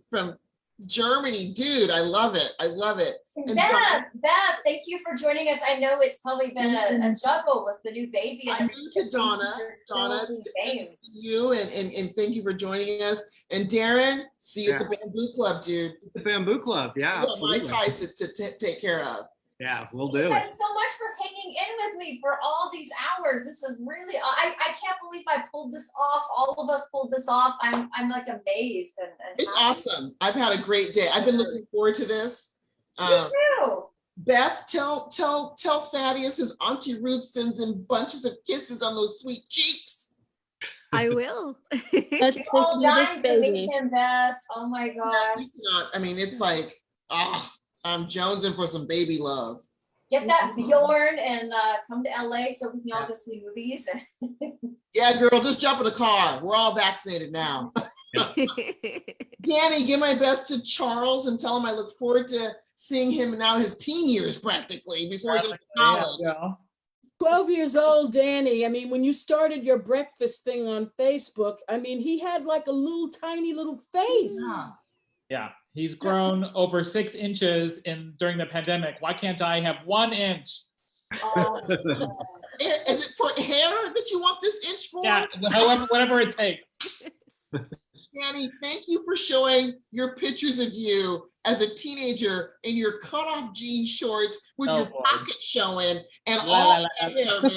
Speaker 10: Germany. Dude, I love it. I love it. And
Speaker 2: Beth, thank you for joining us. I know it's probably been a juggle with the new baby.
Speaker 10: I'm new to Donna. Donna, it's good to see you and thank you for joining us. And Darren, see you at the Bamboo Club, dude.
Speaker 6: The Bamboo Club, yeah, absolutely.
Speaker 10: My ties to take care of.
Speaker 6: Yeah, we'll do.
Speaker 2: Thank you guys so much for hanging in with me for all these hours. This is really, I can't believe I pulled this off. All of us pulled this off. I'm like amazed. And
Speaker 10: it's awesome. I've had a great day. I've been looking forward to this.
Speaker 2: Me too.
Speaker 10: Beth, tell Thaddeus his Auntie Ruth sends him bunches of kisses on those sweet cheeks.
Speaker 12: I will.
Speaker 15: That's
Speaker 2: all
Speaker 15: the
Speaker 2: dying
Speaker 15: cutest
Speaker 2: to meet
Speaker 15: baby.
Speaker 2: him, Beth. Oh my gosh.
Speaker 10: It's like, I'm jonesing for some baby love.
Speaker 2: Get that Bjorn and come to LA so we can all go see movies.
Speaker 10: Yeah, girl, just jump in the car. We're all vaccinated now. Danny, give my best to Charles and tell him I look forward to seeing him now his teen years practically before he goes to college.
Speaker 1: Yeah. 12 years old, Danny. I mean, when you started your breakfast thing on Facebook, I mean, he had like a little tiny little face.
Speaker 7: Yeah, he's grown over 6 inches during the pandemic. Why can't I have 1 inch?
Speaker 10: Is it for hair that you want this inch for?
Speaker 7: Yeah, whatever it takes.
Speaker 10: Danny, thank you for showing your pictures of you as a teenager in your cutoff jean shorts with your pocket showing and all that hair, man.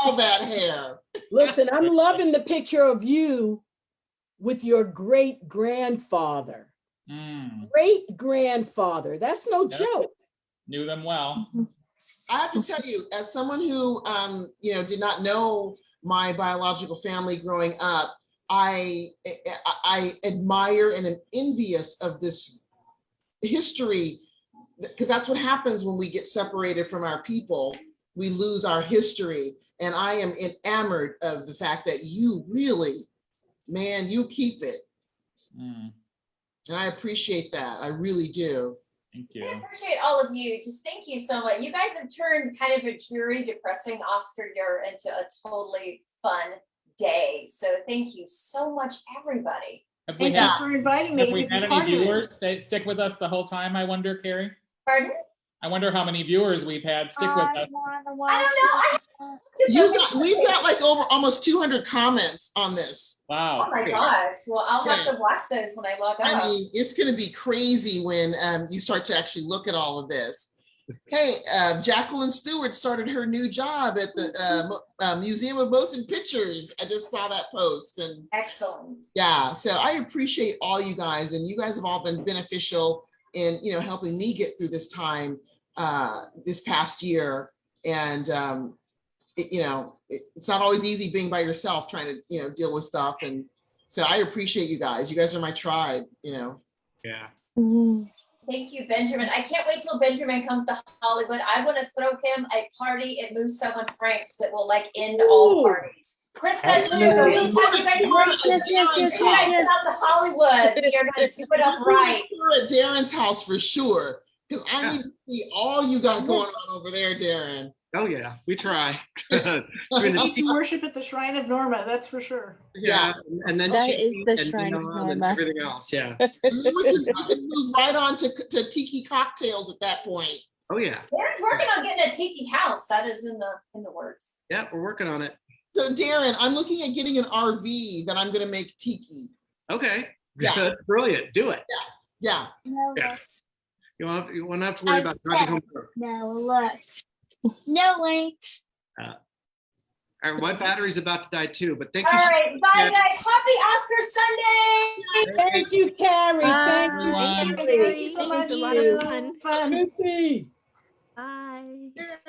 Speaker 10: All that hair.
Speaker 1: Listen, I'm loving the picture of you with your great grandfather. Great grandfather. That's no joke.
Speaker 7: Knew them well.
Speaker 10: I have to tell you, as someone who did not know my biological family growing up, I admire and am envious of this history, because that's what happens when we get separated from our people. We lose our history. And I am enamored of the fact that you really, man, you keep it. And I appreciate that. I really do.
Speaker 7: Thank you.
Speaker 2: I appreciate all of you. Just thank you so much. You guys have turned kind of a dreary, depressing Oscar year into a totally fun day. So thank you so much, everybody.
Speaker 4: Thank you for inviting me.
Speaker 7: Have we had any viewers stick with us the whole time, I wonder, Carrie?
Speaker 2: Pardon?
Speaker 7: I wonder how many viewers we've had stick with us.
Speaker 2: I don't know.
Speaker 10: We've got like over almost 200 comments on this.
Speaker 7: Wow.
Speaker 2: Oh my gosh. Well, I'll have to watch those when I log on.
Speaker 10: I mean, it's going to be crazy when you start to actually look at all of this. Hey, Jacqueline Stewart started her new job at the Museum of Motion Pictures. I just saw that post. And
Speaker 2: excellent.
Speaker 10: Yeah, so I appreciate all you guys, and you guys have all been beneficial in helping me get through this time this past year. And it's not always easy being by yourself trying to deal with stuff. And so I appreciate you guys. You guys are my tribe.
Speaker 6: Yeah.
Speaker 2: Thank you, Benjamin. I can't wait till Benjamin comes to Hollywood. I want to throw him a party at Moose Someone Frank's that will end all parties. Krista, too. Anytime you guys out to Hollywood, you're going to do it up right.
Speaker 10: We're at Darren's house for sure, because I need to see all you got going on over there, Darren.
Speaker 6: Oh yeah, we try.
Speaker 4: We need to worship at the shrine of Norma, that's for sure.
Speaker 6: Yeah, and then
Speaker 15: that is the shrine of Norma.
Speaker 6: And everything else. Yeah.
Speaker 10: And then we can move right on to tiki cocktails at that point.
Speaker 6: Oh yeah.
Speaker 2: Darren's working on getting a tiki house. That is in the works.
Speaker 6: Yeah, we're working on it.
Speaker 10: So Darren, I'm looking at getting an RV that I'm going to make tiki.
Speaker 6: Okay.
Speaker 10: Yeah.
Speaker 6: Good. Brilliant. Do it.
Speaker 10: Yeah.
Speaker 15: No,
Speaker 6: Yeah.
Speaker 15: let's.
Speaker 6: You won't have to worry about driving home.
Speaker 15: No, let's. No, wait.
Speaker 6: All right, my battery's about to die too, but thank
Speaker 2: All
Speaker 6: you. so
Speaker 2: right,
Speaker 6: much,
Speaker 2: bye
Speaker 6: Carrie.
Speaker 2: guys. Happy Oscar Sunday.
Speaker 1: Thank you, Carrie. Thank you,
Speaker 12: Thank you,
Speaker 1: Carrie.
Speaker 12: Carrie.
Speaker 4: so
Speaker 12: It was
Speaker 4: much.
Speaker 12: a lot of fun.
Speaker 1: Ruthie.
Speaker 12: Bye.